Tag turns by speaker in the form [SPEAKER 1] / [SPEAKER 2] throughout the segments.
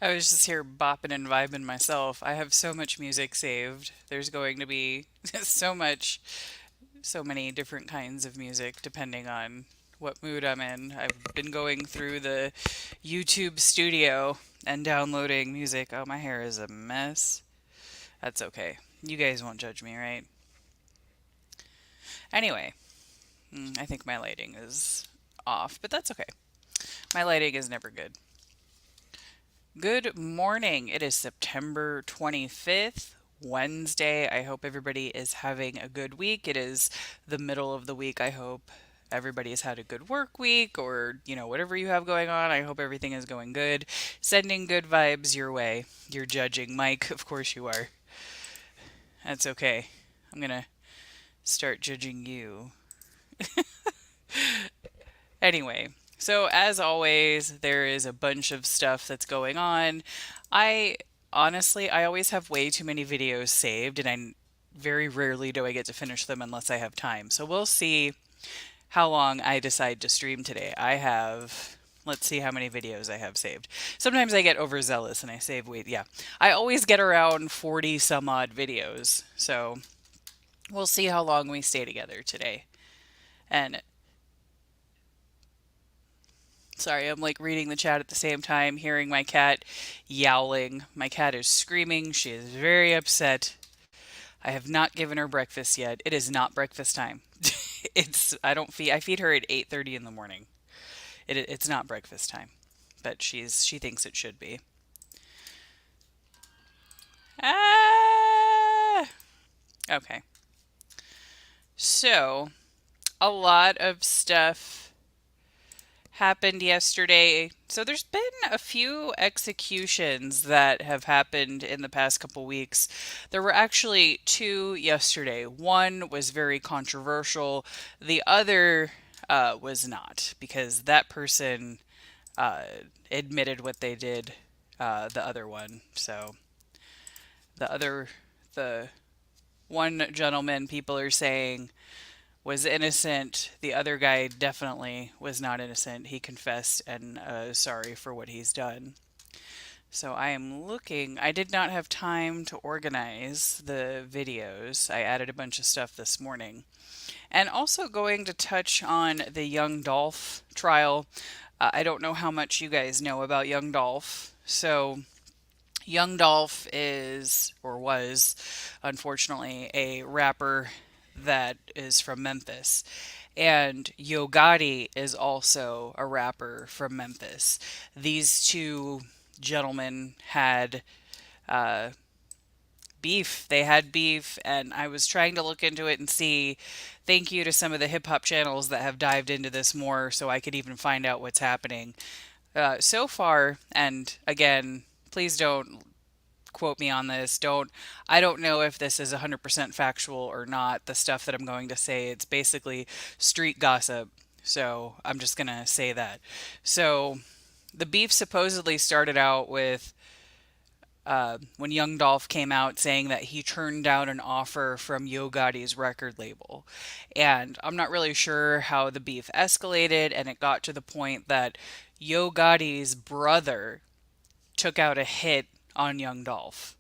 [SPEAKER 1] I was just here bopping and vibing myself. I have so much music saved. There's going to be so many different kinds of music depending on what mood I'm in. I've been going through the YouTube studio and downloading music. Oh, my hair is a mess. That's okay. You guys won't judge me, right? Anyway, I think my lighting is off, but that's okay. My lighting is never good. Good morning. It is September 25th, Wednesday. I hope everybody is having a good week. It is the middle of the week. I hope everybody has had a good work week or, whatever you have going on. I hope everything is going good. Sending good vibes your way. You're judging Mike. Of course you are. That's okay. I'm going to start judging you. Anyway, so as always, there is a bunch of stuff that's going on. I honestly, I always have way too many videos saved, and I very rarely do I get to finish them unless I have time. So we'll see how long I decide to stream today. Let's see how many videos I have saved. Sometimes I get overzealous and I save, wait, yeah. I always get around 40 some odd videos. So we'll see how long we stay together today. And sorry, I'm like reading the chat at the same time, hearing my cat yowling. My cat is screaming. She is very upset. I have not given her breakfast yet. It is not breakfast time. I feed her at 8:30 in the morning. It's not breakfast time, but she thinks it should be. Ah! Okay. So, a lot of stuff happened yesterday. So there's been a few executions that have happened in the past couple weeks. There were actually two yesterday. One was very controversial. The other was not, because that person uh, admitted what they did. The other one. So the other the one gentleman, people are saying, was innocent. The other guy definitely was not innocent. He confessed and sorry for what he's done. So I am looking. I did not have time to organize the videos. I added a bunch of stuff this morning. And also going to touch on the Young Dolph trial. I don't know how much you guys know about Young Dolph. So Young Dolph is, or was, unfortunately, a rapper that is from Memphis. And Yo Gotti is also a rapper from Memphis. These two gentlemen had uh, beef. They had beef, and I was trying to look into it and see. Thank you to some of the hip hop channels that have dived into this more so I could even find out what's happening. So far, and again, please don't quote me on this. I don't know if this is 100% factual or not. The stuff that I'm going to say, it's basically street gossip. So I'm just going to say that. So the beef supposedly started out with when Young Dolph came out saying that he turned down an offer from Yo Gotti's record label. And I'm not really sure how the beef escalated, and it got to the point that Yo Gotti's brother took out a hit on Young Dolph.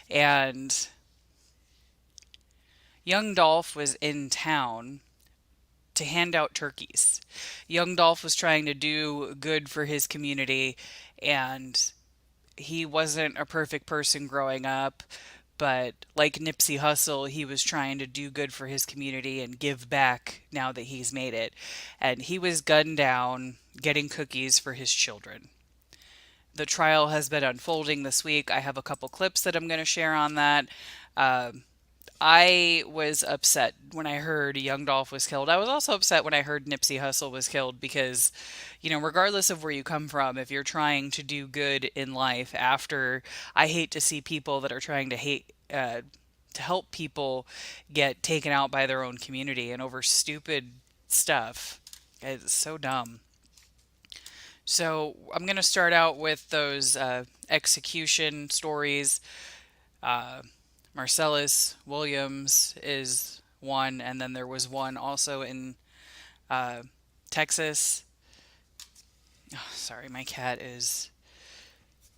[SPEAKER 1] And Young Dolph was in town to hand out turkeys. Young Dolph was trying to do good for his community, and he wasn't a perfect person growing up, but like Nipsey Hussle, he was trying to do good for his community and give back now that he's made it. And he was gunned down getting cookies for his children. The trial has been unfolding this week. I have a couple clips that I'm going to share on that. Uh, I was upset when I heard Young Dolph was killed. I was also upset when I heard Nipsey Hussle was killed because, regardless of where you come from, if you're trying to do good in life I hate to see people that are trying to help people get taken out by their own community and over stupid stuff. It's so dumb. So I'm going to start out with those execution stories. Uh, Marcellus Williams is one, and then there was one also in uh, Texas. Oh, sorry, my cat is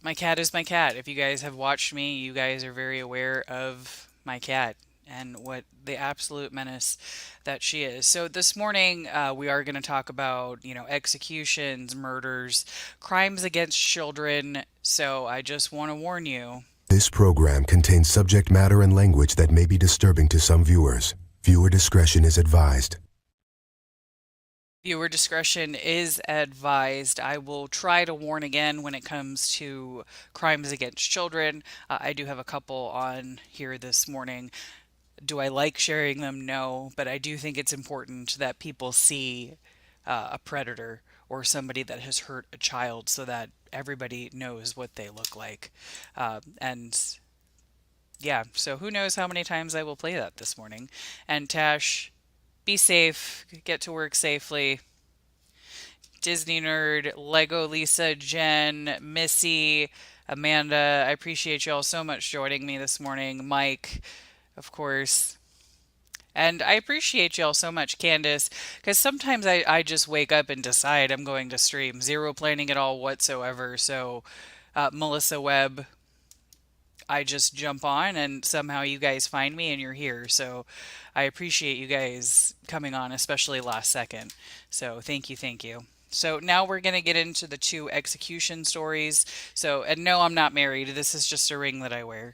[SPEAKER 1] my cat. If you guys have watched me, you guys are very aware of my cat and what the absolute menace that she is. So this morning, we are going to talk about, executions, murders, crimes against children. So I just want to warn you.
[SPEAKER 2] This program contains subject matter and language that may be disturbing to some viewers. Viewer discretion is advised.
[SPEAKER 1] Viewer discretion is advised. I will try to warn again when it comes to crimes against children. I do have a couple on here this morning. Do I like sharing them? No, but I do think it's important that people see a predator or somebody that has hurt a child so that everybody knows what they look like. And yeah, so who knows how many times I will play that this morning. And Tash, be safe, get to work safely. Disney Nerd, Lego Lisa, Jen, Missy, Amanda, I appreciate you all so much joining me this morning. Mike, of course. And I appreciate y'all so much, Candace, because sometimes I just wake up and decide I'm going to stream. Zero planning at all whatsoever. So, Melissa Webb, I just jump on and somehow you guys find me and you're here. So, I appreciate you guys coming on, especially last second. So, thank you, thank you. So, now we're going to get into the two execution stories. So, and no, I'm not married. This is just a ring that I wear.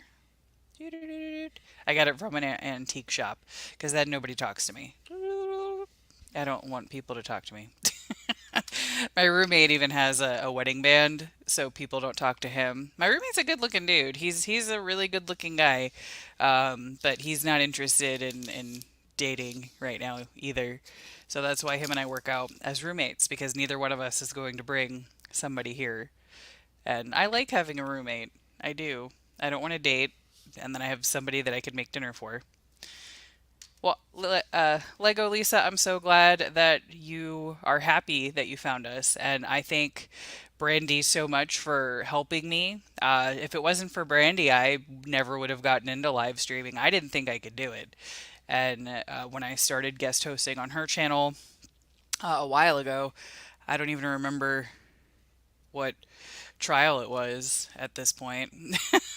[SPEAKER 1] I got it from an antique shop because then nobody talks to me. I don't want people to talk to me. My roommate even has a wedding band, so people don't talk to him. My roommate's a good-looking dude. He's a really good-looking guy, but he's not interested in dating right now either. So that's why him and I work out as roommates because neither one of us is going to bring somebody here. And I like having a roommate. I do. I don't want to date, and then I have somebody that I could make dinner for. Well, Lego Lisa, I'm so glad that you are happy that you found us, and I thank Brandy so much for helping me. If it wasn't for Brandy, I never would have gotten into live streaming. I didn't think I could do it, and when I started guest hosting on her channel a while ago, I don't even remember what trial it was at this point.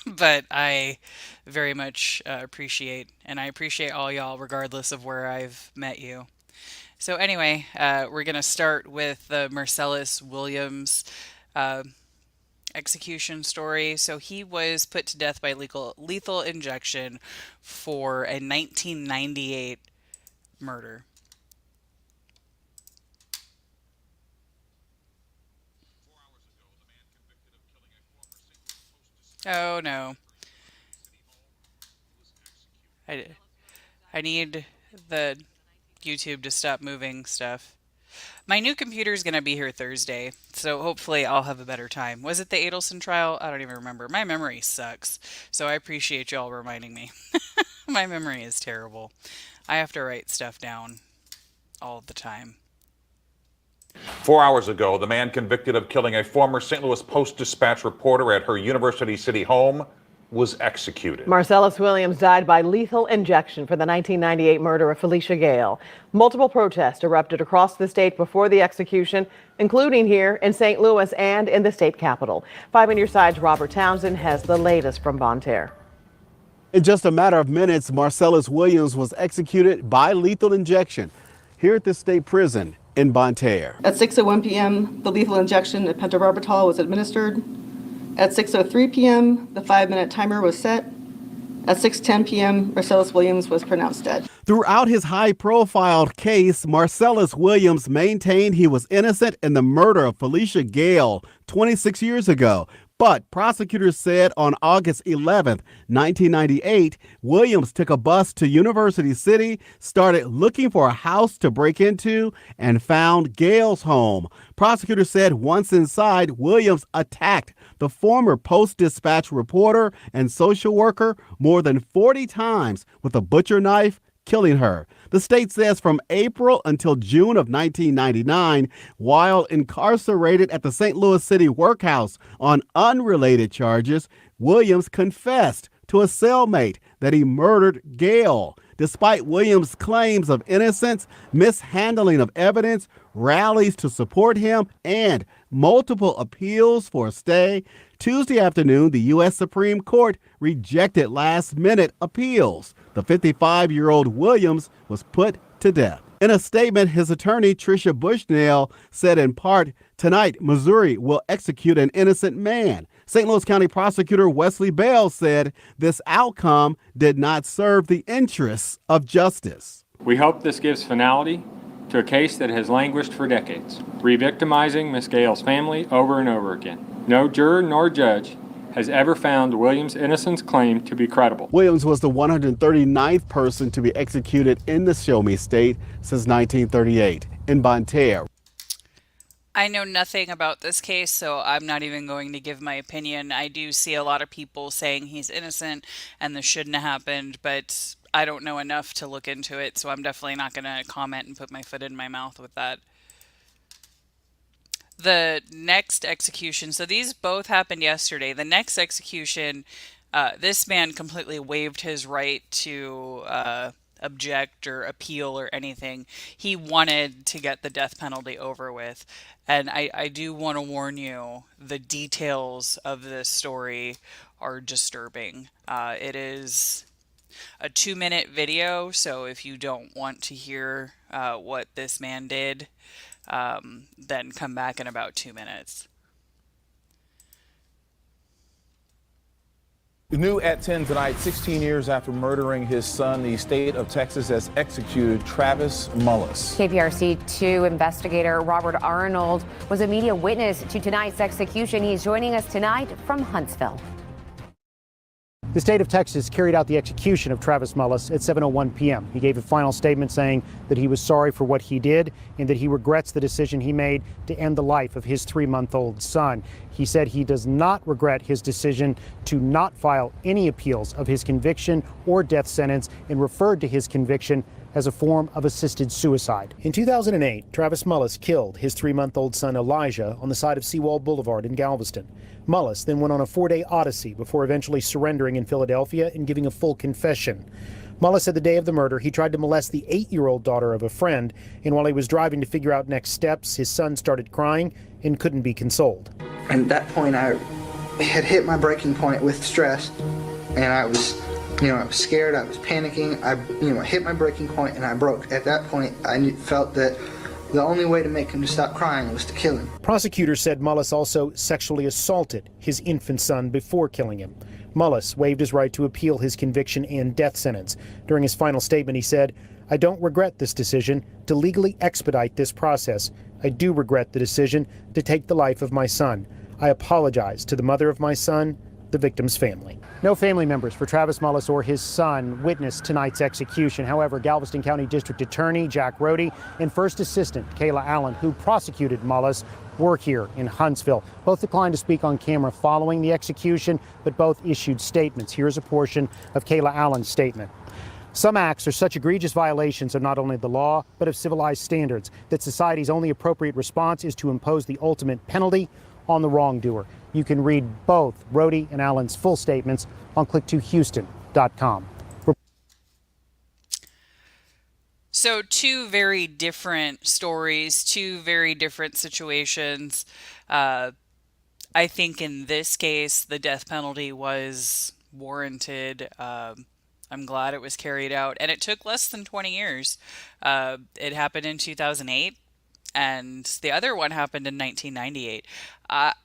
[SPEAKER 1] But I very much appreciate, and I appreciate all y'all regardless of where I've met you. So anyway, we're gonna start with the Marcellus Williams uh, execution story. So he was put to death by lethal injection for a 1998 murder. Oh no, I I need the YouTube to stop moving stuff. My new computer is going to be here Thursday, so hopefully I'll have a better time. Was it the Adelson trial? I don't even remember. My memory sucks, so I appreciate y'all reminding me. My memory is terrible. I have to write stuff down all the time.
[SPEAKER 3] 4 hours ago, the man convicted of killing a former St. Louis Post-Dispatch reporter at her University City home was executed.
[SPEAKER 4] Marcellus Williams died by lethal injection for the 1998 murder of Felicia Gale. Multiple protests erupted across the state before the execution, including here in St. Louis and in the state capitol. 5 on your side's Robert Townsend has the latest from Bonne Terre.
[SPEAKER 5] In just a matter of minutes, Marcellus Williams was executed by lethal injection here at the state prison in Bonne Terre.
[SPEAKER 6] At 6:01 p.m., the lethal injection of pentobarbital was administered. At 6:03 p.m., the 5-minute timer was set. At 6:10 p.m., Marcellus Williams was pronounced dead.
[SPEAKER 5] Throughout his high-profile case, Marcellus Williams maintained he was innocent in the murder of Felicia Gale 26 years ago. But prosecutors said on August 11th, 1998, Williams took a bus to University City, started looking for a house to break into, and found Gale's home. Prosecutors said once inside, Williams attacked the former Post-Dispatch reporter and social worker more than 40 times with a butcher knife, killing her. The state says from April until June of 1999, while incarcerated at the St. Louis City Workhouse on unrelated charges, Williams confessed to a cellmate that he murdered Gale. Despite Williams' claims of innocence, mishandling of evidence, rallies to support him, and multiple appeals for a stay, Tuesday afternoon, the U.S. Supreme Court rejected last-minute appeals. The 55-year-old Williams was put to death. In a statement, his attorney, Tricia Bushnell, said in part, "Tonight, Missouri will execute an innocent man." St. Louis County Prosecutor Wesley Bell said this outcome did not serve the interests of justice.
[SPEAKER 7] We hope this gives finality to a case that has languished for decades, re-victimizing Miss Gale's family over and over again. No juror nor judge has ever found Williams' innocence claim to be credible.
[SPEAKER 5] Williams was the 139th person to be executed in the Show Me state since 1938. In Bonne Terre.
[SPEAKER 1] I know nothing about this case, so I'm not even going to give my opinion. I do see a lot of people saying he's innocent and this shouldn't have happened, but I don't know enough to look into it, so I'm definitely not going to comment and put my foot in my mouth with that. The next execution, so these both happened yesterday. The next execution, this man completely waived his right to object or appeal or anything. He wanted to get the death penalty over with. And I do want to warn you, the details of this story are disturbing. It is a 2-minute video, so if you don't want to hear what this man did, then come back in about 2 minutes.
[SPEAKER 8] New at 10 tonight, 16 years after murdering his son, the state of Texas has executed Travis Mullis.
[SPEAKER 9] KPRC2 investigator Robert Arnold was a media witness to tonight's execution. He's joining us tonight from Huntsville.
[SPEAKER 10] The state of Texas carried out the execution of Travis Mullis at 7:01 p.m. He gave a final statement saying that he was sorry for what he did and that he regrets the decision he made to end the life of his 3-month-old son. He said he does not regret his decision to not file any appeals of his conviction or death sentence and referred to his conviction as a form of assisted suicide. In 2008, Travis Mullis killed his 3-month-old son Elijah on the side of Seawall Boulevard in Galveston. Mullis then went on a 4-day odyssey before eventually surrendering in Philadelphia and giving a full confession. Mullis said the day of the murder, he tried to molest the 8-year-old daughter of a friend, and while he was driving to figure out next steps, his son started crying and couldn't be consoled.
[SPEAKER 11] And at that point, I had hit my breaking point with stress, and I was scared, I was panicking, I hit my breaking point and I broke. At that point, I felt that the only way to make him to stop crying was to kill him.
[SPEAKER 10] Prosecutors said Mullis also sexually assaulted his infant son before killing him. Mullis waived his right to appeal his conviction and death sentence. During his final statement, he said, "I don't regret this decision to legally expedite this process. I do regret the decision to take the life of my son. I apologize to the mother of my son, the victim's family." No family members for Travis Mullis or his son witnessed tonight's execution. However, Galveston County District Attorney Jack Rohde and First Assistant Kayla Allen, who prosecuted Mullis, were here in Huntsville. Both declined to speak on camera following the execution, but both issued statements. Here's a portion of Kayla Allen's statement. "Some acts are such egregious violations of not only the law, but of civilized standards, that society's only appropriate response is to impose the ultimate penalty on the wrongdoer." You can read both Rohde and Allen's full statements on click2houston.com.
[SPEAKER 1] So, two very different stories, two very different situations. I think in this case, the death penalty was warranted. I'm glad it was carried out, and it took less than 20 years. It happened in 2008. And the other one happened in 1998.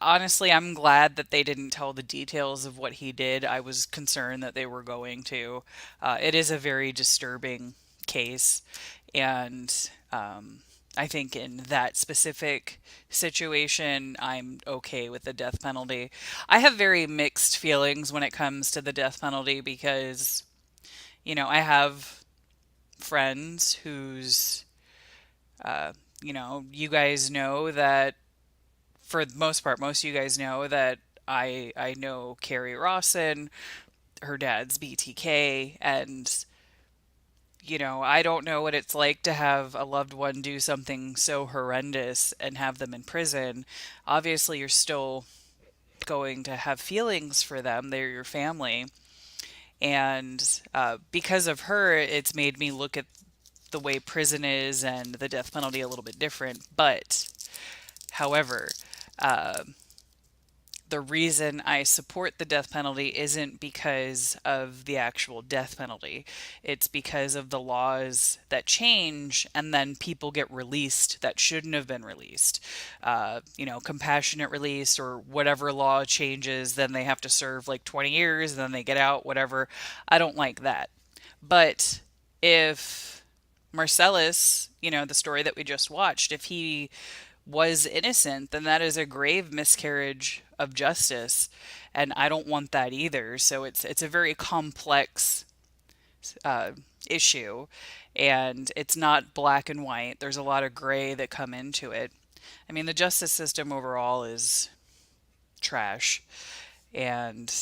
[SPEAKER 1] Honestly, I'm glad that they didn't tell the details of what he did. I was concerned that they were going to. It is a very disturbing case. And I think in that specific situation, I'm okay with the death penalty. I have very mixed feelings when it comes to the death penalty because, I have friends whose you guys know that for the most part, most of you guys know that I know Carrie Rawson, her dad's BTK, and I don't know what it's like to have a loved one do something so horrendous and have them in prison. Obviously, you're still going to have feelings for them. They're your family. And because of her, it's made me look at the way prison is and the death penalty a little bit different. But, however, the reason I support the death penalty isn't because of the actual death penalty. It's because of the laws that change and then people get released that shouldn't have been released. Compassionate release or whatever law changes, then they have to serve like 20 years and then they get out, whatever. I don't like that. But if Marcellus, the story that we just watched, if he was innocent, then that is a grave miscarriage of justice, and I don't want that either. So it's a very complex issue, and it's not black and white. There's a lot of gray that come into it. I mean, the justice system overall is trash, and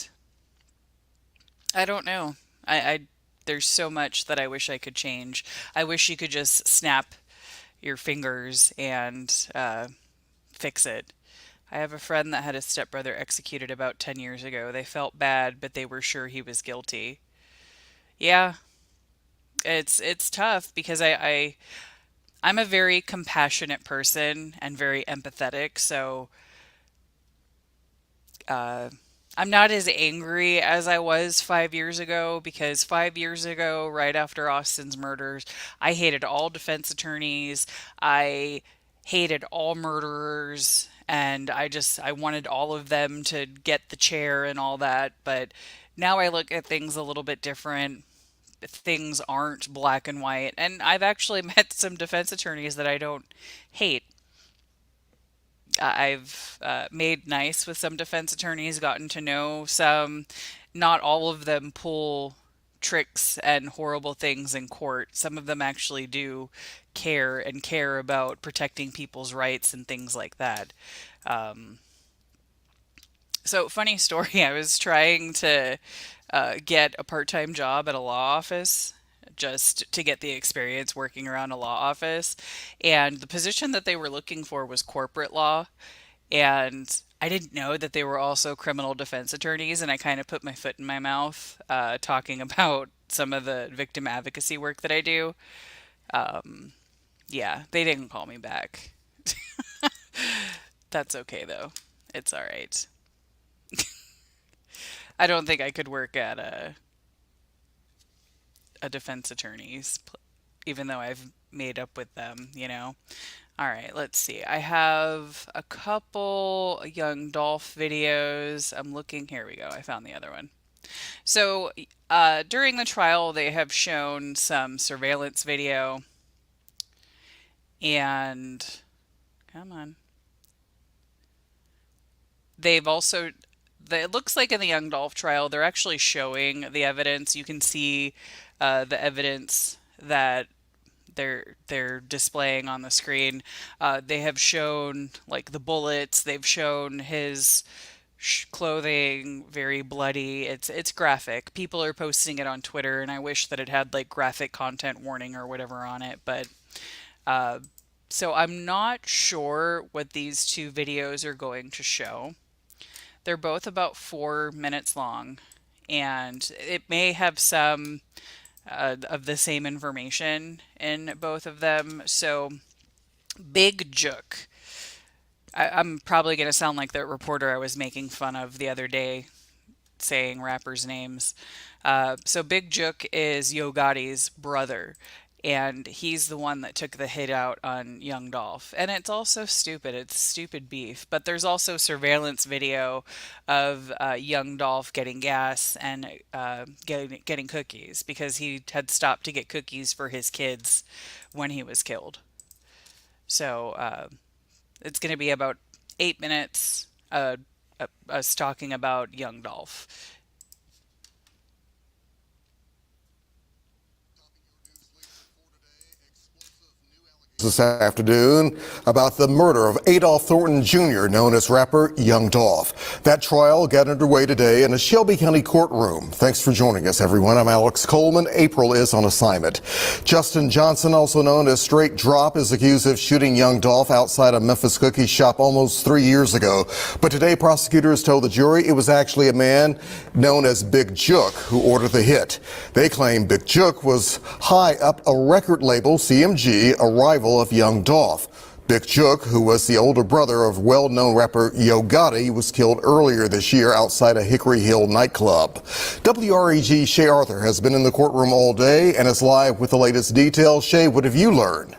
[SPEAKER 1] I don't know. I there's so much that I wish I could change. I wish you could just snap your fingers and fix it. I have a friend that had his stepbrother executed about 10 years ago. They felt bad, but they were sure he was guilty. Yeah, It's tough because I'm a very compassionate person and very empathetic, so uh, I'm not as angry as I was 5 years ago because 5 years ago, right after Austin's murders, I hated all defense attorneys. I hated all murderers, and I wanted all of them to get the chair and all that. But now I look at things a little bit different. Things aren't black and white, and I've actually met some defense attorneys that I don't hate. I've made nice with some defense attorneys, gotten to know some. Not all of them pull tricks and horrible things in court. Some of them actually do care about protecting people's rights and things like that. Um, so, funny story, I was trying to get a part-time job at a law office just to get the experience working around a law office. And the position that they were looking for was corporate law. And I didn't know that they were also criminal defense attorneys. And I kind of put my foot in my mouth talking about some of the victim advocacy work that I do. Um, yeah, they didn't call me back. That's okay, though. It's all right. I don't think I could work at a defense attorney's, even though I've made up with them, you know. All right, let's see. I have a couple Young Dolph videos. I'm looking. Here we go. I found the other one. So during the trial, they have shown some surveillance video, and come on. They've also, it looks like in the Young Dolph trial, they're actually showing the evidence. You can see the evidence that they're displaying on the screen. They have shown like the bullets. They've shown his clothing very bloody. It's graphic. People are posting it on Twitter, and I wish that it had like graphic content warning or whatever on it. But so I'm not sure what these two videos are going to show. They're both about 4 minutes long, and it may have some of the same information in both of them. So, Big Jook. I'm probably going to sound like the reporter I was making fun of the other day saying rappers' names. So, Big Jook is Yo Gotti's brother, and he's the one that took the hit out on Young Dolph. And it's also stupid. It's stupid beef. But there's also surveillance video of Young Dolph getting gas and getting cookies because he had stopped to get cookies for his kids when he was killed. So it's going to be about 8 minutes us talking about Young Dolph.
[SPEAKER 12] This afternoon about the murder of Adolph Thornton Jr., known as rapper Young Dolph. That trial got underway today in a Shelby County courtroom. Thanks for joining us, everyone. I'm Alex Coleman. April is on assignment. Justin Johnson, also known as Straight Drop, is accused of shooting Young Dolph outside a Memphis cookie shop almost 3 years ago. But today, prosecutors told the jury it was actually a man known as Big Jook who ordered the hit. They claim Big Jook was high up a record label, CMG, a rival of Young Dolph. Big Jook, who was the older brother of well-known rapper Yo Gotti, was killed earlier this year outside a Hickory Hill nightclub. WREG Shay Arthur has been in the courtroom all day and is live with the latest details. Shay, what have you learned?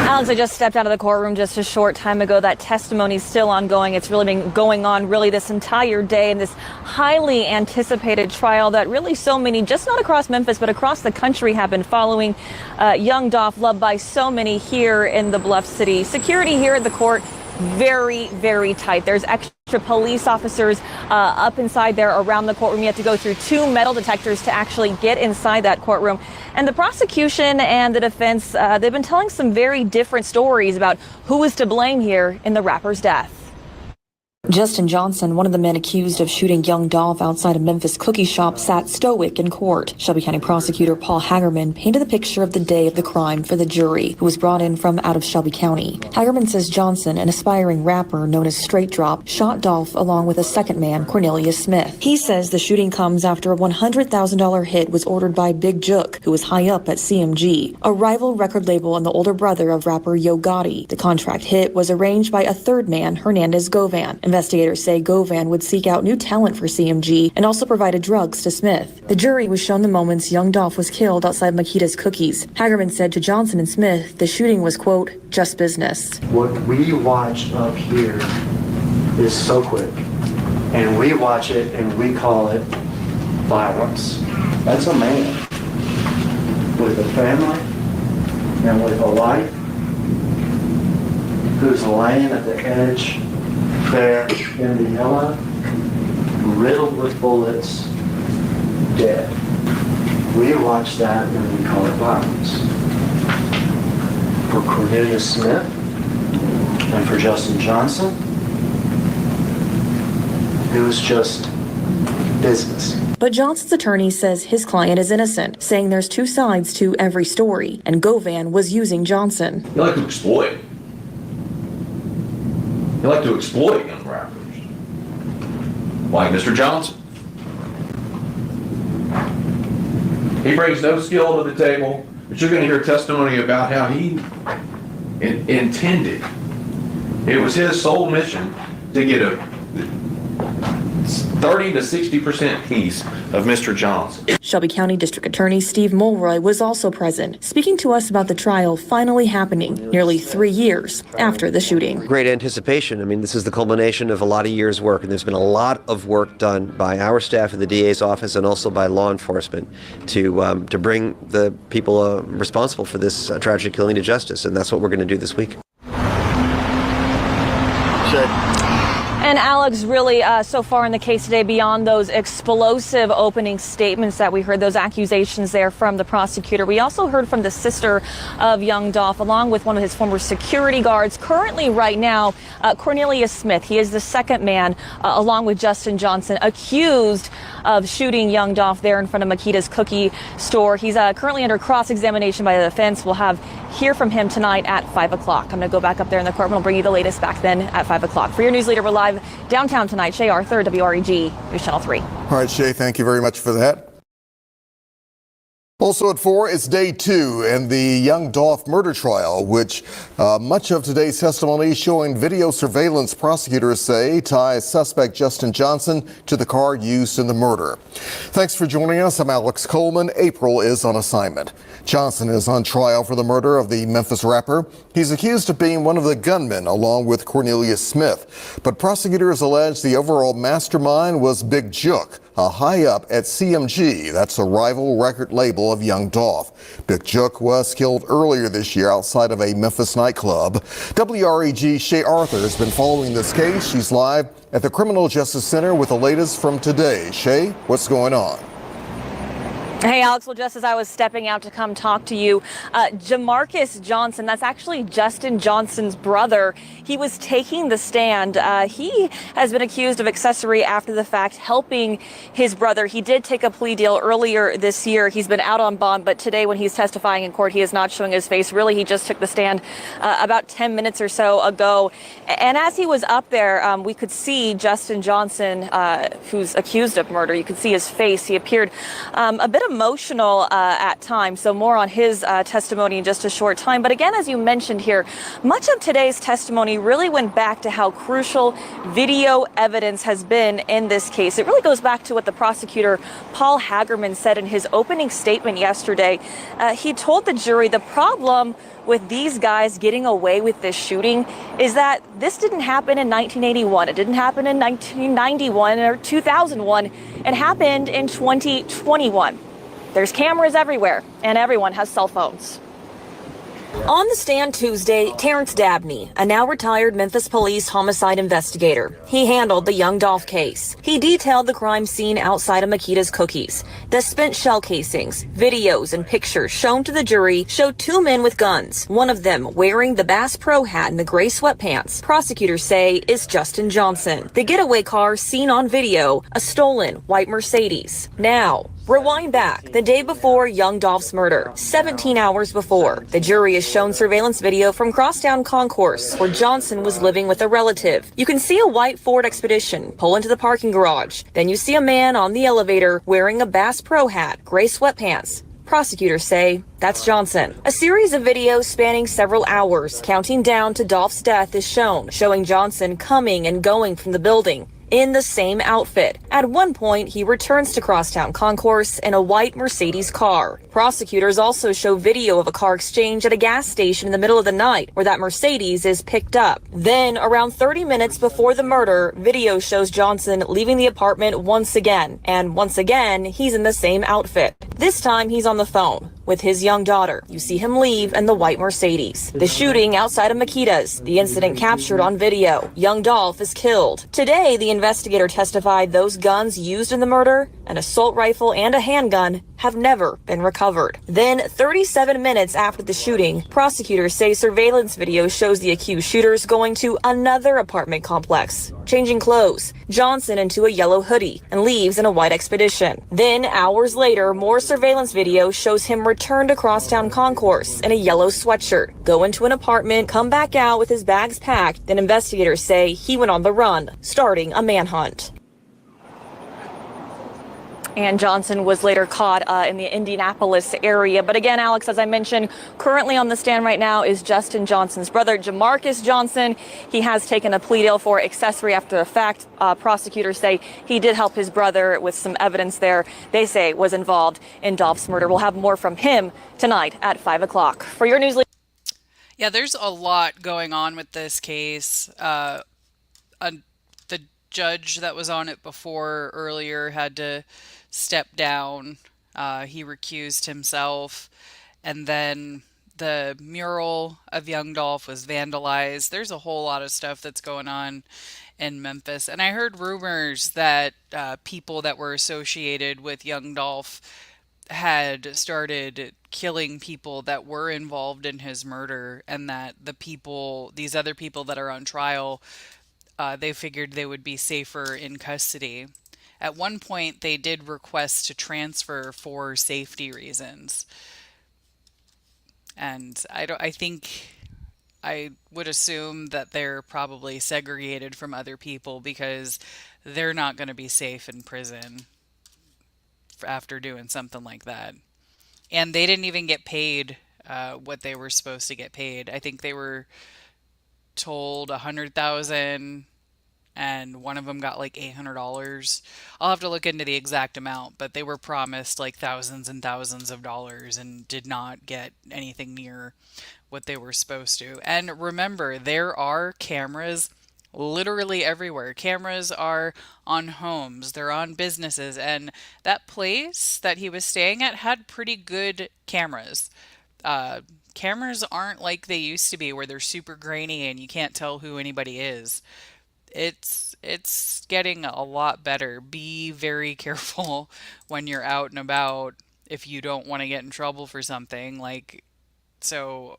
[SPEAKER 13] Alex, I just stepped out of the courtroom just a short time ago. That testimony is still ongoing. It's really been going on really this entire day in this highly anticipated trial that really so many, just not across Memphis, but across the country have been following. Young Dolph, loved by so many here in the Bluff City. Security here at the court, very, very tight. There's extra police officers up inside there around the courtroom. You have to go through 2 metal detectors to actually get inside that courtroom. And the prosecution and the defense, they've been telling some very different stories about who is to blame here in the rapper's death.
[SPEAKER 14] Justin Johnson, one of the men accused of shooting young Dolph outside a Memphis cookie shop, sat stoic in court. Shelby County prosecutor Paul Hagerman painted the picture of the day of the crime for the jury, who was brought in from out of Shelby County. Hagerman says Johnson, an aspiring rapper known as Straight Drop, shot Dolph along with a second man, Cornelius Smith. He says the shooting comes after a $100,000 hit was ordered by Big Jook, who was high up at CMG, a rival record label and the older brother of rapper Yo Gotti. The contract hit was arranged by a third man, Hernandez Govan. Investigators say Govan would seek out new talent for CMG and also provided drugs to Smith. The jury was shown the moments young Dolph was killed outside Makita's Cookies. Hagerman said to Johnson and Smith the shooting was, quote, just business.
[SPEAKER 15] What we watch up here is so quick, and we watch it and we call it violence. That's a man with a family and with a life who's laying at the edge there in the yellow, riddled with bullets, dead. We watch that and we call it violence. For Cornelius Smith and for Justin Johnson, it was just business.
[SPEAKER 14] But Johnson's attorney says his client is innocent, saying there's two sides to every story, and Govan was using Johnson.
[SPEAKER 16] You like to exploit. You like to exploit young rappers, like Mr. Johnson. He brings no skill to the table, but you're going to hear testimony about how he intended. It was his sole mission to get a 30 to 60% piece of Mr. Johnson.
[SPEAKER 14] Shelby County District Attorney Steve Mulroy was also present, speaking to us about the trial finally happening nearly 3 years after the shooting.
[SPEAKER 17] Great anticipation. I mean, this is the culmination of a lot of years' work, and there's been a lot of work done by our staff in the DA's office and also by law enforcement to bring the people responsible for this tragic killing to justice, and that's what we're going to do this week.
[SPEAKER 13] And Alex, really, so far in the case today, beyond those explosive opening statements that we heard, those accusations there from the prosecutor, we also heard from the sister of young Dolph, along with one of his former security guards. Currently, right now, Cornelius Smith, he is the second man, along with Justin Johnson, accused of shooting young Dolph there in front of Makita's cookie store. He's currently under cross-examination by the defense. We'll hear from him tonight at 5 o'clock. I'm going to go back up there in the courtroom. We'll bring you the latest back then at 5 o'clock. For your news leader, we're live downtown tonight. Shay Arthur, WREG, News Channel 3.
[SPEAKER 12] All right, Shay, thank you very much for that. Also at 4, it's day 2 in the young Dolph murder trial, which much of today's testimony showing video surveillance, prosecutors say, ties suspect Justin Johnson to the car used in the murder. Thanks for joining us. I'm Alex Coleman. April is on assignment. Johnson is on trial for the murder of the Memphis rapper. He's accused of being one of the gunmen along with Cornelius Smith. But prosecutors allege the overall mastermind was Big Jook, a high-up at CMG. That's a rival record label of young Dolph. Big Jook was killed earlier this year outside of a Memphis nightclub. WREG's Shay Arthur has been following this case. She's live at the Criminal Justice Center with the latest from today. Shay, what's going on?
[SPEAKER 13] Hey, Alex. Well, just as I was stepping out to come talk to you, Jamarcus Johnson, that's actually Justin Johnson's brother. He was taking the stand. He has been accused of accessory after the fact, helping his brother. He did take a plea deal earlier this year. He's been out on bond, but today when he's testifying in court, he is not showing his face. Really, he just took the stand about 10 minutes or so ago. And as he was up there, we could see Justin Johnson, who's accused of murder. You could see his face. He appeared a bit emotional at times, so more on his testimony in just a short time. But again, as you mentioned here, much of today's testimony really went back to how crucial video evidence has been in this case. It really goes back to what the prosecutor, Paul Hagerman, said in his opening statement yesterday. He told the jury the problem with these guys getting away with this shooting is that this didn't happen in 1981. It didn't happen in 1991 or 2001. It happened in 2021. There's cameras everywhere, and everyone has cell phones.
[SPEAKER 14] On the stand Tuesday, Terrence Dabney, a now retired Memphis police homicide investigator. He handled the young Dolph case. He detailed the crime scene outside of Makita's Cookies. The spent shell casings, videos, and pictures shown to the jury showed two men with guns, one of them wearing the Bass Pro hat and the gray sweatpants. Prosecutors say is Justin Johnson. The getaway car seen on video, a stolen white Mercedes. Now, rewind back the day before young Dolph's murder, 17 hours before. The jury has shown surveillance video from Crosstown Concourse where Johnson was living with a relative. You can see a white Ford Expedition pull into the parking garage. Then you see a man on the elevator wearing a Bass Pro hat, gray sweatpants. Prosecutors say that's Johnson. A series of videos spanning several hours, counting down to Dolph's death is shown, showing Johnson coming and going from the building in the same outfit. At one point, he returns to Crosstown Concourse in a white Mercedes car. Prosecutors also show video of a car exchange at a gas station in the middle of the night where that Mercedes is picked up. Then, around 30 minutes before the murder, video shows Johnson leaving the apartment once again. And once again, he's in the same outfit. This time, he's on the phone with his young daughter. You see him leave in the white Mercedes. The shooting outside of Makita's, the incident captured on video. Young Dolph is killed. Today, the investigator testified those guns used in the murder, an assault rifle and a handgun, have never been recovered. Then, 37 minutes after the shooting, prosecutors say surveillance video shows the accused shooters going to another apartment complex, changing clothes, Johnson into a yellow hoodie, and leaves in a white Expedition. Then, hours later, more surveillance video shows him return to Crosstown Concourse in a yellow sweatshirt, go into an apartment, come back out with his bags packed. Then investigators say he went on the run, starting a manhunt.
[SPEAKER 13] And Johnson was later caught in the Indianapolis area. But again, Alex, as I mentioned, currently on the stand right now is Justin Johnson's brother, Jamarcus Johnson. He has taken a plea deal for accessory after the fact. Prosecutors say he did help his brother with some evidence there they say was involved in Dolph's murder. We'll have more from him tonight at 5 o'clock. For your news.
[SPEAKER 1] Yeah, there's a lot going on with this case. The judge that was on it before earlier had to step down. He recused himself. And then the mural of young Dolph was vandalized. There's a whole lot of stuff that's going on in Memphis. And I heard rumors that people that were associated with young Dolph had started killing people that were involved in his murder, and that these other people that are on trial, they figured they would be safer in custody. At one point, they did request to transfer for safety reasons. And I would assume that they're probably segregated from other people because they're not going to be safe in prison after doing something like that. And they didn't even get paid what they were supposed to get paid. I think they were told $100,000 and one of them got like $800. I'll have to look into the exact amount, but they were promised like thousands and thousands of dollars and did not get anything near what they were supposed to. And remember, there are cameras literally everywhere. Cameras are on homes, they're on businesses, and that place that he was staying at had pretty good cameras. Cameras aren't like they used to be where they're super grainy and you can't tell who anybody is. It's getting a lot better. Be very careful when you're out and about if you don't want to get in trouble for something. So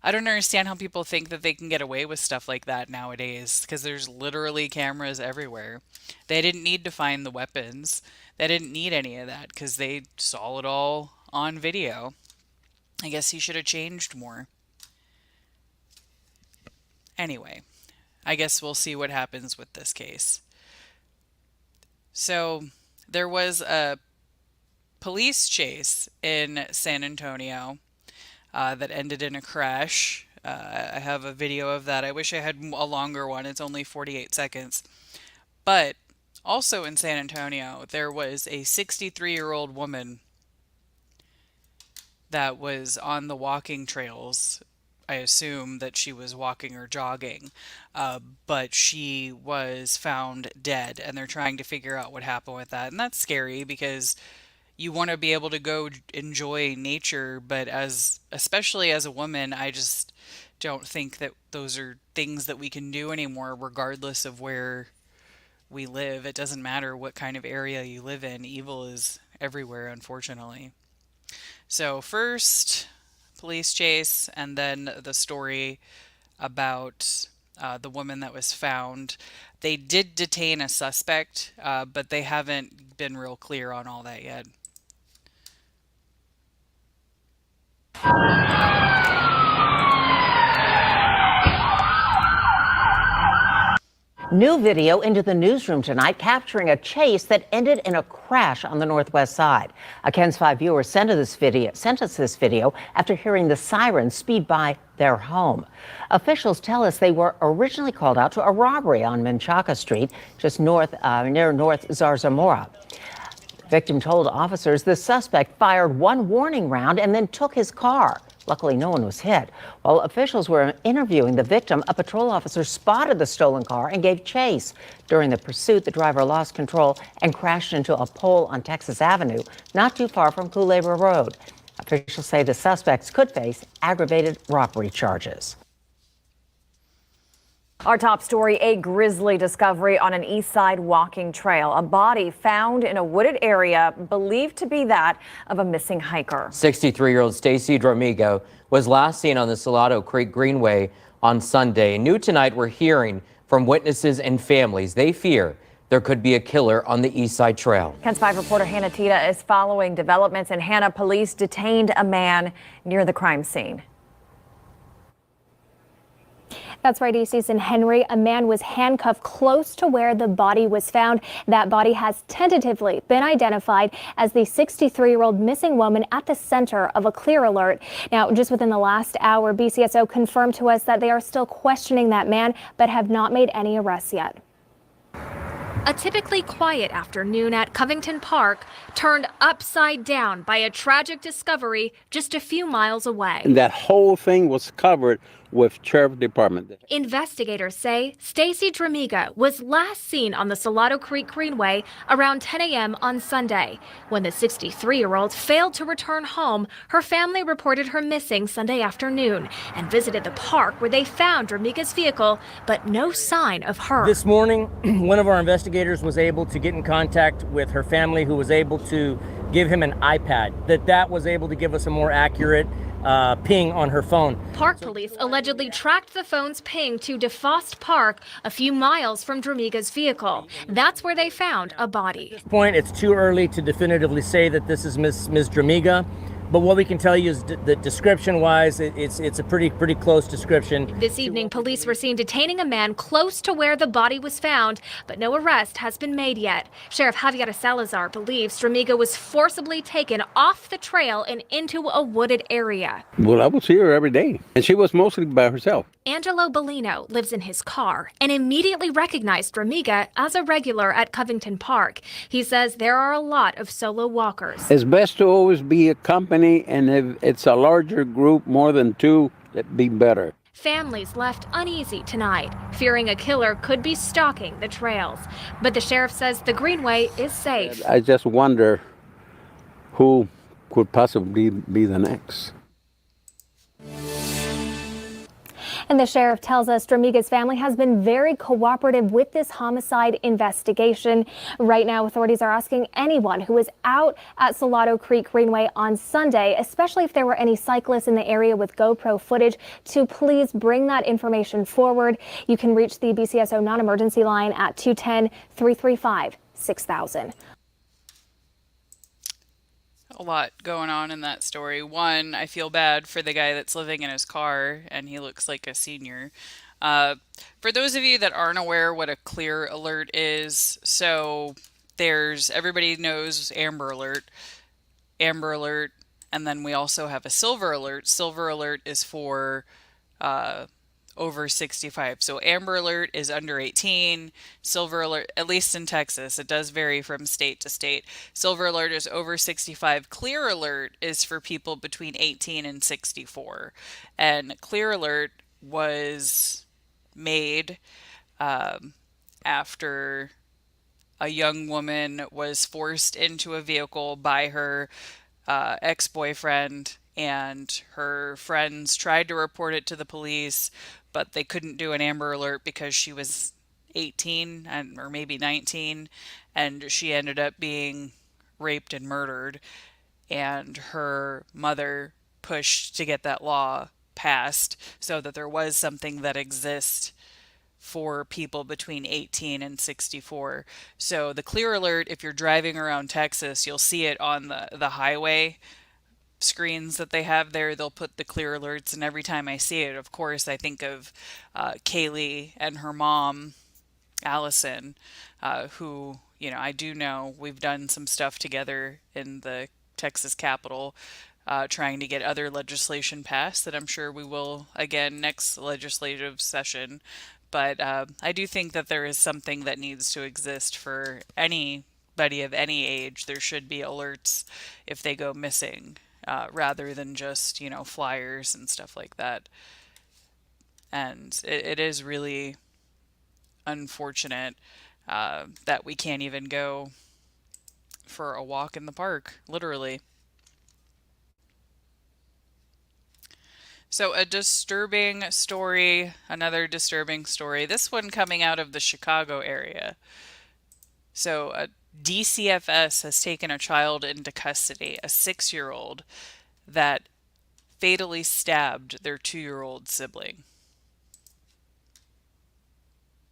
[SPEAKER 1] I don't understand how people think that they can get away with stuff like that nowadays, because there's literally cameras everywhere. They didn't need to find the weapons. They didn't need any of that because they saw it all on video. I guess he should have changed more. Anyway, I guess we'll see what happens with this case. So there was a police chase in San Antonio that ended in a crash. I have a video of that. I wish I had a longer one. It's only 48 seconds. But also in San Antonio, there was a 63-year-old woman that was on the walking trails. I assume that she was walking or jogging, but she was found dead, and they're trying to figure out what happened with that. And that's scary because you want to be able to go enjoy nature, but especially as a woman, I just don't think that those are things that we can do anymore, regardless of where we live. It doesn't matter what kind of area you live in. Evil is everywhere, unfortunately. So first, police chase, and then the story about the woman that was found. They did detain a suspect, but they haven't been real clear on all that yet.
[SPEAKER 18] New video into the newsroom tonight capturing a chase that ended in a crash on the northwest side. A KENS 5 viewer sent us this video after hearing the sirens speed by their home. Officials tell us they were originally called out to a robbery on Menchaca Street, just near North Zarzamora. The victim told officers the suspect fired one warning round and then took his car. Luckily, no one was hit. While officials were interviewing the victim, a patrol officer spotted the stolen car and gave chase. During the pursuit, the driver lost control and crashed into a pole on Texas Avenue, not too far from Culebra Road. Officials say the suspects could face aggravated robbery charges.
[SPEAKER 9] Our top story, a grisly discovery on an east side walking trail. A body found in a wooded area believed to be that of a missing hiker.
[SPEAKER 19] 63-year-old Stacy Dromigo was last seen on the Salado Creek Greenway on Sunday. New tonight, we're hearing from witnesses and families. They fear there could be a killer on the east side trail.
[SPEAKER 9] KENS 5 reporter Hannah Tita is following developments in Hannah. Police detained a man near the crime scene.
[SPEAKER 20] That's right, Easties and Henry. A man was handcuffed close to where the body was found. That body has tentatively been identified as the 63-year-old missing woman at the center of a clear alert. Now, just within the last hour, BCSO confirmed to us that they are still questioning that man, but have not made any arrests yet.
[SPEAKER 21] A typically quiet afternoon at Covington Park turned upside down by a tragic discovery just a few miles away.
[SPEAKER 22] And that whole thing was covered with sheriff department.
[SPEAKER 21] Investigators say Stacy Dromiga was last seen on the Salado Creek Greenway around 10 a.m. on Sunday. When the 63-year-old failed to return home, her family reported her missing Sunday afternoon and visited the park where they found Dromiga's vehicle, but no sign of her.
[SPEAKER 23] This morning, one of our investigators was able to get in contact with her family, who was able to give him an iPad. That was able to give us a more accurate ping on her phone.
[SPEAKER 21] Park police allegedly tracked the phone's ping to DeFost Park, a few miles from Dromiga's vehicle. That's where they found a body.
[SPEAKER 23] At this point, it's too early to definitively say that this is Ms. Dromiga. But what we can tell you is that description-wise, it's a pretty close description.
[SPEAKER 21] This evening, police were seen detaining a man close to where the body was found, but no arrest has been made yet. Sheriff Javier Salazar believes Dromiga was forcibly taken off the trail and into a wooded area.
[SPEAKER 22] Well, I would see her every day, and she was mostly by herself.
[SPEAKER 21] Angelo Bellino lives in his car and immediately recognized Dromiga as a regular at Covington Park. He says there are a lot of solo walkers.
[SPEAKER 22] It's best to always be accompanied, and if it's a larger group, more than two, that'd be better.
[SPEAKER 21] Families left uneasy tonight, fearing a killer could be stalking the trails. But the sheriff says the Greenway is safe.
[SPEAKER 22] I just wonder who could possibly be the next.
[SPEAKER 20] And the sheriff tells us Dromiga's family has been very cooperative with this homicide investigation. Right now, authorities are asking anyone who was out at Salado Creek Greenway on Sunday, especially if there were any cyclists in the area with GoPro footage, to please bring that information forward. You can reach the BCSO non-emergency line at 210-335-6000.
[SPEAKER 1] A lot going on in that story. One, I feel bad for the guy that's living in his car, and he looks like a senior. For those of you that aren't aware what a clear alert is, so everybody knows Amber Alert, and then we also have a Silver Alert. Silver Alert is for over 65. So Amber Alert is under 18. Silver Alert, at least in Texas, it does vary from state to state. Silver Alert is over 65. Clear Alert is for people between 18 and 64. And Clear Alert was made after a young woman was forced into a vehicle by her ex-boyfriend, and her friends tried to report it to the police, but they couldn't do an Amber Alert because she was 18 or maybe 19, and she ended up being raped and murdered. And her mother pushed to get that law passed so that there was something that exists for people between 18 and 64. So the clear alert, if you're driving around Texas, you'll see it on the highway screens that they have there. They'll put the clear alerts, and every time I see it, of course, I think of Kaylee and her mom, Allison, who, I do know we've done some stuff together in the Texas Capitol, trying to get other legislation passed that I'm sure we will again next legislative session. But I do think that there is something that needs to exist for anybody of any age. There should be alerts if they go missing, rather than just, flyers and stuff like that. And it is really unfortunate that we can't even go for a walk in the park, literally. So, another disturbing story, this one coming out of the Chicago area. So, DCFS has taken a child into custody, a 6-year-old that fatally stabbed their 2-year-old sibling.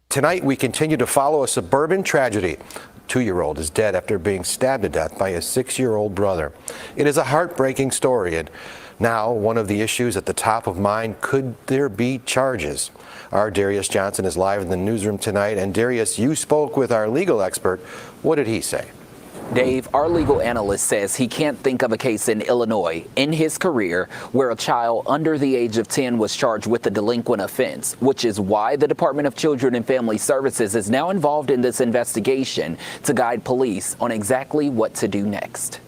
[SPEAKER 2] Tonight, we continue to follow a suburban tragedy. A 2-year-old is dead after being stabbed to death by his 6-year-old brother. It is a heartbreaking story, and now one of the issues at the top of mind: could there be charges? Our Darius Johnson is live in the newsroom tonight. And Darius, you spoke with our legal expert. What did he say?
[SPEAKER 3] Dave, our legal analyst says he can't think of a case in Illinois in his career where a child under the age of 10 was charged with a delinquent offense, which is why the Department of Children and Family Services is now involved in this investigation to guide police on exactly what to do next.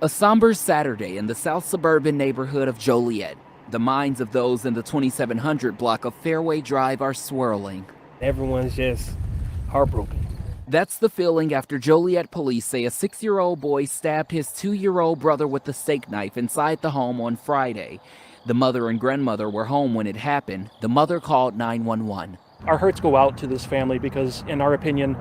[SPEAKER 4] A somber Saturday in the south suburban neighborhood of Joliet. The minds of those in the 2700 block of Fairway Drive are swirling.
[SPEAKER 24] Everyone's just heartbroken.
[SPEAKER 4] That's the feeling after Joliet police say a 6-year-old boy stabbed his 2-year-old brother with a steak knife inside the home on Friday. The mother and grandmother were home when it happened. The mother called 911.
[SPEAKER 24] Our hearts go out to this family because, in our opinion,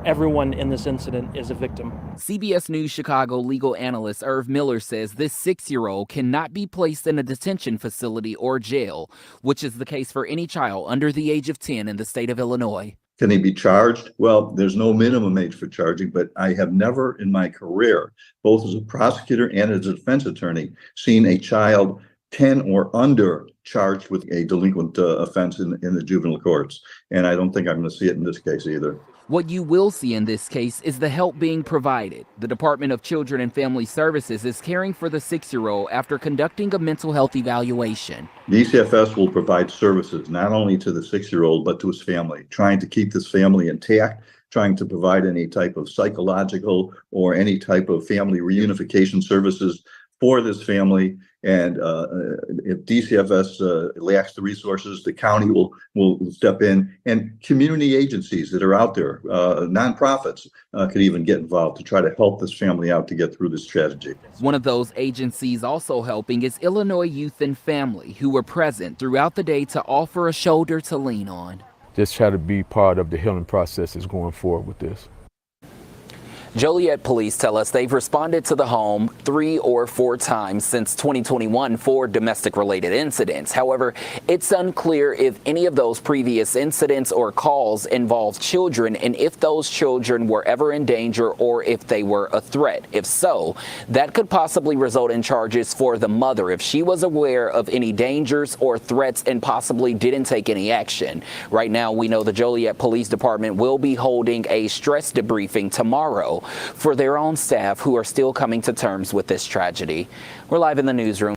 [SPEAKER 24] everyone in this incident is a victim.
[SPEAKER 4] CBS News Chicago legal analyst Irv Miller says this 6-year-old cannot be placed in a detention facility or jail, which is the case for any child under the age of 10 in the state of Illinois.
[SPEAKER 25] Can he be charged? Well, there's no minimum age for charging, but I have never in my career, both as a prosecutor and as a defense attorney, seen a child 10 or under charged with a delinquent offense in the juvenile courts. And I don't think I'm going to see it in this case either.
[SPEAKER 4] What you will see in this case is the help being provided. The Department of Children and Family Services is caring for the 6-year-old after conducting a mental health evaluation.
[SPEAKER 25] DCFS will provide services not only to the 6-year-old, but to his family, trying to keep this family intact, trying to provide any type of psychological or any type of family reunification services for this family. And if DCFS lacks the resources, the county will step in, and community agencies that are out there, nonprofits, could even get involved to try to help this family out to get through this tragedy.
[SPEAKER 4] One of those agencies also helping is Illinois Youth and Family, who were present throughout the day to offer a shoulder to lean on.
[SPEAKER 26] Just try to be part of the healing process is going forward with this.
[SPEAKER 3] Joliet police tell us they've responded to the home 3 or 4 times since 2021 for domestic-related incidents. However, it's unclear if any of those previous incidents or calls involved children and if those children were ever in danger or if they were a threat. If so, that could possibly result in charges for the mother if she was aware of any dangers or threats and possibly didn't take any action. Right now, we know the Joliet Police Department will be holding a stress debriefing tomorrow for their own staff who are still coming to terms with this tragedy. We're live in the newsroom.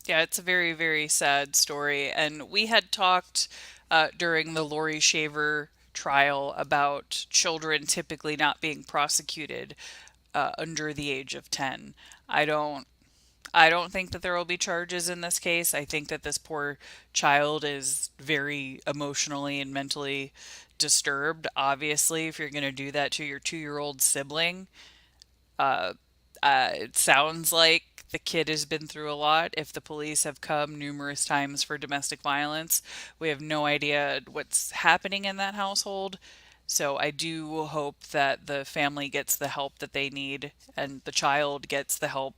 [SPEAKER 1] Yeah, it's a very, very sad story. And we had talked during the Lori Shaver trial about children typically not being prosecuted under the age of 10. I don't I don't think that there will be charges in this case. I think that this poor child is very emotionally and mentally disturbed. Obviously, if you're going to do that to your 2-year-old sibling, it sounds like the kid has been through a lot. If the police have come numerous times for domestic violence, we have no idea what's happening in that household. So I do hope that the family gets the help that they need and the child gets the help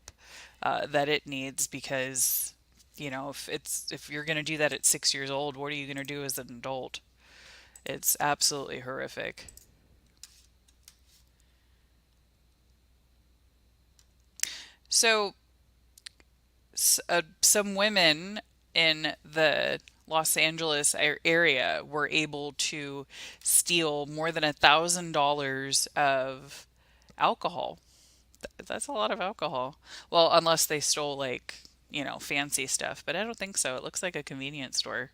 [SPEAKER 1] that it needs, because if you're going to do that at 6 years old, what are you going to do as an adult? It's absolutely horrific. So some women in the Los Angeles area were able to steal more than $1,000 of alcohol. That's a lot of alcohol. Well, unless they stole fancy stuff, but I don't think so. It looks like a convenience store.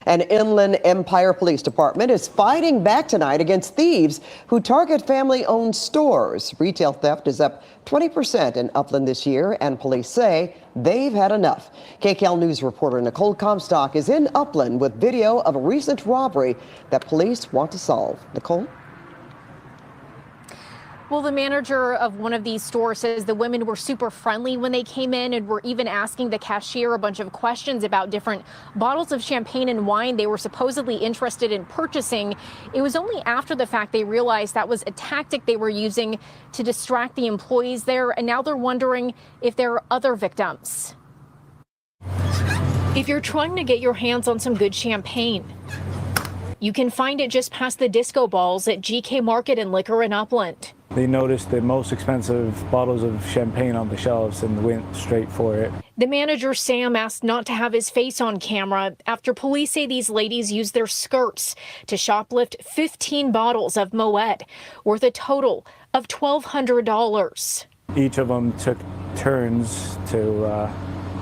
[SPEAKER 5] An Inland Empire Police Department is fighting back tonight against thieves who target family-owned stores. Retail theft is up 20% in Upland this year, and police say they've had enough. KCAL News reporter Nicole Comstock is in Upland with video of a recent robbery that police want to solve. Nicole?
[SPEAKER 6] Well, the manager of one of these stores says the women were super friendly when they came in and were even asking the cashier a bunch of questions about different bottles of champagne and wine they were supposedly interested in purchasing. It was only after the fact they realized that was a tactic they were using to distract the employees there, and now they're wondering if there are other victims. If you're trying to get your hands on some good champagne, you can find it just past the disco balls at GK Market and Liquor in Upland.
[SPEAKER 7] They noticed the most expensive bottles of champagne on the shelves and went straight for it.
[SPEAKER 6] The manager, Sam, asked not to have his face on camera after police say these ladies used their skirts to shoplift 15 bottles of Moet, worth a total of $1,200.
[SPEAKER 7] Each of them took turns to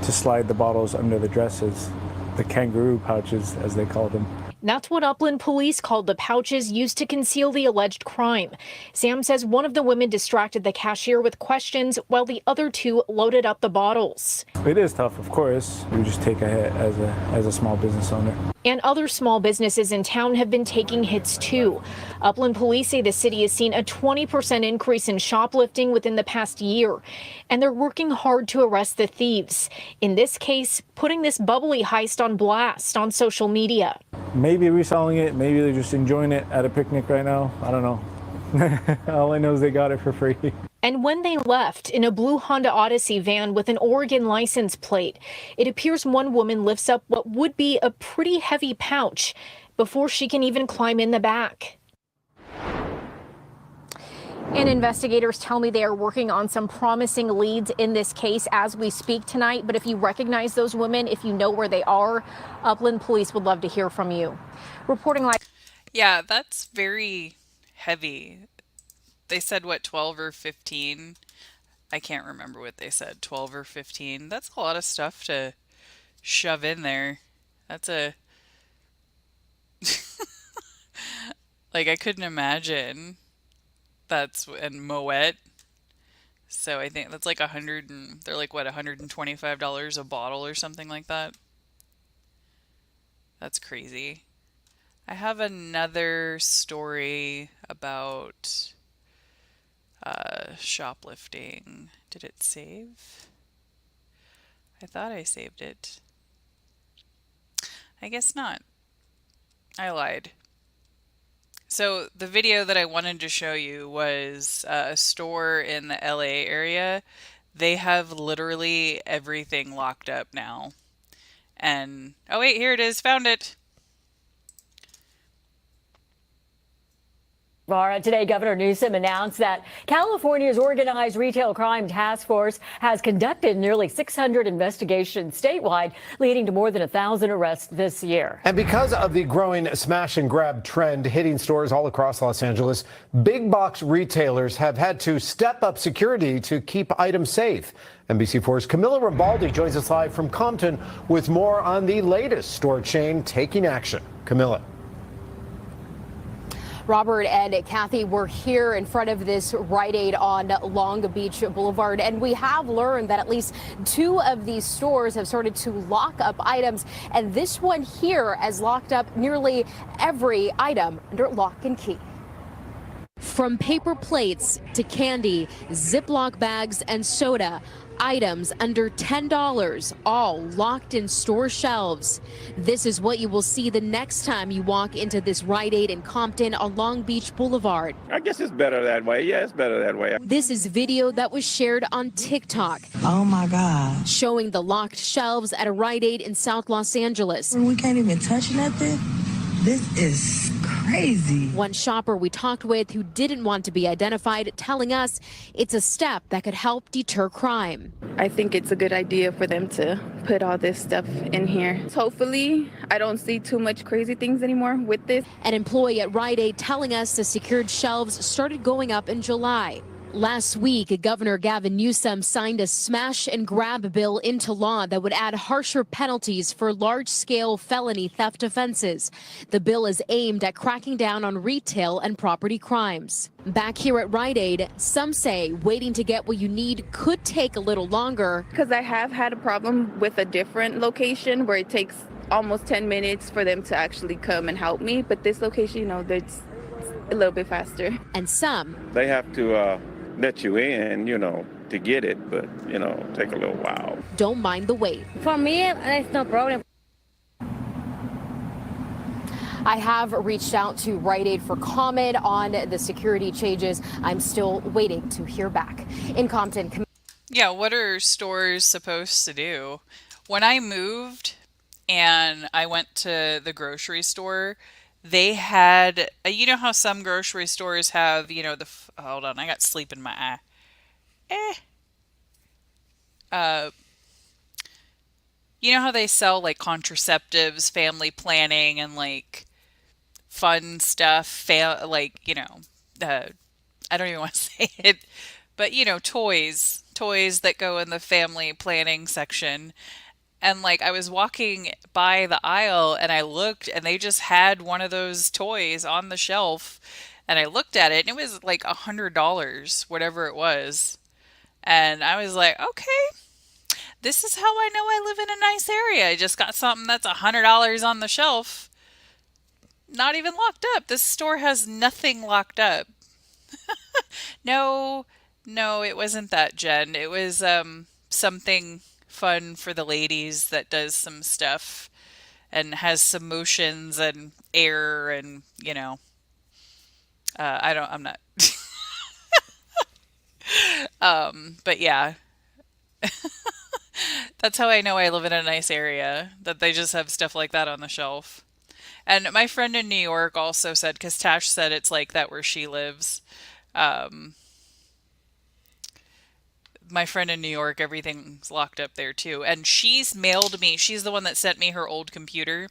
[SPEAKER 7] slide the bottles under the dresses, the kangaroo pouches, as they called them.
[SPEAKER 6] That's what Upland police called the pouches used to conceal the alleged crime. Sam says one of the women distracted the cashier with questions while the other two loaded up the bottles.
[SPEAKER 7] It is tough, of course. You just take a hit as a small business owner.
[SPEAKER 6] And other small businesses in town have been taking hits too. Upland police say the city has seen a 20% increase in shoplifting within the past year, and they're working hard to arrest the thieves. In this case, putting this bubbly heist on blast on social media.
[SPEAKER 7] Maybe reselling it, maybe they're just enjoying it at a picnic right now. I don't know. All I know is they got it for free.
[SPEAKER 6] And when they left in a blue Honda Odyssey van with an Oregon license plate, it appears one woman lifts up what would be a pretty heavy pouch before she can even climb in the back. And investigators tell me they are working on some promising leads in this case as we speak tonight. But if you recognize those women, if you know where they are, Upland Police would love to hear from you. Reporting live.
[SPEAKER 1] Yeah, that's very heavy. They said, what, 12 or 15? I can't remember what they said, 12 or 15. That's a lot of stuff to shove in there. That's a... I couldn't imagine. That's and Moet. So I think that's like they're like what, $125 a bottle or something like that. That's crazy. I have another story about shoplifting. Did it save? I thought I saved it. I guess not. I lied. So the video that I wanted to show you was a store in the LA area. They have literally everything locked up now. And, oh wait, here it is, found it.
[SPEAKER 8] Today, Governor Newsom announced that California's Organized Retail Crime Task Force has conducted nearly 600 investigations statewide, leading to more than 1,000 arrests this year.
[SPEAKER 2] And because of the growing smash and grab trend hitting stores all across Los Angeles, big box retailers have had to step up security to keep items safe. NBC4's Camilla Rambaldi joins us live from Compton with more on the latest store chain taking action. Camilla.
[SPEAKER 6] Robert and Kathy were here in front of this Rite Aid on Long Beach Boulevard, and we have learned that at least 2 of these stores have started to lock up items, and this one here has locked up nearly every item under lock and key. From paper plates to candy, Ziploc bags and soda, items under $10, all locked in store shelves. This is what you will see the next time you walk into this Rite Aid in Compton on Long Beach Boulevard.
[SPEAKER 10] I guess it's better that way. Yeah, it's better that way.
[SPEAKER 6] This is video that was shared on TikTok.
[SPEAKER 11] Oh my God.
[SPEAKER 6] Showing the locked shelves at a Rite Aid in South Los Angeles.
[SPEAKER 11] We can't even touch nothing. This is crazy.
[SPEAKER 6] One shopper we talked with who didn't want to be identified telling us it's a step that could help deter crime.
[SPEAKER 12] I think it's a good idea for them to put all this stuff in here. Hopefully, I don't see too much crazy things anymore with this.
[SPEAKER 6] An employee at Rite Aid telling us the secured shelves started going up in July. Last week, Governor Gavin Newsom signed a smash and grab bill into law that would add harsher penalties for large-scale felony theft offenses. The bill is aimed at cracking down on retail and property crimes. Back here at Rite Aid, some say waiting to get what you need could take a little longer.
[SPEAKER 12] Because I have had a problem with a different location where it takes almost 10 minutes for them to actually come and help me. But this location, it's a little bit faster.
[SPEAKER 6] And some.
[SPEAKER 10] They have to let you in, to get it, but, take a little while.
[SPEAKER 6] Don't mind the wait.
[SPEAKER 15] For me, it's no problem.
[SPEAKER 6] I have reached out to Rite Aid for comment on the security changes. I'm still waiting to hear back. In Compton.
[SPEAKER 1] Yeah, what are stores supposed to do? When I moved and I went to the grocery store, they had, you know how some grocery stores have, hold on, I got sleep in my eye. You know how they sell like contraceptives, family planning, and like fun stuff, I don't even want to say it, but toys that go in the family planning section. And like I was walking by the aisle and I looked and they just had one of those toys on the shelf, and I looked at it and it was like $100, whatever it was. And I was like, okay, this is how I know I live in a nice area. I just got something that's $100 on the shelf. Not even locked up. This store has nothing locked up. No, it wasn't that, Jen. It was something fun for the ladies that does some stuff and has some motions and air and I'm not but yeah. That's how I know I live in a nice area, that they just have stuff like that on the shelf. And my friend in New York also said, because Tash said it's like that where she lives, my friend in New York, everything's locked up there too. And she's mailed me, she's the one that sent me her old computer.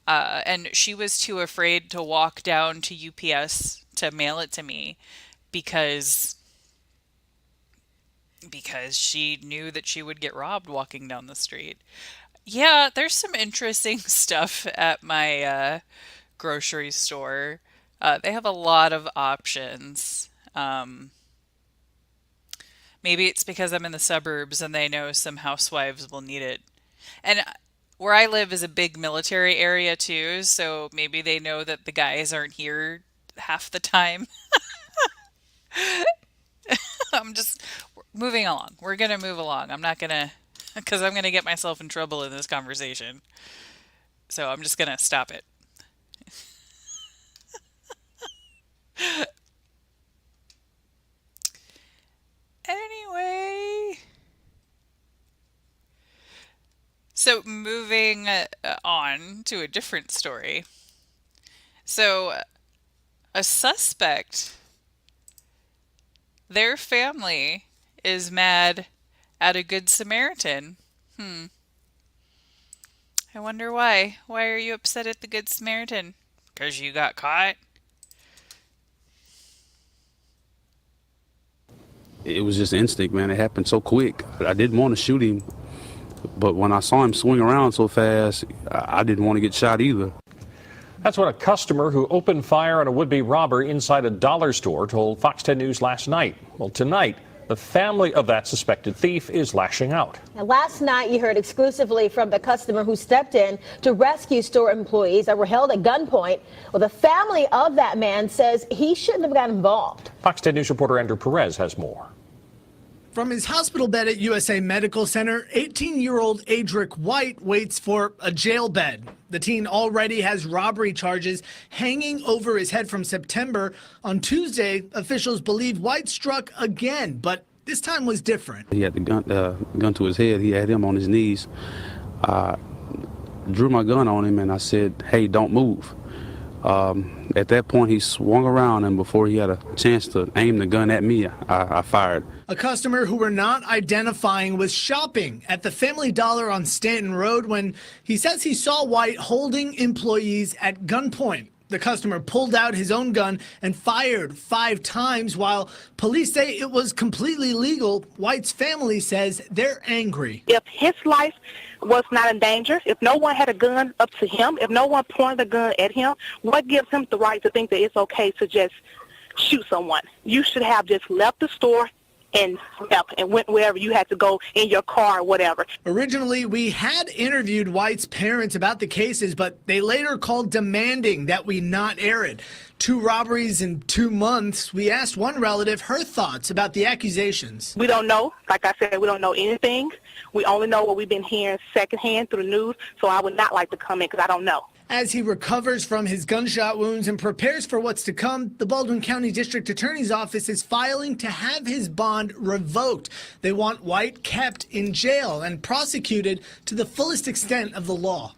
[SPEAKER 1] And she was too afraid to walk down to UPS to mail it to me because she knew that she would get robbed walking down the street. Yeah, there's some interesting stuff at my grocery store. They have a lot of options. Maybe it's because I'm in the suburbs and they know some housewives will need it. And where I live is a big military area too, so maybe they know that the guys aren't here half the time. I'm just moving along. We're going to move along. I'm not going to, because I'm going to get myself in trouble in this conversation. So I'm just going to stop it. Anyway, so moving on to a different story. So a suspect, their family is mad at a Good Samaritan. I wonder why. Why are you upset at the Good Samaritan? Because you got caught?
[SPEAKER 16] It was just instinct, man. It happened so quick. I didn't want to shoot him, but when I saw him swing around so fast, I didn't want to get shot either.
[SPEAKER 9] That's what a customer who opened fire on a would-be robber inside a dollar store told Fox 10 News last night. Well, tonight, the family of that suspected thief is lashing out.
[SPEAKER 13] Now, last night, you heard exclusively from the customer who stepped in to rescue store employees that were held at gunpoint. Well, the family of that man says he shouldn't have got involved.
[SPEAKER 9] Fox 10 News reporter Andrew Perez has more.
[SPEAKER 14] From his hospital bed at USA Medical Center, 18-year-old Adric White waits for a jail bed. The teen already has robbery charges hanging over his head from September. On Tuesday, officials believe White struck again, but this time was different.
[SPEAKER 16] He had the gun to his head. He had him on his knees. I drew my gun on him and I said, "Hey, don't move." At that point, he swung around, and before he had a chance to aim the gun at me, I fired.
[SPEAKER 14] A customer who we're not identifying was shopping at the Family Dollar on Stanton Road when he says he saw White holding employees at gunpoint. The customer pulled out his own gun and fired 5 times. While police say it was completely legal, White's family says they're angry.
[SPEAKER 17] If his life was not in danger, if no one had a gun up to him, if no one pointed a gun at him, what gives him the right to think that it's okay to just shoot someone? You should have just left the store and left and went wherever you had to go in your car or whatever.
[SPEAKER 14] Originally, we had interviewed White's parents about the cases, but they later called demanding that we not air it. 2 robberies in 2 months. We asked one relative her thoughts about the accusations.
[SPEAKER 17] We don't know. Like I said, we don't know anything. We only know what we've been hearing secondhand through the news, so I would not like to comment because I don't know.
[SPEAKER 14] As he recovers from his gunshot wounds and prepares for what's to come, the Baldwin County District Attorney's Office is filing to have his bond revoked. They want White kept in jail and prosecuted to the fullest extent of the law.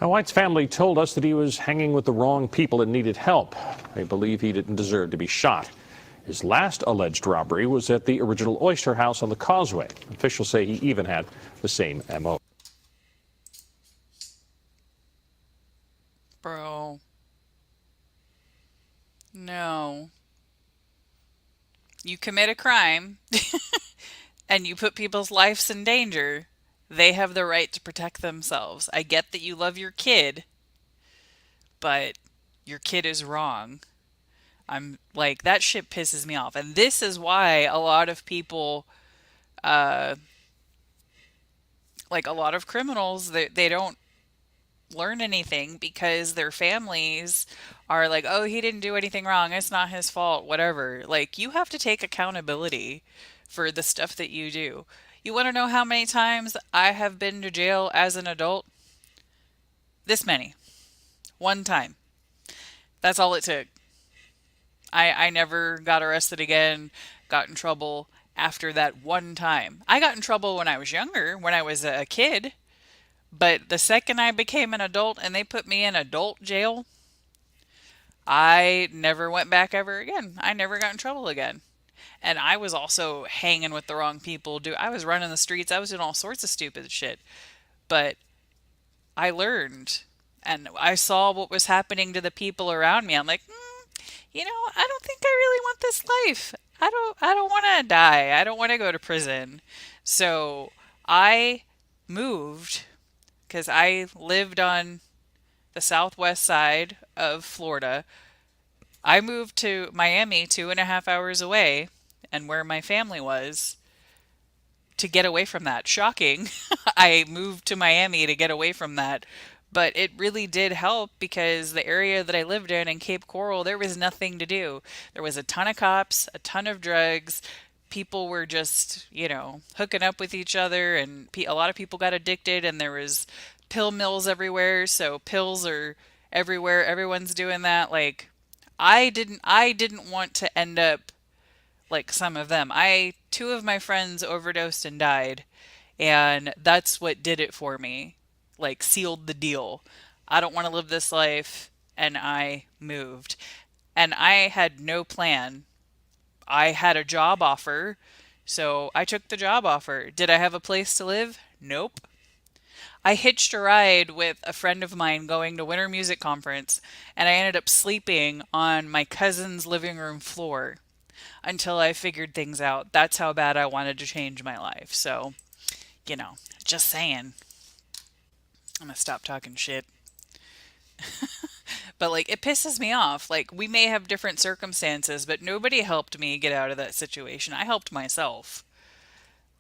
[SPEAKER 9] Now, White's family told us that he was hanging with the wrong people and needed help. They believe he didn't deserve to be shot. His last alleged robbery was at the original Oyster House on the Causeway. Officials say he even had the same MO.
[SPEAKER 1] Bro. No. You commit a crime and you put people's lives in danger. They have the right to protect themselves. I get that you love your kid, but your kid is wrong. I'm like, that shit pisses me off. And this is why a lot of people, like a lot of criminals, they don't learn anything because their families are like, oh, he didn't do anything wrong, it's not his fault, whatever. Like, you have to take accountability for the stuff that you do. You want to know how many times I have been to jail as an adult? This many. 1 time. That's all it took. I never got arrested again, got in trouble after that 1 time. I got in trouble when I was younger, when I was a kid. But the second I became an adult and they put me in adult jail, I never went back ever again. I never got in trouble again. And I was also hanging with the wrong people. I was running the streets. I was doing all sorts of stupid shit. But I learned. And I saw what was happening to the people around me. I'm like, you know, I don't think I really want this life. I don't want to die. I don't want to go to prison. So I moved, because I lived on the southwest side of Florida. I moved to Miami, 2.5 hours away, and where my family was, to get away from that. Shocking. I moved to Miami to get away from that. But it really did help, because the area that I lived in Cape Coral, there was nothing to do. There was a ton of cops, a ton of drugs. People were just, you know, hooking up with each other, and a lot of people got addicted, and there was pill mills everywhere. So pills are everywhere. Everyone's doing that. Like, I didn't want to end up like some of them. 2 of my friends overdosed and died, and that's what did it for me. Like, sealed the deal. I don't want to live this life, and I moved. And I had no plan. I had a job offer, so I took the job offer. Did I have a place to live? Nope. I hitched a ride with a friend of mine going to Winter Music Conference, and I ended up sleeping on my cousin's living room floor until I figured things out. That's how bad I wanted to change my life. So, you know, just saying. I'm gonna stop talking shit. But like it pisses me off. Like we may have different circumstances, but nobody helped me get out of that situation. I helped myself.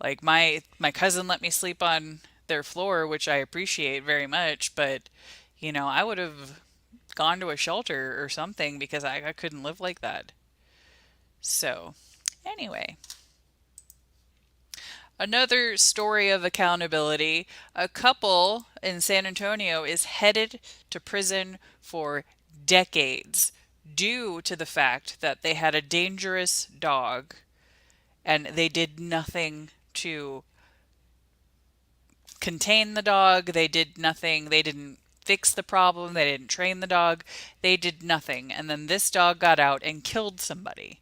[SPEAKER 1] Like my cousin let me sleep on their floor, which I appreciate very much, but I would have gone to a shelter or something because I couldn't live like that. So, anyway, another story of accountability. A couple in San Antonio is headed to prison for decades due to the fact that they had a dangerous dog and they did nothing to contain the dog. They did nothing. They didn't fix the problem. They didn't train the dog. They did nothing. And then this dog got out and killed somebody.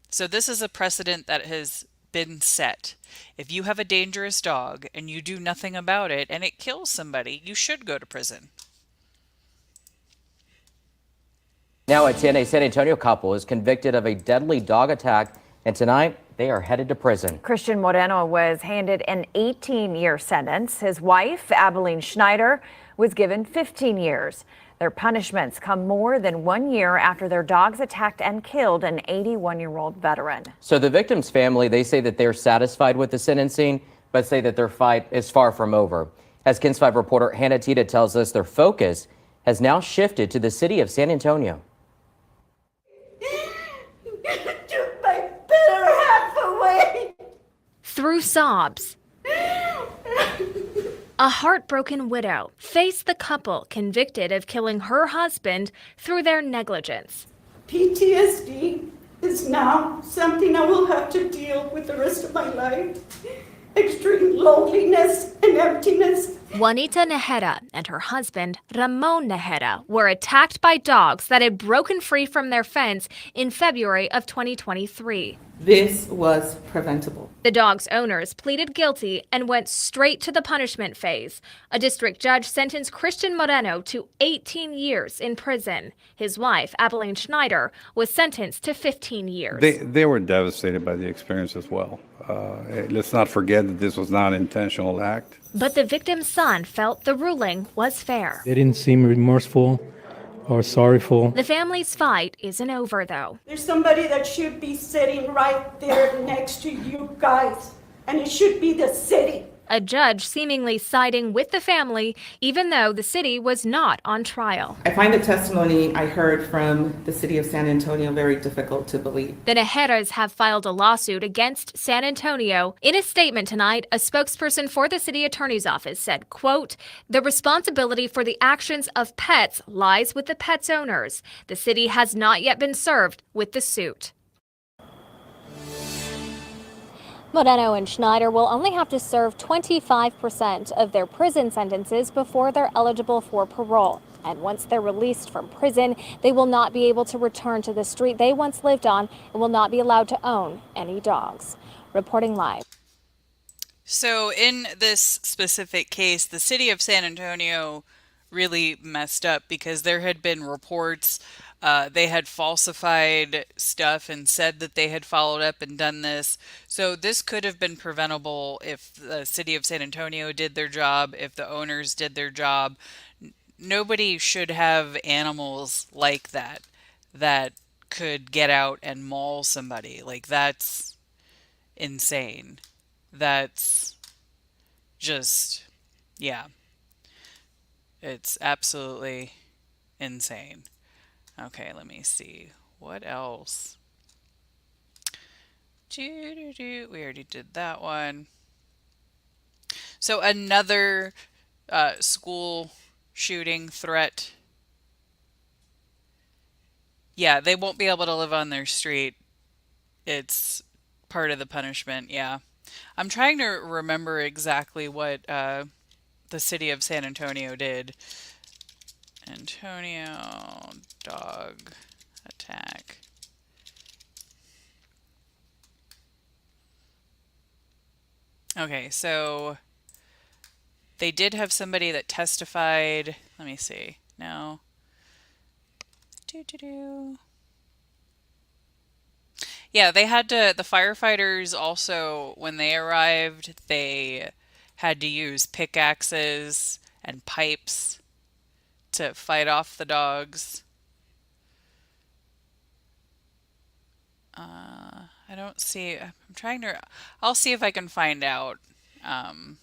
[SPEAKER 1] So this is a precedent that has been set. If you have a dangerous dog and you do nothing about it and it kills somebody, you should go to prison.
[SPEAKER 18] Now a TNA San Antonio couple is convicted of a deadly dog attack, and tonight they are headed to prison.
[SPEAKER 19] Christian Moreno was handed an 18-year sentence. His wife, Abilene Schneider, was given 15 years. Their punishments come more than 1 year after their dogs attacked and killed an 81-year-old veteran.
[SPEAKER 18] So the victim's family, they say that they're satisfied with the sentencing, but say that their fight is far from over. As KENS 5 reporter Hannah Tita tells us, their focus has now shifted to the city of San Antonio.
[SPEAKER 20] Took my better half away.
[SPEAKER 6] Through sobs, a heartbroken widow faced the couple convicted of killing her husband through their negligence.
[SPEAKER 20] PTSD is now something I will have to deal with the rest of my life. Extreme loneliness and emptiness.
[SPEAKER 6] Juanita Najera and her husband, Ramon Najera, were attacked by dogs that had broken free from their fence in February of 2023.
[SPEAKER 21] This was preventable.
[SPEAKER 6] The dog's owners pleaded guilty and went straight to the punishment phase. A district judge sentenced Christian Moreno to 18 years in prison. His wife, Abilene Schneider, was sentenced to 15 years.
[SPEAKER 22] They were devastated by the experience as well. Let's not forget that this was not an intentional act.
[SPEAKER 6] But the victim's son felt the ruling was fair.
[SPEAKER 7] They didn't seem remorseful or sorrowful.
[SPEAKER 6] The family's fight isn't over, though.
[SPEAKER 20] There's somebody that should be sitting right there next to you guys, and it should be the city.
[SPEAKER 6] A judge seemingly siding with the family, even though the city was not on trial.
[SPEAKER 21] I find the testimony I heard from the city of San Antonio very difficult to believe.
[SPEAKER 6] The Najeras have filed a lawsuit against San Antonio. In a statement tonight, a spokesperson for the city attorney's office said, quote, "The responsibility for the actions of pets lies with the pet's owners. The city has not yet been served with the suit." Moreno and Schneider will only have to serve 25% of their prison sentences before they're eligible for parole. And once they're released from prison, they will not be able to return to the street they once lived on and will not be allowed to own any dogs. Reporting live. So in this specific case, the city of San Antonio really messed up because there had been reports they had falsified stuff and said that they had followed up and done this. So this could have been preventable if the city of San Antonio did their job, if the owners did their job. Nobody should have animals like that could get out and maul somebody. Like, that's insane. That's just, yeah. It's absolutely insane. Okay, let me see. What else? We already did that one. So another school shooting threat. Yeah, they won't be able to live on their street. It's part of the punishment, yeah. I'm trying to remember exactly what the city of San Antonio did. Antonio dog attack. Okay, so they did have somebody that testified. Let me see. No. Yeah, they had to, the firefighters also, when they arrived, they had to use pickaxes and pipes
[SPEAKER 1] to fight off the dogs. I don't see. I'm trying to. I'll see if I can find out. Um,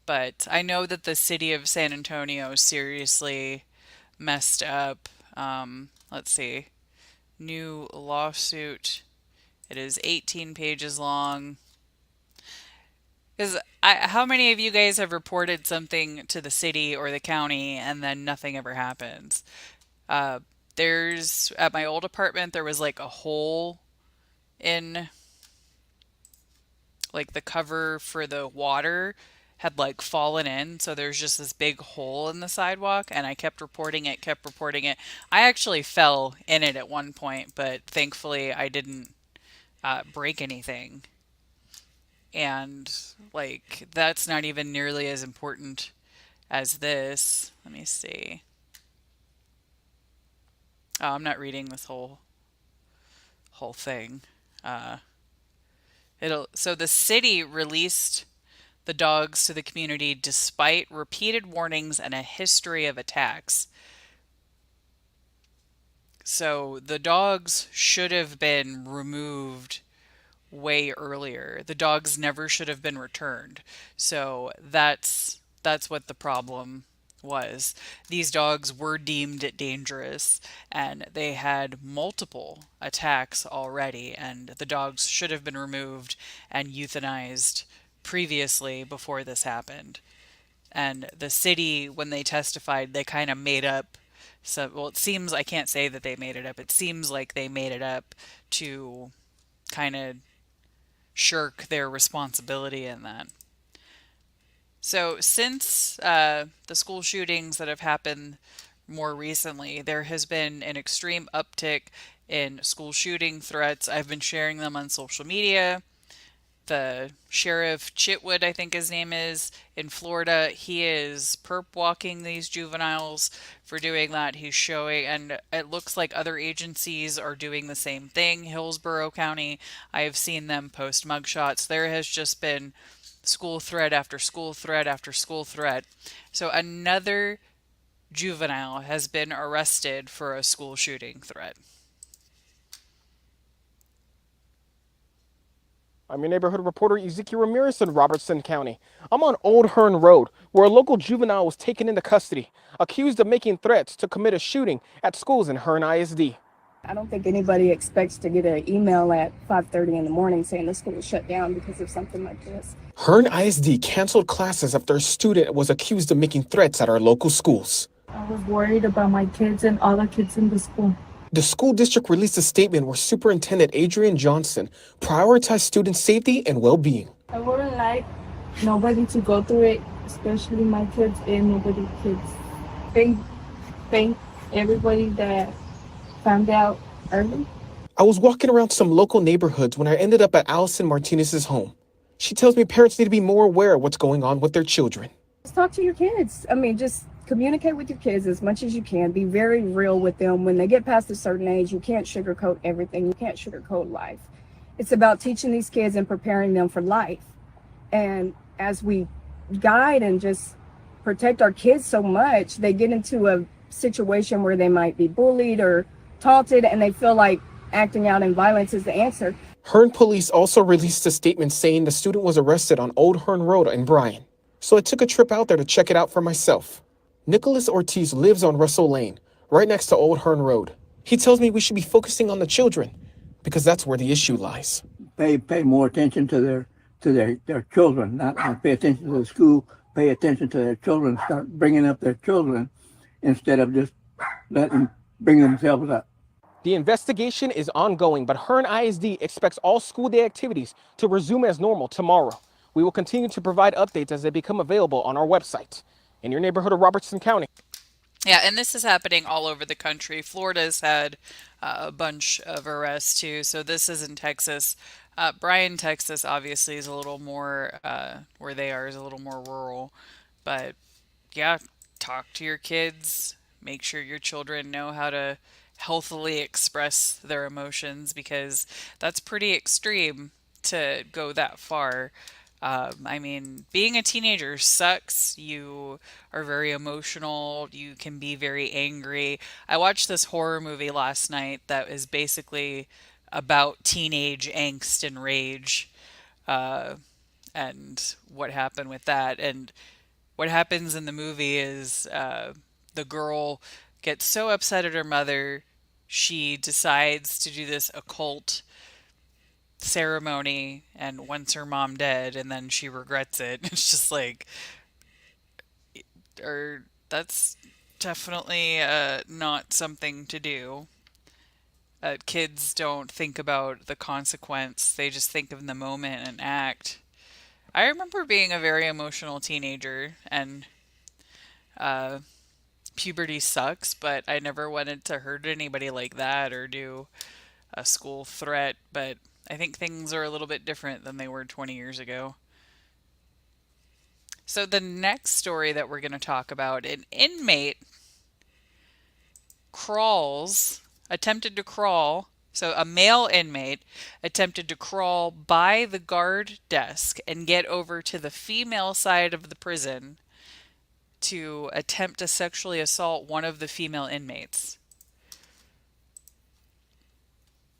[SPEAKER 1] but I know that the city of San Antonio seriously messed up. Let's see. New lawsuit. It is 18 pages long. Because how many of you guys have reported something to the city or the county and then nothing ever happens? Uh, there's at my old apartment there was like a hole in like the cover for the water had like fallen in, so there's just this big hole in the sidewalk, and I kept reporting it, kept reporting it. I actually fell in it at one point, but thankfully I didn't break anything. And like that's not even nearly as important as this. Let me see. Oh, I'm not reading this whole thing. Uh, so the city released the dogs to the community despite repeated warnings and a history of attacks. So the dogs should have been removed way earlier. The dogs never should have been returned. So that's what the problem was. These dogs were deemed dangerous and they had multiple attacks already, and the dogs should have been removed and euthanized previously before this happened. And the city, when they testified, they kind of made up. So, well, it seems, I can't say that they made it up. It seems like they made it up to kind of shirk their responsibility in that. So since the school shootings that have happened more recently, there has been an extreme uptick in school shooting threats. I've been sharing them on social media. The sheriff Chitwood, I think his name is, in Florida, he is perp walking these juveniles for doing that. He's showing, and it looks like other agencies are doing the same thing. Hillsborough County, I have seen them post mugshots. There has just been school threat after school threat after school threat. So another juvenile has been arrested for a school shooting threat.
[SPEAKER 3] I'm your neighborhood reporter Ezekiel Ramirez in Robertson County. I'm on Old Hearn Road, where a local juvenile was taken into custody, accused of making threats to commit a shooting at schools in Hearn ISD.
[SPEAKER 4] I don't think anybody expects to get an email at 5:30 in the morning saying the school is shut down because of something like this.
[SPEAKER 3] Hearn ISD canceled classes after a student was accused of making threats at our local schools.
[SPEAKER 4] I was worried about my kids and other kids in the school.
[SPEAKER 3] The school district released a statement where Superintendent Adrian Johnson prioritized student safety and well-being.
[SPEAKER 4] I wouldn't like nobody to go through it, especially my kids and nobody's kids. Thank everybody that found out early.
[SPEAKER 3] I was walking around some local neighborhoods when I ended up at Allison Martinez's home. She tells me parents need to be more aware of what's going on with their children.
[SPEAKER 4] Just talk to your kids. I mean, just communicate with your kids as much as you can. Be very real with them. When they get past a certain age, you can't sugarcoat everything. You can't sugarcoat life. It's about teaching these kids and preparing them for life. And as we guide and just protect our kids so much, they get into a situation where they might be bullied or taunted, and they feel like acting out in violence is the answer.
[SPEAKER 3] Hearn police also released a statement saying the student was arrested on Old Hearn Road in Bryan. So I took a trip out there to check it out for myself. Nicholas Ortiz lives on Russell Lane, right next to Old Hearn Road. He tells me we should be focusing on the children because that's where the issue lies.
[SPEAKER 23] Pay more attention to their children, not pay attention to the school, pay attention to their children, start bringing up their children instead of just letting them bring themselves up.
[SPEAKER 3] The investigation is ongoing, but Hearn ISD expects all school day activities to resume as normal tomorrow. We will continue to provide updates as they become available on our website. In your neighborhood of Robertson County.
[SPEAKER 1] Yeah, and this is happening all over the country. Florida's had a bunch of arrests too, so this is in Texas. Bryan, Texas, obviously is a little more, where they are is a little more rural. But yeah, talk to your kids. Make sure your children know how to healthily express their emotions, because that's pretty extreme to go that far. I mean, being a teenager sucks. You are very emotional. You can be very angry. I watched this horror movie last night that is basically about teenage angst and rage, uh, and what happened with that. And what happens in the movie is the girl gets so upset at her mother, she decides to do this occult ceremony and wants her mom dead, and then she regrets it. It's just like, or that's definitely not something to do. Kids don't think about the consequence, they just think of the moment and act. I remember being a very emotional teenager, and uh, puberty sucks, but I never wanted to hurt anybody like that or do a school threat. But I think things are a little bit different than they were 20 years ago. So, the next story that we're going to talk about, an inmate attempted to crawl. So, a male inmate attempted to crawl by the guard desk and get over to the female side of the prison to attempt to sexually assault one of the female inmates.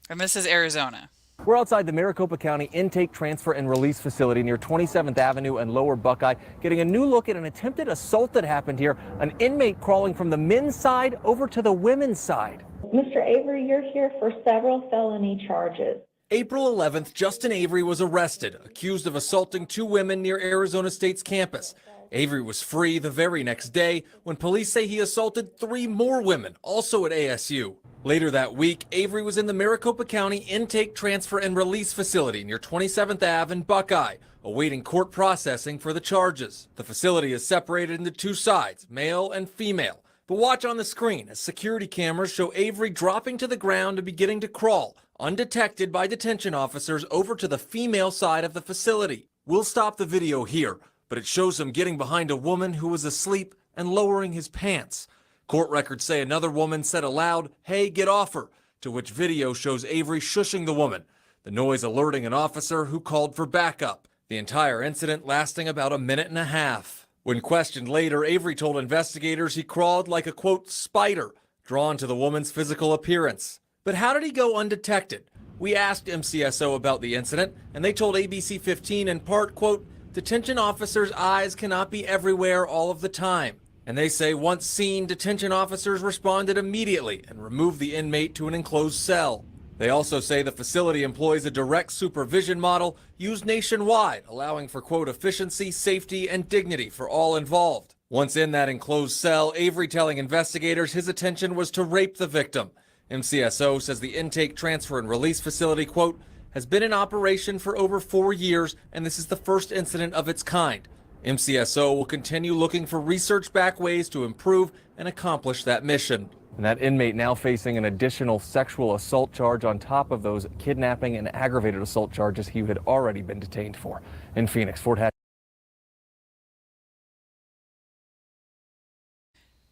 [SPEAKER 1] And this is Arizona.
[SPEAKER 2] We're outside the Maricopa County Intake, Transfer, and Release Facility near 27th Avenue and Lower Buckeye, getting a new look at an attempted assault that happened here. An inmate crawling from the men's side over to the women's side.
[SPEAKER 5] Mr. Avery, you're here for several felony charges.
[SPEAKER 2] April 11th, Justin Avery was arrested, accused of assaulting two women near Arizona State's campus. Avery was free the very next day when police say he assaulted three more women, also at ASU. Later that week, Avery was in the Maricopa County Intake, Transfer, and Release Facility near 27th Ave and Buckeye, awaiting court processing for the charges. The facility is separated into two sides, male and female. But watch on the screen as security cameras show Avery dropping to the ground and beginning to crawl, undetected by detention officers, over to the female side of the facility. We'll stop the video here, but it shows him getting behind a woman who was asleep and lowering his pants. Court records say another woman said aloud, "Hey, get off her," to which video shows Avery shushing the woman, the noise alerting an officer who called for backup. The entire incident lasting about a minute and a half. When questioned later, Avery told investigators he crawled like a, quote, spider, drawn to the woman's physical appearance. But how did he go undetected? We asked MCSO about the incident, and they told ABC 15 in part, quote, "Detention officers' eyes cannot be everywhere all of the time." And they say once seen, detention officers responded immediately and removed the inmate to an enclosed cell. They also say the facility employs a direct supervision model used nationwide, allowing for, quote, efficiency, safety, and dignity for all involved. Once in that enclosed cell, Avery telling investigators his intention was to rape the victim. MCSO says the Intake, Transfer, and Release Facility, quote, has been in operation for over 4 years, and this is the first incident of its kind. MCSO will continue looking for research-backed ways to improve and accomplish that mission. And that inmate now facing an additional sexual assault charge on top of those kidnapping and aggravated assault charges he had already been detained for. In Phoenix, Fort Hatch.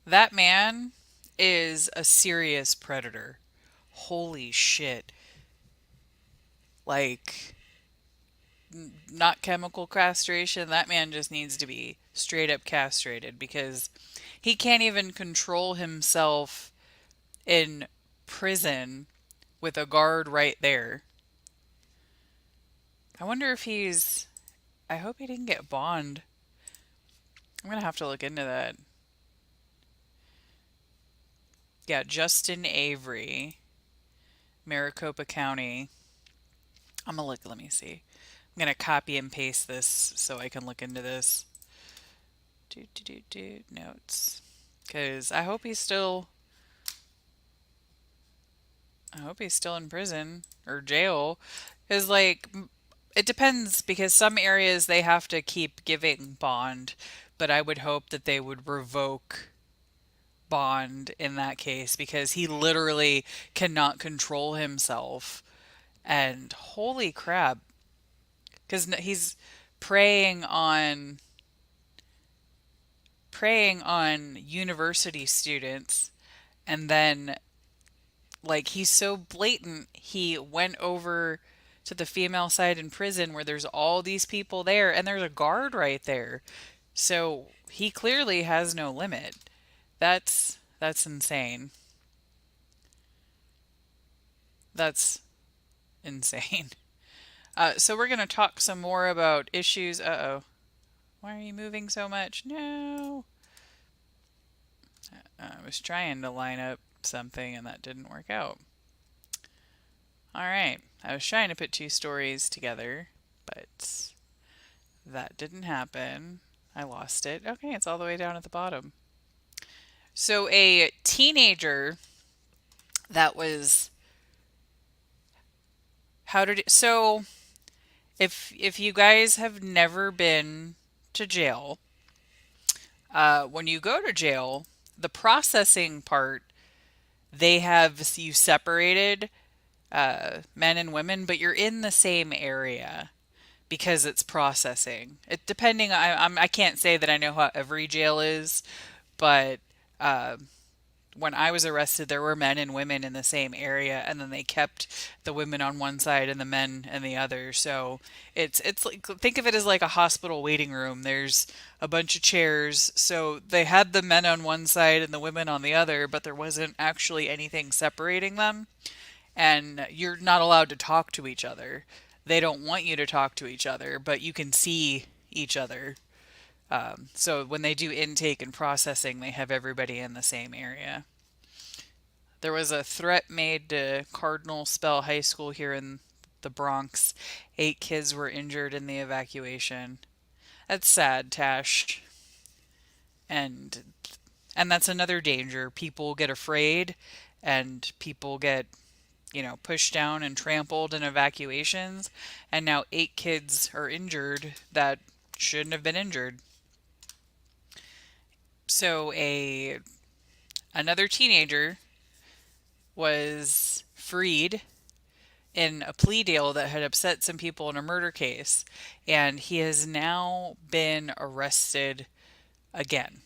[SPEAKER 1] That man is a serious predator. Holy shit. Like, not chemical castration. That man just needs to be straight up castrated because he can't even control himself in prison with a guard right there. I wonder if I hope he didn't get bond. I'm gonna have to look into that. Yeah, Justin Avery, Maricopa County. I'm gonna look, let me see. I'm gonna copy and paste this so I can look into this. Notes. Because I hope he's still in prison or jail. Because, like, it depends, because some areas they have to keep giving bond, but I would hope that they would revoke bond in that case because he literally cannot control himself. And holy crap, because he's preying on university students, and then, like, he's so blatant, he went over to the female side in prison where there's all these people there and there's a guard right there. So he clearly has no limit. That's insane. That's insane. So we're going to talk some more about issues. Uh-oh. Why are you moving so much? No. I was trying to line up something and that didn't work out. All right. I was trying to put two stories together, but that didn't happen. I lost it. Okay, it's all the way down at the bottom. So a teenager that was so if you guys have never been to jail, when you go to jail, the processing part, they have you separated men and women, but you're in the same area because it's processing. It depending, I can't say that I know how every jail is, but when I was arrested, there were men and women in the same area, and then they kept the women on one side and the men in the other. So it's like, think of it as like a hospital waiting room. There's a bunch of chairs, so they had the men on one side and the women on the other, but there wasn't actually anything separating them. And you're not allowed to talk to each other. They don't want you to talk to each other, but you can see each other. So when they do intake and processing, they have everybody in the same area. There was a threat made to Cardinal Spell High School here in the Bronx. 8 kids were injured in the evacuation. That's sad, Tash. And that's another danger. People get afraid and people get, pushed down and trampled in evacuations. And now 8 kids are injured that shouldn't have been injured. So another teenager was freed in a plea deal that had upset some people in a murder case, and he has now been arrested again.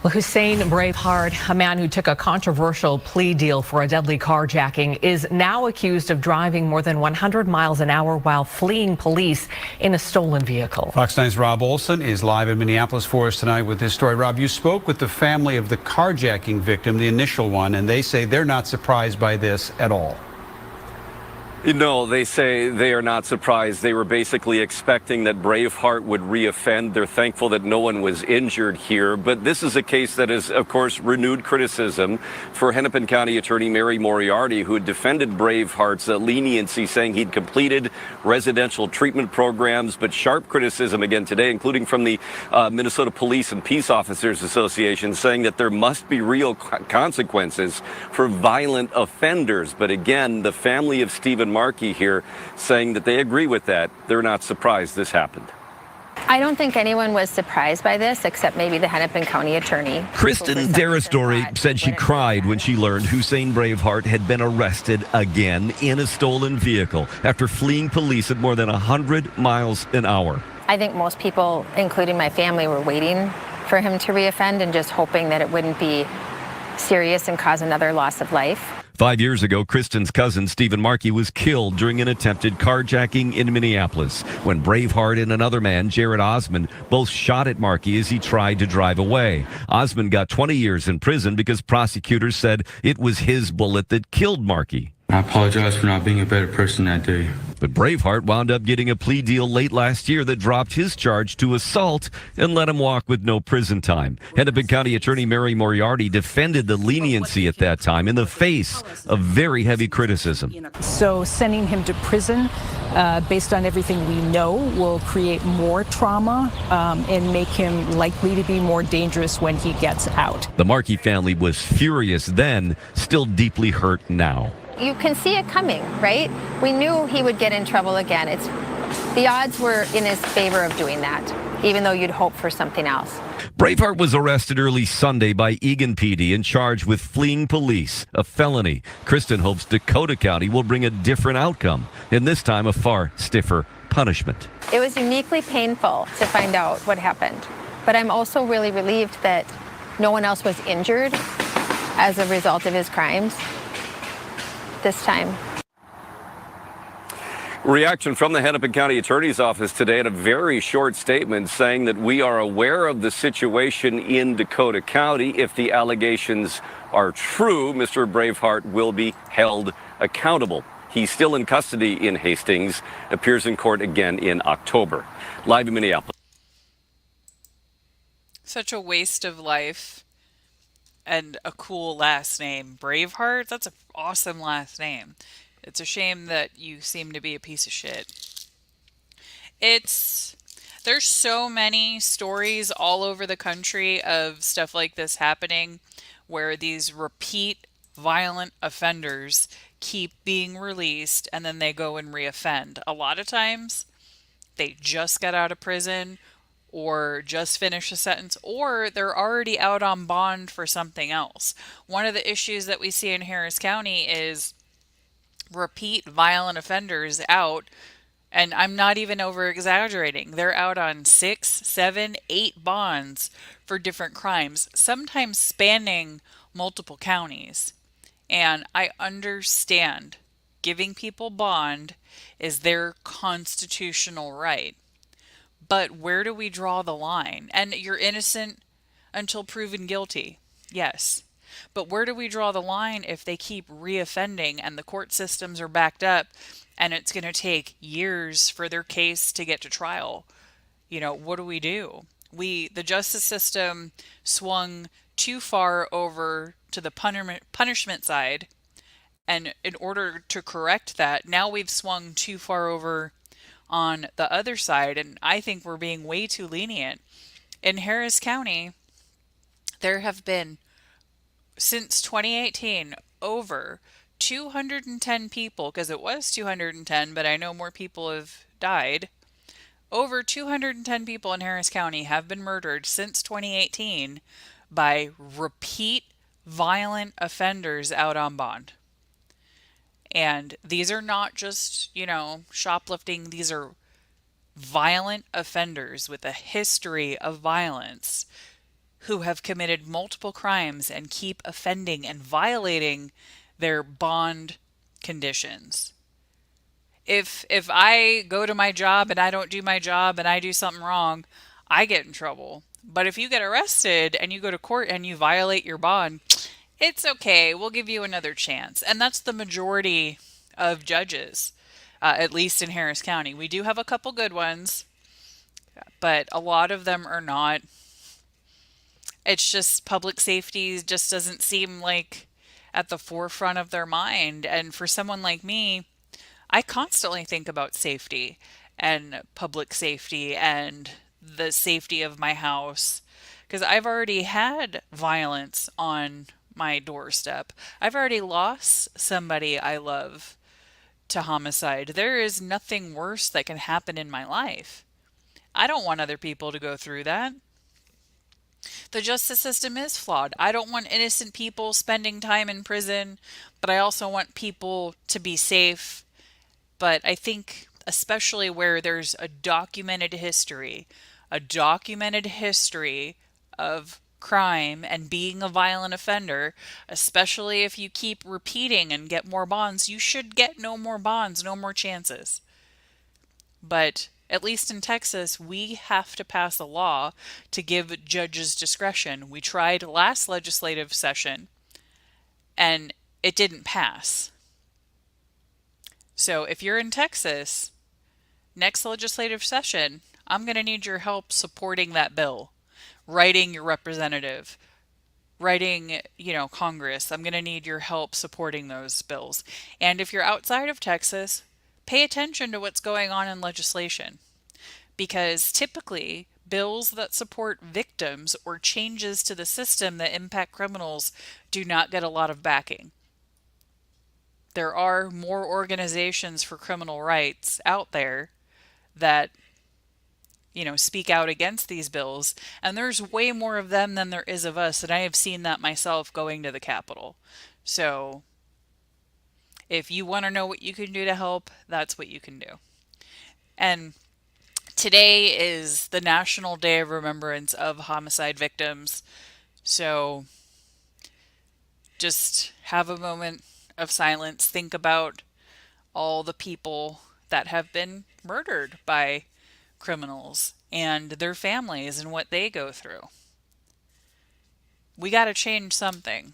[SPEAKER 8] Well, Hussein Braveheart, a man who took a controversial plea deal for a deadly carjacking, is now accused of driving more than 100 miles an hour while fleeing police in a stolen vehicle.
[SPEAKER 11] Fox 9's Rob Olson is live in Minneapolis for us tonight with this story. Rob, you spoke with the family of the carjacking victim, the initial one, and they say they're not surprised by this at all.
[SPEAKER 12] No, they say they are not surprised. They were basically expecting that Braveheart would reoffend. They're thankful that no one was injured here. But this is a case that is, of course, renewed criticism for Hennepin County Attorney Mary Moriarty, who had defended Braveheart's leniency, saying he'd completed residential treatment programs. But sharp criticism again today, including from the Minnesota Police and Peace Officers Association, saying that there must be real consequences for violent offenders. But again, the family of Stephen Markey here saying that they agree with that. They're not surprised this happened.
[SPEAKER 24] I don't think anyone was surprised by this except maybe the Hennepin County attorney.
[SPEAKER 25] Kristen Darastory said she cried when she learned Hussein Braveheart had been arrested again in a stolen vehicle after fleeing police at more than 100 miles an hour.
[SPEAKER 24] I think most people, including my family, were waiting for him to reoffend and just hoping that it wouldn't be serious and cause another loss of life.
[SPEAKER 25] 5 years ago, Kristen's cousin, Stephen Markey, was killed during an attempted carjacking in Minneapolis when Braveheart and another man, Jared Osmond, both shot at Markey as he tried to drive away. Osmond got 20 years in prison because prosecutors said it was his bullet that killed Markey.
[SPEAKER 26] I apologize for not being a better person that day.
[SPEAKER 25] But Braveheart wound up getting a plea deal late last year that dropped his charge to assault and let him walk with no prison time. Hennepin County Attorney Mary Moriarty defended the leniency at that time in the face of very heavy criticism.
[SPEAKER 27] So sending him to prison, based on everything we know, will create more trauma and make him likely to be more dangerous when he gets out.
[SPEAKER 25] The Markey family was furious then, still deeply hurt now.
[SPEAKER 24] You can see it coming, right? We knew he would get in trouble again. The odds were in his favor of doing that, even though you'd hope for something else.
[SPEAKER 25] Braveheart was arrested early Sunday by Eagan PD and charged with fleeing police, a felony. Kristen hopes Dakota County will bring a different outcome, and this time a far stiffer punishment.
[SPEAKER 24] It was uniquely painful to find out what happened, but I'm also really relieved that no one else was injured as a result of his crimes this time.
[SPEAKER 12] Reaction from the Hennepin County Attorney's Office today in a very short statement saying that we are aware of the situation in Dakota County. If the allegations are true, Mr. Braveheart will be held accountable. He's still in custody in Hastings, appears in court again in October. Live in Minneapolis.
[SPEAKER 1] Such a waste of life and a cool last name. Braveheart, that's an awesome last name. It's a shame that you seem to be a piece of shit. There's so many stories all over the country of stuff like this happening where these repeat violent offenders keep being released and then they go and reoffend. A lot of times they just got out of prison or just finished a sentence, or they're already out on bond for something else. One of the issues that we see in Harris County is repeat violent offenders out, and I'm not even over exaggerating. They're out on 6, 7, 8 bonds for different crimes, sometimes spanning multiple counties. And I understand giving people bond is their constitutional right. But where do we draw the line? And you're innocent until proven guilty. Yes. But where do we draw the line if they keep reoffending and the court systems are backed up and it's going to take years for their case to get to trial? You know, what do we do? The justice system swung too far over to the punishment side. And in order to correct that, now we've swung too far over on the other side. And I think we're being way too lenient. In Harris County, there have been, since 2018, over 210 people, because it was 210, but I know more people have died. Over 210 people in Harris County have been murdered since 2018 by repeat violent offenders out on bond. And these are not just, shoplifting. These are violent offenders with a history of violence who have committed multiple crimes and keep offending and violating their bond conditions. If I go to my job and I don't do my job and I do something wrong, I get in trouble. But if you get arrested and you go to court and you violate your bond, it's okay. We'll give you another chance. And that's the majority of judges, at least in Harris County. We do have a couple good ones, but a lot of them are not. It's just public safety just doesn't seem like at the forefront of their mind. And for someone like me, I constantly think about safety and public safety and the safety of my house, because I've already had violence on my doorstep. I've already lost somebody I love to homicide. There is nothing worse that can happen in my life. I don't want other people to go through that. The justice system is flawed. I don't want innocent people spending time in prison, but I also want people to be safe. But I think especially where there's a documented history of crime and being a violent offender, especially if you keep repeating and get more bonds, you should get no more bonds, no more chances. But at least in Texas, we have to pass a law to give judges discretion. We tried last legislative session and it didn't pass. So if you're in Texas, next legislative session, I'm going to need your help supporting that bill, writing your representative, writing, Congress. I'm going to need your help supporting those bills. And if you're outside of Texas, pay attention to what's going on in legislation, because typically bills that support victims or changes to the system that impact criminals do not get a lot of backing. There are more organizations for criminal rights out there that, speak out against these bills, and there's way more of them than there is of us, and I have seen that myself going to the Capitol. So if you want to know what you can do to help, that's what you can do. And today is the National Day of Remembrance of Homicide Victims. So just have a moment of silence. Think about all the people that have been murdered by criminals and their families and what they go through. We got to change something.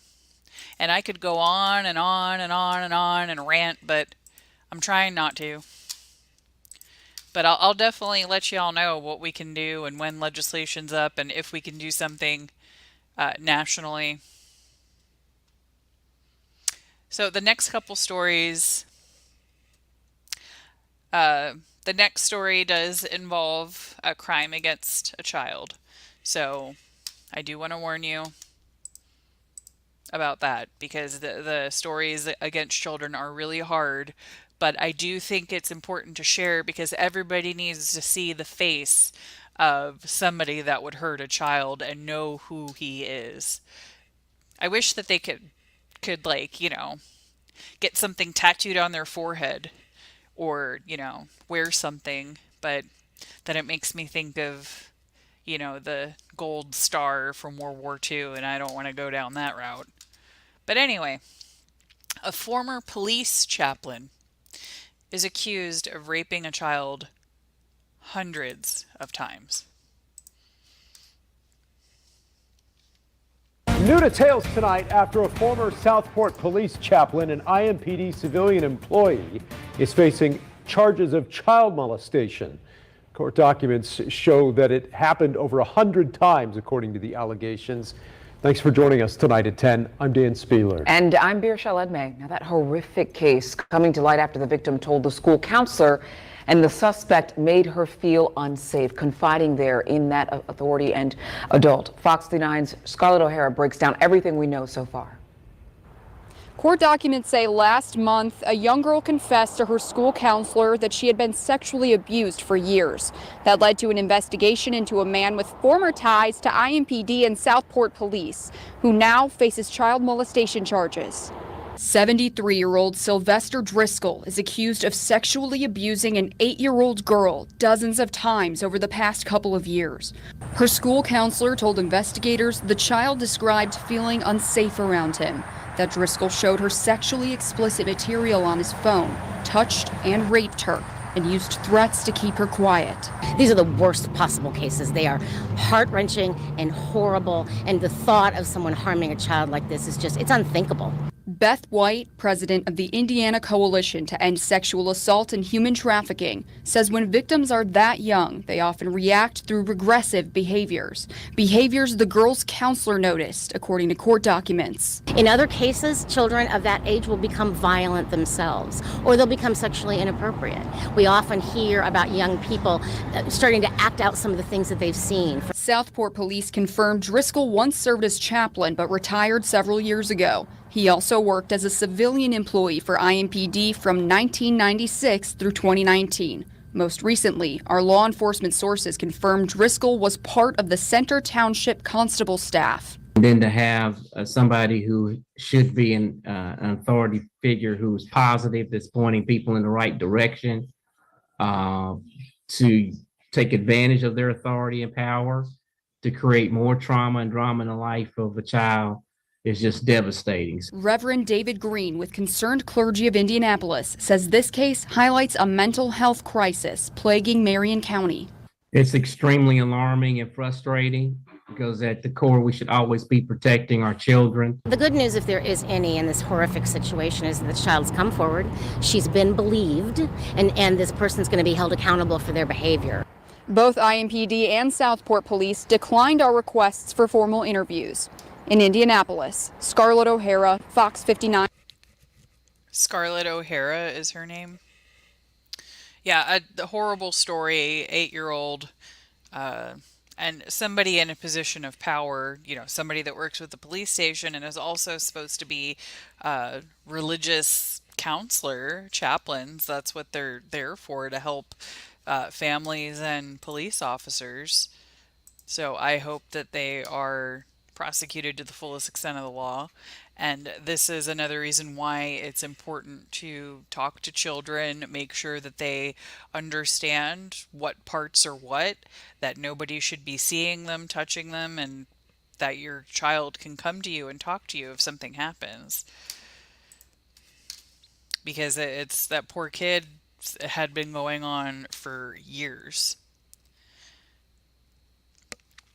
[SPEAKER 1] And I could go on and on and on and on and rant, but I'm trying not to. But I'll definitely let y'all know what we can do and when legislation's up and if we can do something nationally. So the next couple stories, the next story does involve a crime against a child. So I do want to warn you about that because the stories against children are really hard. But I do think it's important to share because everybody needs to see the face of somebody that would hurt a child and know who he is. I wish that they could like, get something tattooed on their forehead or, wear something, but then it makes me think of, the gold star from World War II, and I don't want to go down that route. But anyway, a former police chaplain is accused of raping a child hundreds of times.
[SPEAKER 9] New details tonight after a former Southport police chaplain and IMPD civilian employee is facing charges of child molestation. Court documents show that it happened over 100 times, according to the allegations. Thanks for joining us tonight at 10. I'm Dan Spieler.
[SPEAKER 10] And I'm Birshal Edmeh. Now, that horrific case coming to light after the victim told the school counselor and the suspect made her feel unsafe, confiding there in that authority and adult. Fox 39's Scarlett O'Hara breaks down everything we know so far.
[SPEAKER 13] Court documents say last month, a young girl confessed to her school counselor that she had been sexually abused for years. That led to an investigation into a man with former ties to IMPD and Southport police, who now faces child molestation charges. 73-year-old Sylvester Driscoll is accused of sexually abusing an 8-year-old girl dozens of times over the past couple of years. Her school counselor told investigators the child described feeling unsafe around him, that Driscoll showed her sexually explicit material on his phone, touched and raped her, and used threats to keep her quiet.
[SPEAKER 14] These are the worst possible cases. They are heart-wrenching and horrible, and the thought of someone harming a child like this is just, it's unthinkable.
[SPEAKER 13] Beth White, president of the Indiana Coalition to End Sexual Assault and Human Trafficking, says when victims are that young, they often react through regressive behaviors the girl's counselor noticed, according to court documents.
[SPEAKER 14] In other cases, children of that age will become violent themselves, or they'll become sexually inappropriate. We often hear about young people starting to act out some of the things that they've seen.
[SPEAKER 13] Southport police confirmed Driscoll once served as chaplain but retired several years ago. He also worked as a civilian employee for IMPD from 1996 through 2019. Most recently, our law enforcement sources confirmed Driscoll was part of the Center Township Constable staff.
[SPEAKER 15] Then to have somebody who should be an authority figure who's positive, that's pointing people in the right direction, to take advantage of their authority and power, to create more trauma and drama in the life of a child, is just devastating.
[SPEAKER 13] Reverend David Green with Concerned Clergy of Indianapolis says this case highlights a mental health crisis plaguing Marion County.
[SPEAKER 15] It's extremely alarming and frustrating because at the core, we should always be protecting our children.
[SPEAKER 14] The good news, if there is any in this horrific situation, is that the child's come forward, she's been believed, and this person's going to be held accountable for their behavior.
[SPEAKER 13] Both IMPD and Southport police declined our requests for formal interviews. In Indianapolis, Scarlett O'Hara, Fox 59.
[SPEAKER 1] Scarlett O'Hara is her name. Yeah, a horrible story, 8-year-old, and somebody in a position of power, somebody that works with the police station and is also supposed to be religious counselor, chaplains. That's what they're there for, to help families and police officers. So I hope that they are prosecuted to the fullest extent of the law. And this is another reason why it's important to talk to children, make sure that they understand what parts are what, that nobody should be seeing them, touching them, and that your child can come to you and talk to you if something happens. Because it's that poor kid had been going on for years.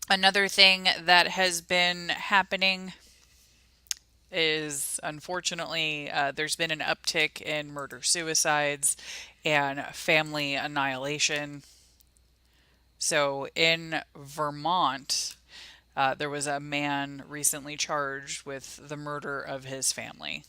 [SPEAKER 1] Another thing that has been happening is, unfortunately, there's been an uptick in murder-suicides and family annihilation. So in Vermont, there was a man recently charged with the murder of his family.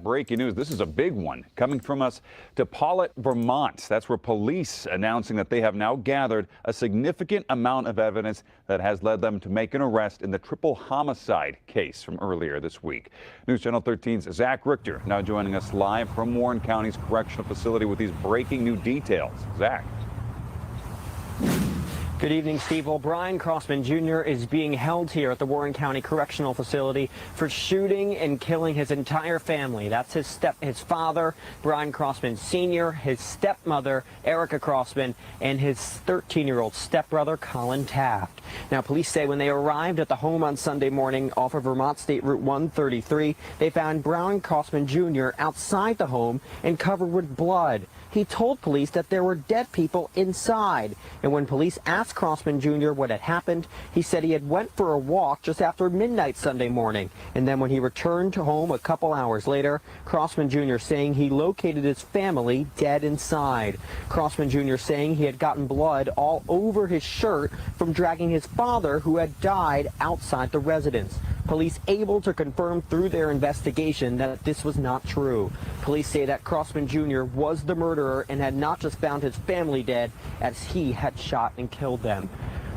[SPEAKER 7] Breaking news. This is a big one coming from us to Paulet, Vermont. That's where police announcing that they have now gathered a significant amount of evidence that has led them to make an arrest in the triple homicide case from earlier this week. News Channel 13's Zach Richter now joining us live from Warren County's correctional facility with these breaking new details. Zach.
[SPEAKER 16] Good evening, Steve. Well, Brian Crossman Jr. is being held here at the Warren County Correctional Facility for shooting and killing his entire family. That's his father, Brian Crossman Sr., his stepmother, Erica Crossman, and his 13-year-old stepbrother, Colin Taft. Now, police say when they arrived at the home on Sunday morning off of Vermont State Route 133, they found Brian Crossman Jr. outside the home and covered with blood. He told police that there were dead people inside. And when police asked Crossman Jr. what had happened, he said he had went for a walk just after midnight Sunday morning. And then when he returned to home a couple hours later, Crossman Jr. saying he located his family dead inside. Crossman Jr. saying he had gotten blood all over his shirt from dragging his father, who had died, outside the residence. Police able to confirm through their investigation that this was not true. Police say that Crossman Jr. was the murderer and had not just found his family dead, as he had shot and killed them.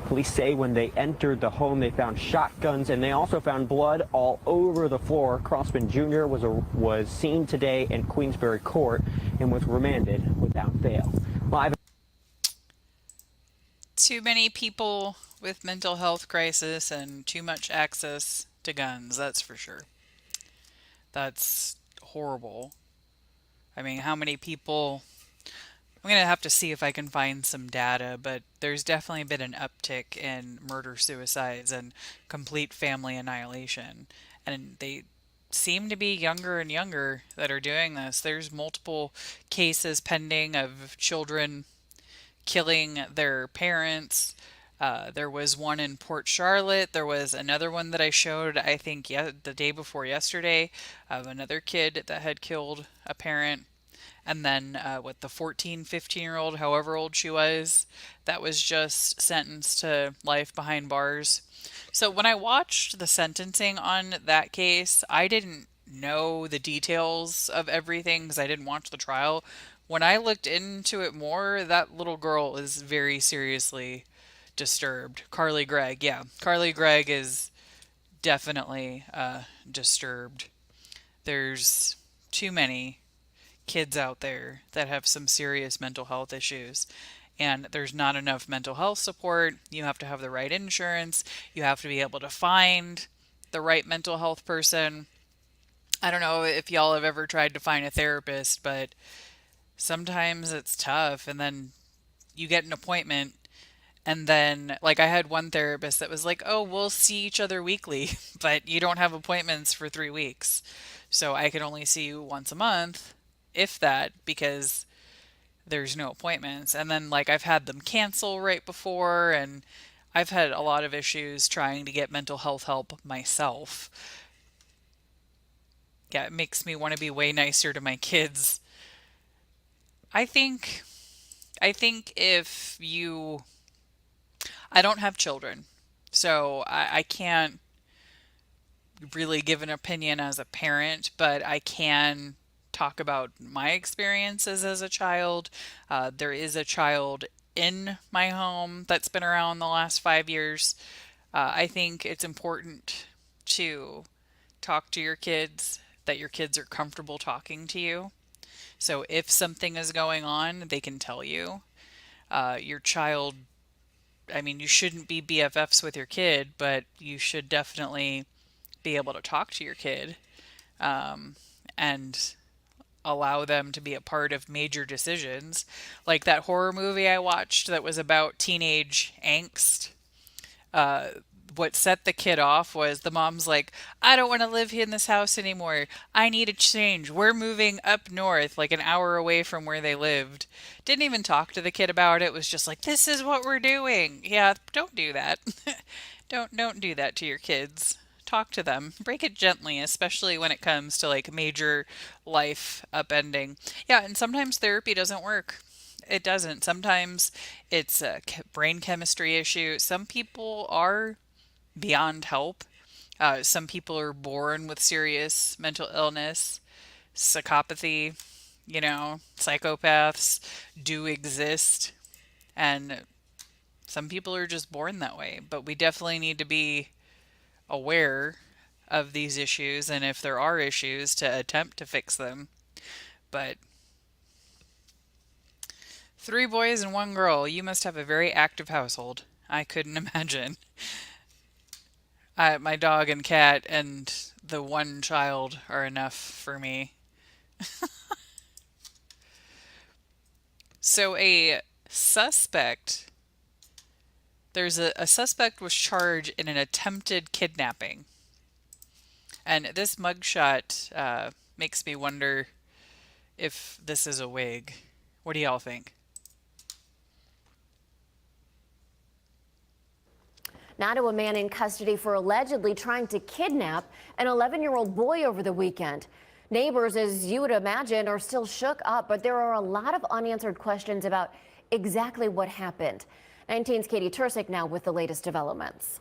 [SPEAKER 16] Police say when they entered the home, they found shotguns and they also found blood all over the floor. Crossman Jr. was seen today in Queensbury Court and was remanded without bail. Live.
[SPEAKER 1] Too many people with mental health crisis and too much access to guns, that's for sure. That's horrible. I mean, how many people... I'm going to have to see if I can find some data, but there's definitely been an uptick in murder-suicides and complete family annihilation. And they seem to be younger and younger that are doing this. There's multiple cases pending of children killing their parents. There was one in Port Charlotte. There was another one that I showed, I think, the day before yesterday, of another kid that had killed a parent. And then with the 14, 15-year-old, however old she was, that was just sentenced to life behind bars. So when I watched the sentencing on that case, I didn't know the details of everything because I didn't watch the trial. When I looked into it more, that little girl is very seriously disturbed. Carly Gregg, yeah. Carly Gregg is definitely disturbed. There's too many kids out there that have some serious mental health issues, and there's not enough mental health support. You have to have the right insurance. You have to be able to find the right mental health person. I don't know if y'all have ever tried to find a therapist, but sometimes it's tough. And then you get an appointment, and then, like, I had one therapist that was like, oh, we'll see each other weekly, but you don't have appointments for 3 weeks. So I can only see you once a month, if that, because there's no appointments. And then, like, I've had them cancel right before, and I've had a lot of issues trying to get mental health help myself. Yeah, it makes me want to be way nicer to my kids. I think if you... I don't have children, so I can't really give an opinion as a parent, but I can talk about my experiences as a child. There is a child in my home that's been around the last 5 years. I think it's important to talk to your kids, that your kids are comfortable talking to you. So if something is going on, they can tell you. Your child, I mean, you shouldn't be BFFs with your kid, but you should definitely be able to talk to your kid. And allow them to be a part of major decisions. Like that horror movie I watched that was about teenage angst. Uh, what set the kid off was the mom's like, I don't want to live in this house anymore. I need a change. We're moving up north, like an hour away from where they lived. Didn't even talk to the kid about it. Was just like, this is what we're doing. Yeah, don't do that. Don't do that to your kids. Talk to them. Break it gently, especially when it comes to like major life upending. Yeah, and sometimes therapy doesn't work. It doesn't. Sometimes it's a brain chemistry issue. Some people are beyond help. Some people are born with serious mental illness, psychopathy, psychopaths do exist. And some people are just born that way. But we definitely need to be aware of these issues, and if there are issues, to attempt to fix them. But 3 boys and 1 girl, you must have a very active household. I couldn't imagine. My dog and cat and the 1 child are enough for me. So there's a suspect was charged in an attempted kidnapping. And this mugshot makes me wonder if this is a wig. What do y'all think?
[SPEAKER 6] Now to a man in custody for allegedly trying to kidnap an 11-year-old boy over the weekend. Neighbors, as you would imagine, are still shook up, but there are a lot of unanswered questions about exactly what happened. 19's Katie Tursick now with the latest developments.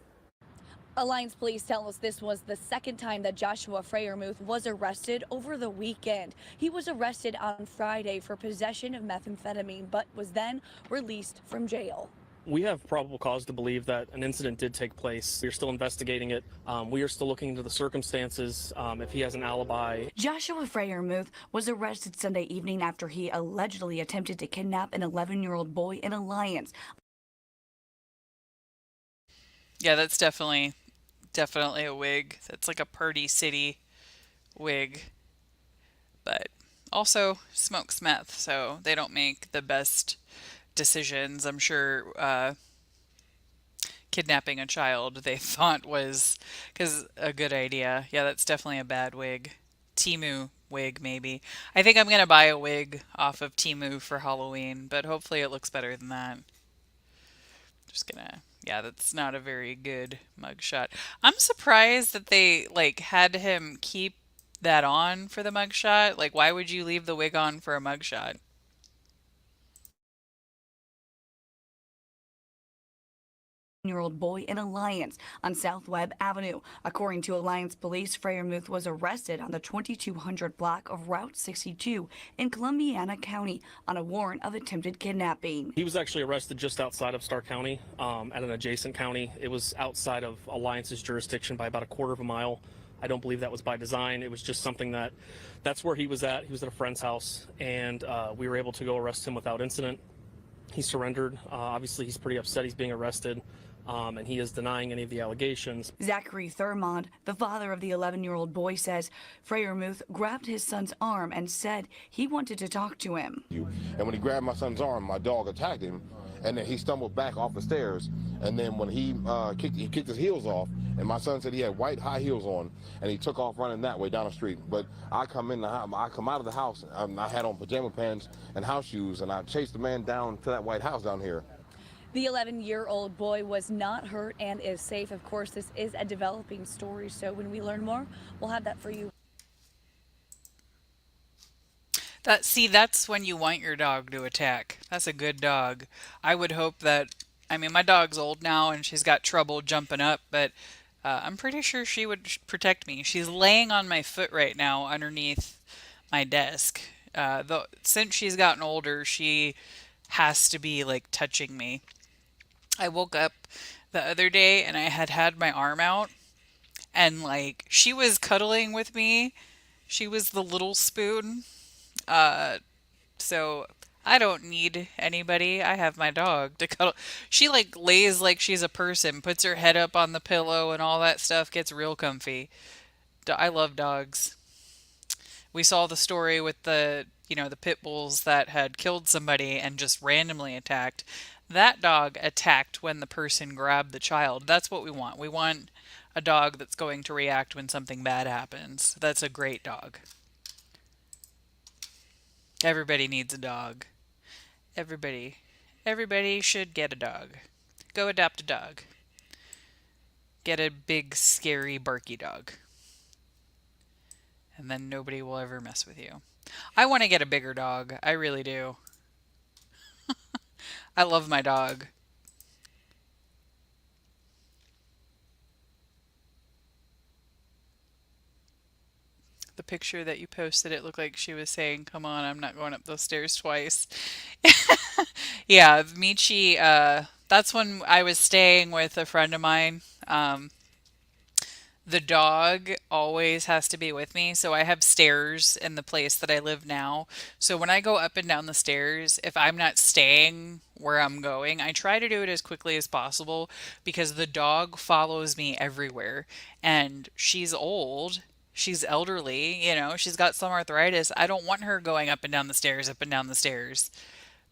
[SPEAKER 17] Alliance police tell us this was the second time that Joshua Freiermuth was arrested over the weekend. He was arrested on Friday for possession of methamphetamine, but was then released from jail.
[SPEAKER 18] We have probable cause to believe that an incident did take place. We're still investigating it. We are still looking into the circumstances, if he has an alibi.
[SPEAKER 17] Joshua Freiermuth was arrested Sunday evening after he allegedly attempted to kidnap an 11-year-old boy in Alliance.
[SPEAKER 1] Yeah, that's definitely a wig. That's like a Party City wig. But also smokes meth, so they don't make the best decisions. I'm sure kidnapping a child they thought was a good idea. Yeah, that's definitely a bad wig. Temu wig, maybe. I think I'm going to buy a wig off of Temu for Halloween, but hopefully it looks better than that. Yeah, that's not a very good mugshot. I'm surprised that they had him keep that on for the mugshot. Like, why would you leave the wig on for a mugshot?
[SPEAKER 17] Year-old boy in Alliance on South Webb Avenue. According to Alliance police, Freiermuth was arrested on the 2200 block of Route 62 in Columbiana County on a warrant of attempted kidnapping.
[SPEAKER 18] He was actually arrested just outside of Starr County, at an adjacent county. It was outside of Alliance's jurisdiction by about a quarter of a mile. I don't believe that was by design. It was just something that's where he was at. He was at a friend's house, and we were able to go arrest him without incident. He surrendered. Obviously, he's pretty upset he's being arrested. And he is denying any of the allegations.
[SPEAKER 17] Zachary Thurmond, the father of the 11-year-old boy, says Freiermuth grabbed his son's arm and said he wanted to talk to him.
[SPEAKER 19] And when he grabbed my son's arm, my dog attacked him, and then he stumbled back off the stairs. And then when he kicked his heels off, and my son said he had white high heels on, and he took off running that way down the street. But I come out of the house, and I had on pajama pants and house shoes, and I chased the man down to that white house down here.
[SPEAKER 17] The 11-year-old boy was not hurt and is safe. Of course, this is a developing story, so when we learn more, we'll have that for you.
[SPEAKER 1] That's when you want your dog to attack. That's a good dog. I would hope that, my dog's old now and she's got trouble jumping up, but I'm pretty sure she would protect me. She's laying on my foot right now underneath my desk. Since she's gotten older, she has to be touching me. I woke up the other day and I had my arm out and she was cuddling with me. She was the little spoon. So I don't need anybody. I have my dog to cuddle. She lays like she's a person, puts her head up on the pillow and all that stuff, gets real comfy. I love dogs. We saw the story with the pit bulls that had killed somebody and just randomly attacked. That dog attacked when the person grabbed the child. That's what we want. We want a dog that's going to react when something bad happens. That's a great dog. Everybody needs a dog. Everybody. Everybody should get a dog. Go adopt a dog. Get a big, scary, barky dog. And then nobody will ever mess with you. I want to get a bigger dog. I really do. I love my dog. The picture that you posted, it looked like she was saying, "Come on, I'm not going up those stairs twice." Yeah, Michi, that's when I was staying with a friend of mine. The dog always has to be with me. So I have stairs in the place that I live now. So when I go up and down the stairs, if I'm not staying where I'm going, I try to do it as quickly as possible because the dog follows me everywhere. And she's old. She's elderly, she's got some arthritis. I don't want her going up and down the stairs, up and down the stairs.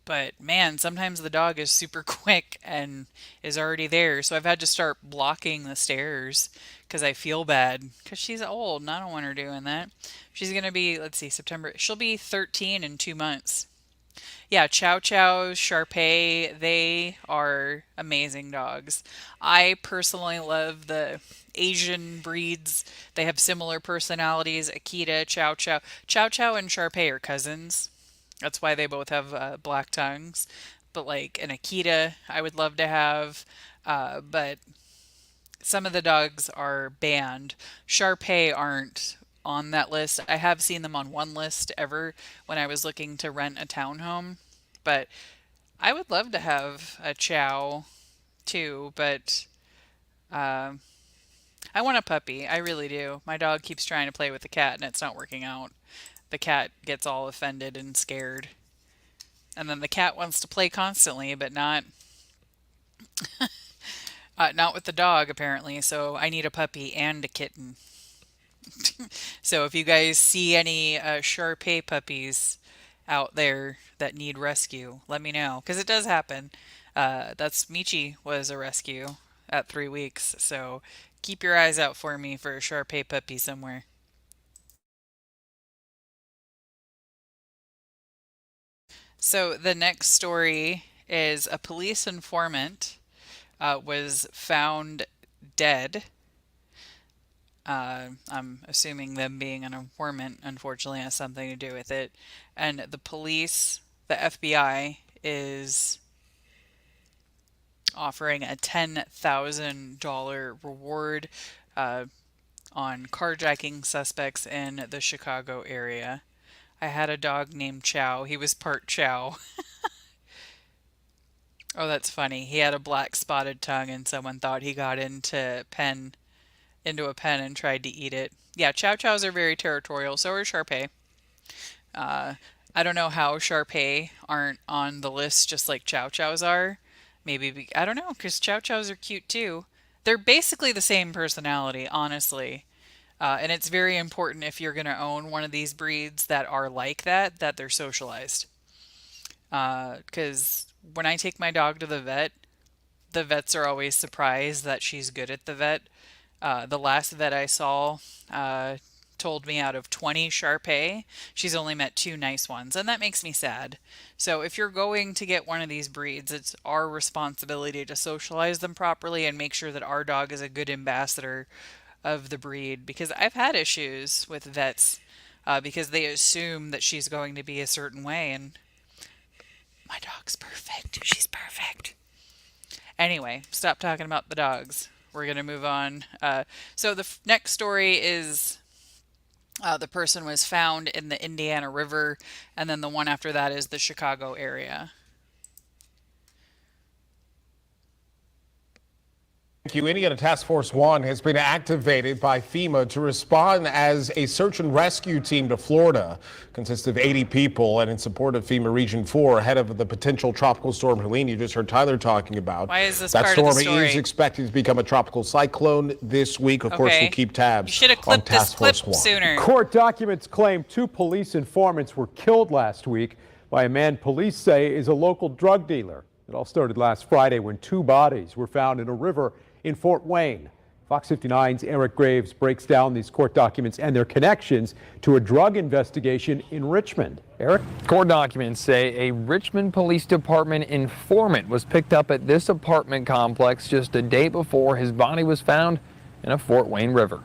[SPEAKER 1] But man, sometimes the dog is super quick and is already there. So I've had to start blocking the stairs because I feel bad because she's old and I don't want her doing that. She's going to be, let's see, September. She'll be 13 in 2 months. Yeah, Chow Chow, Shar they are amazing dogs. I personally love the Asian breeds. They have similar personalities. Akita, Chow Chow. Chow Chow and Shar are cousins. That's why they both have black tongues. But like an Akita, I would love to have. But some of the dogs are banned. Shar aren't on that list. I have seen them on one list ever when I was looking to rent a townhome. But I would love to have a Chow too. But I want a puppy. I really do. My dog keeps trying to play with the cat and it's not working out. The cat gets all offended and scared. And then the cat wants to play constantly, but not not with the dog apparently. So I need a puppy and a kitten. So if you guys see any Shar puppies out there that need rescue, let me know because it does happen. That's Michi was a rescue at 3 weeks. So keep your eyes out for me for a Shar puppy somewhere. So the next story is a police informant was found dead. I'm assuming them being an informant, unfortunately, has something to do with it. And the police, the FBI, is offering a $10,000 reward on carjacking suspects in the Chicago area. I had a dog named Chow. He was part Chow. Oh, that's funny. He had a black spotted tongue and someone thought he got into a pen and tried to eat it. Yeah, Chow Chows are very territorial. So are Shar I don't know how Shar aren't on the list just like Chow Chows are. Maybe, I don't know, because Chow Chows are cute too. They're basically the same personality, honestly. And it's very important if you're going to own one of these breeds that are like that they're socialized. Because when I take my dog to the vets are always surprised that she's good at the vet. The last vet I saw told me out of 20 Shar she's only met 2 nice ones, and that makes me sad. So if you're going to get one of these breeds, it's our responsibility to socialize them properly and make sure that our dog is a good ambassador of the breed, because I've had issues with vets because they assume that she's going to be a certain way, and my dog's perfect. She's perfect. Anyway, stop talking about the dogs. We're going to move on. So the next story is the person was found in the Indiana River, and then the one after that is the Chicago area.
[SPEAKER 3] Indiana Task Force 1 has been activated by FEMA to respond as a search and rescue team to Florida. Consists of 80 people and in support of FEMA Region 4 ahead of the potential tropical storm Helene you just heard Tyler talking about.
[SPEAKER 1] Why is this
[SPEAKER 3] that
[SPEAKER 1] part
[SPEAKER 3] storm
[SPEAKER 1] of the story?
[SPEAKER 3] is expected to become a tropical cyclone this week. Of course, we'll keep tabs
[SPEAKER 1] You should have
[SPEAKER 3] on
[SPEAKER 1] clipped this
[SPEAKER 3] Task
[SPEAKER 1] clip
[SPEAKER 3] Force 1.
[SPEAKER 1] sooner.
[SPEAKER 9] Court documents claim 2 police informants were killed last week by a man police say is a local drug dealer. It all started last Friday when 2 bodies were found in a river in Fort Wayne. Fox 59's Eric Graves breaks down these court documents and their connections to a drug investigation in Richmond. Eric?
[SPEAKER 4] Court documents say a Richmond Police Department informant was picked up at this apartment complex just a day before his body was found in a Fort Wayne river.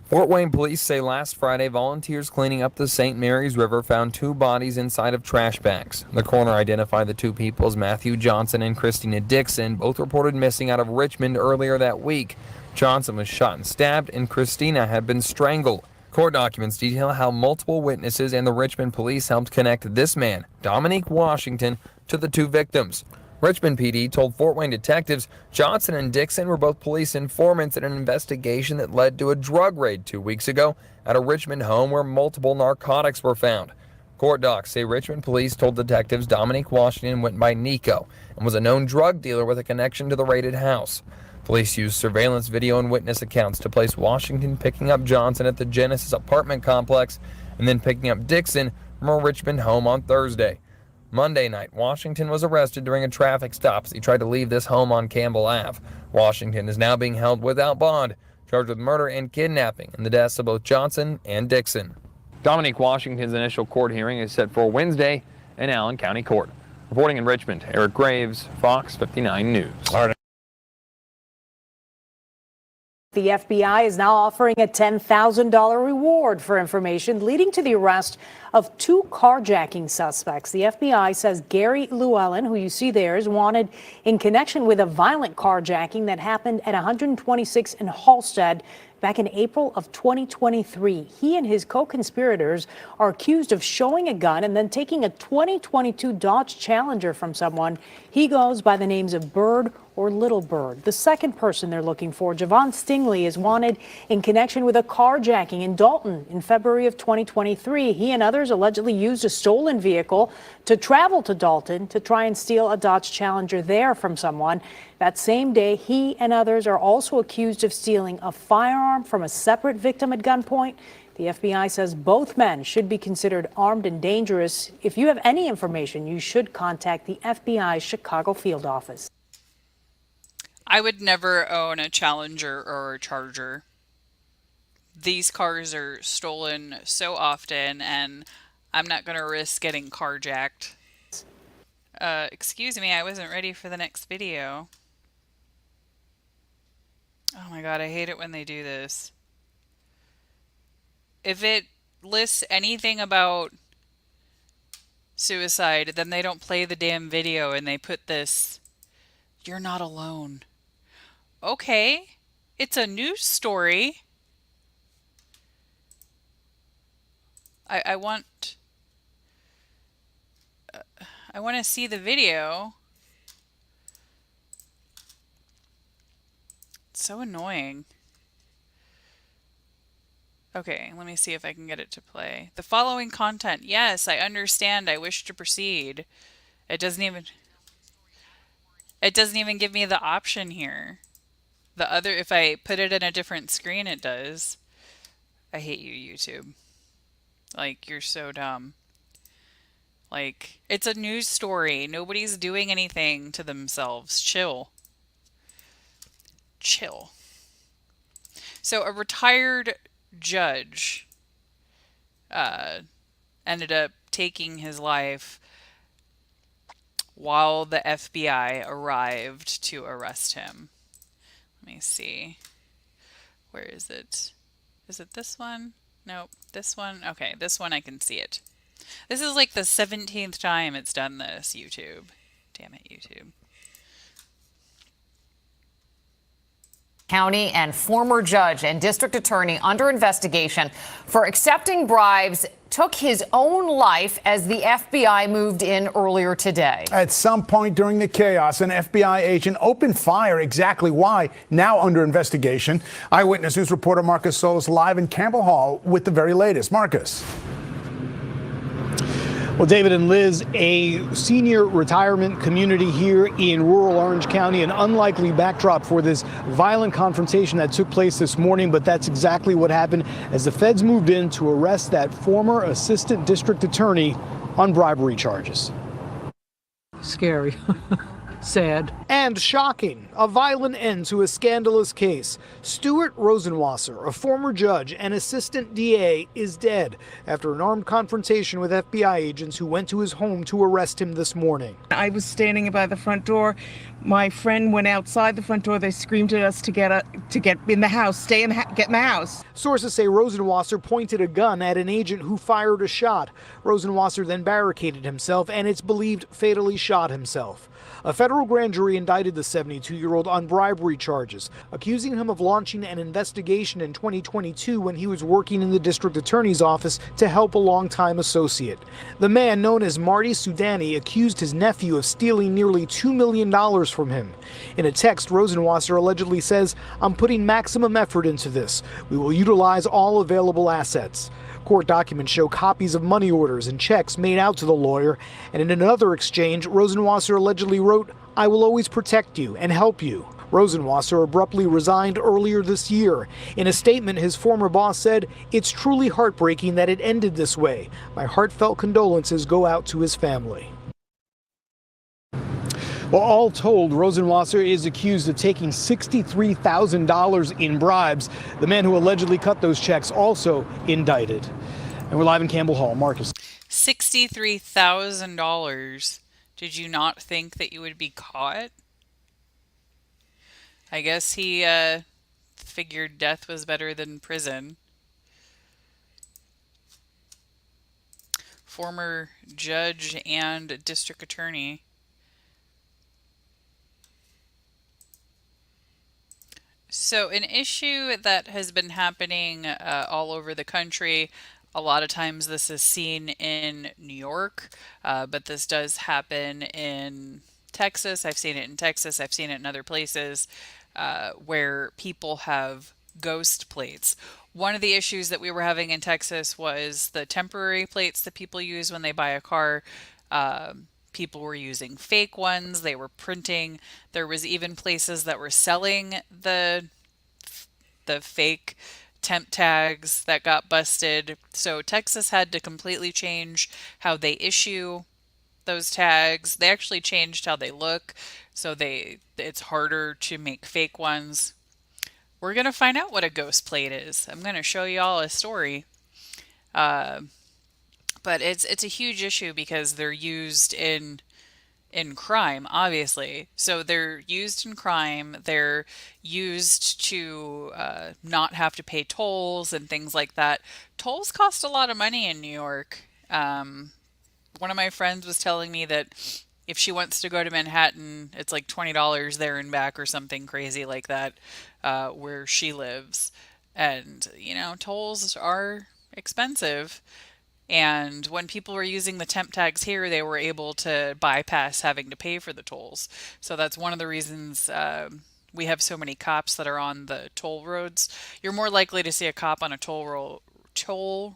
[SPEAKER 4] Fort Wayne police say last Friday, volunteers cleaning up the St. Mary's River found 2 bodies inside of trash bags. The coroner identified the 2 people as Matthew Johnson and Christina Dixon, both reported missing out of Richmond earlier that week. Johnson was shot and stabbed, and Christina had been strangled. Court documents detail how multiple witnesses and the Richmond police helped connect this man, Dominique Washington, to the 2 victims. Richmond PD told Fort Wayne detectives Johnson and Dixon were both police informants in an investigation that led to a drug raid 2 weeks ago at a Richmond home where multiple narcotics were found. Court docs say Richmond police told detectives Dominique Washington went by Nico and was a known drug dealer with a connection to the raided house. Police used surveillance video and witness accounts to place Washington picking up Johnson at the Genesis apartment complex and then picking up Dixon from a Richmond home on Thursday. Monday night, Washington was arrested during a traffic stop as he tried to leave this home on Campbell Ave. Washington is now being held without bond, charged with murder and kidnapping in the deaths of both Johnson and Dixon. Dominique Washington's initial court hearing is set for Wednesday in Allen County Court. Reporting in Richmond, Eric Graves, Fox 59 News.
[SPEAKER 5] The FBI is now offering a $10,000 reward for information leading to the arrest of 2 carjacking suspects. The FBI says Gary Llewellyn, who you see there, is wanted in connection with a violent carjacking that happened at 126 in Halstead back in April of 2023. He and his co-conspirators are accused of showing a gun and then taking a 2022 Dodge Challenger from someone. He goes by the names of Bird or Little Bird. The second person they're looking for, Javon Stingley, is wanted in connection with a carjacking in Dalton in February of 2023. He and others allegedly used a stolen vehicle to travel to Dalton to try and steal a Dodge Challenger there from someone. That same day, he and others are also accused of stealing a firearm from a separate victim at gunpoint. The FBI says both men should be considered armed and dangerous. If you have any information, you should contact the FBI's Chicago field office.
[SPEAKER 1] I would never own a Challenger or a Charger. These cars are stolen so often, and I'm not going to risk getting carjacked. Excuse me, I wasn't ready for the next video. Oh my god, I hate it when they do this. If it lists anything about suicide, then they don't play the damn video and they put this, "You're not alone." Okay, it's a news story. I want to see the video. It's so annoying. Okay, let me see if I can get it to play. The following content. Yes, I understand. I wish to proceed. It doesn't even give me the option here. The other, if I put it in a different screen, it does. I hate you, YouTube. Like, you're so dumb. Like, it's a news story. Nobody's doing anything to themselves. Chill. Chill. So, a retired judge ended up taking his life while the FBI arrived to arrest him. Let me see. Where is it? Is it this one? Nope. This one? Okay, this one I can see it. This is like the 17th time it's done this, YouTube. Damn it, YouTube.
[SPEAKER 20] County and former judge and district attorney under investigation for accepting bribes
[SPEAKER 10] took his own life as the FBI moved in earlier today.
[SPEAKER 2] At some point during the chaos, an FBI agent opened fire. Exactly why, now under investigation. Eyewitness News reporter Marcus Solis live in Campbell Hall with the very latest. Marcus.
[SPEAKER 8] Well, David and Liz, a senior retirement community here in rural Orange County, an unlikely backdrop for this violent confrontation that took place this morning, but that's exactly what happened as the feds moved in to arrest that former assistant district attorney on bribery charges.
[SPEAKER 27] Scary. Sad.
[SPEAKER 8] And shocking, a violent end to a scandalous case. Stuart Rosenwasser, a former judge and assistant DA, is dead after an armed confrontation with FBI agents who went to his home to arrest him this morning.
[SPEAKER 11] I was standing by the front door. My friend went outside the front door. They screamed at us to get in the house, get in the house.
[SPEAKER 8] Sources say Rosenwasser pointed a gun at an agent who fired a shot. Rosenwasser then barricaded himself and it's believed fatally shot himself. A federal grand jury indicted the 72-year-old on bribery charges, accusing him of launching an investigation in 2022 when he was working in the district attorney's office to help a longtime associate. The man, known as Marty Soudani, accused his nephew of stealing nearly $2 million from him. In a text, Rosenwasser allegedly says, "I'm putting maximum effort into this. We will utilize all available assets." Court documents show copies of money orders and checks made out to the lawyer, and in another exchange, Rosenwasser allegedly wrote, "I will always protect you and help you." Rosenwasser abruptly resigned earlier this year. In a statement, his former boss said, "It's truly heartbreaking that it ended this way. My heartfelt condolences go out to his family." Well, all told, Rosenwasser is accused of taking $63,000 in bribes. The man who allegedly cut those checks also indicted. And we're live in Campbell Hall. Marcus.
[SPEAKER 1] $63,000. Did you not think that you would be caught? I guess he figured death was better than prison. Former judge and district attorney. So an issue that has been happening all over the country, a lot of times this is seen in New York, but this does happen in Texas. I've seen it in Texas. I've seen it in other places where people have ghost plates. One of the issues that we were having in Texas was the temporary plates that people use when they buy a car. People were using fake ones. They were printing. There was even places that were selling the fake temp tags that got busted. So Texas had to completely change how they issue those tags. They actually changed how they look. So it's harder to make fake ones. We're going to find out what a ghost plate is. I'm going to show you all a story. But it's a huge issue because they're used in crime, obviously. So they're used in crime. They're used to not have to pay tolls and things like that. Tolls cost a lot of money in New York. One of my friends was telling me that if she wants to go to Manhattan, it's like $20 there and back or something crazy like that, where she lives. And, tolls are expensive. And when people were using the temp tags here, they were able to bypass having to pay for the tolls. So that's one of the reasons we have so many cops that are on the toll roads. You're more likely to see a cop on a toll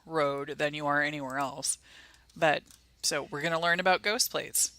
[SPEAKER 1] road than you are anywhere else. But so we're going to learn about ghost plates.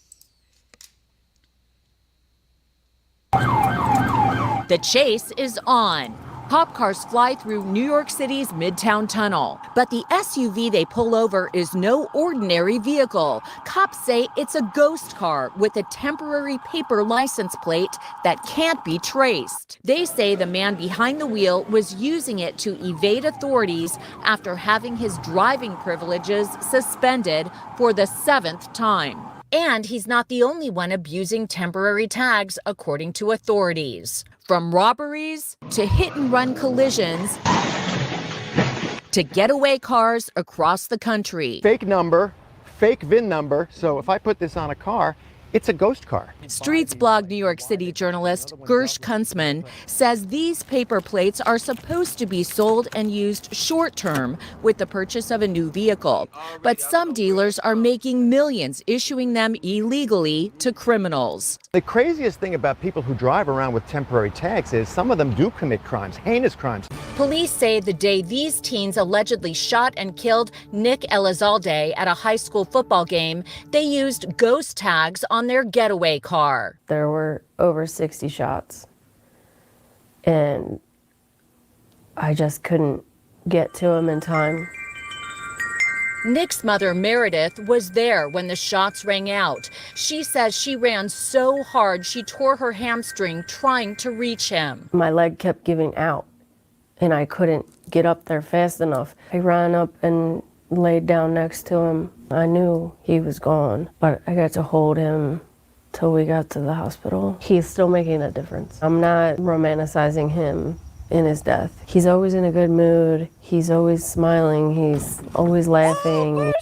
[SPEAKER 20] The chase is on. Cop cars fly through New York City's Midtown Tunnel, but the SUV they pull over is no ordinary vehicle. Cops say it's a ghost car with a temporary paper license plate that can't be traced. They say the man behind the wheel was using it to evade authorities after having his driving privileges suspended for the 7th time. And he's not the only one abusing temporary tags, according to authorities. From robberies to hit-and-run collisions to getaway cars across the country.
[SPEAKER 21] Fake number, fake VIN number. So if I put this on a car,
[SPEAKER 12] It's a ghost car.
[SPEAKER 20] Streets Blog New York City journalist Gersh Kuntzman says these paper plates are supposed to be sold and used short term with the purchase of a new vehicle. But some dealers are making millions issuing them illegally to criminals.
[SPEAKER 12] The craziest thing about people who drive around with temporary tags is some of them do commit crimes, heinous crimes.
[SPEAKER 20] Police say the day these teens allegedly shot and killed Nick Elizalde at a high school football game, they used ghost tags on their getaway car.
[SPEAKER 21] There were over 60 shots, and I just couldn't get to him in time.
[SPEAKER 20] Nick's mother, Meredith, was there when the shots rang out. She says she ran so hard she tore her hamstring trying to reach him.
[SPEAKER 21] My leg kept giving out, and I couldn't get up there fast enough. I ran up and laid down next to him. I knew he was gone, but I got to hold him till we got to the hospital. He's still making a difference. I'm not romanticizing him in his death. He's always in a good mood. He's always smiling. He's always laughing.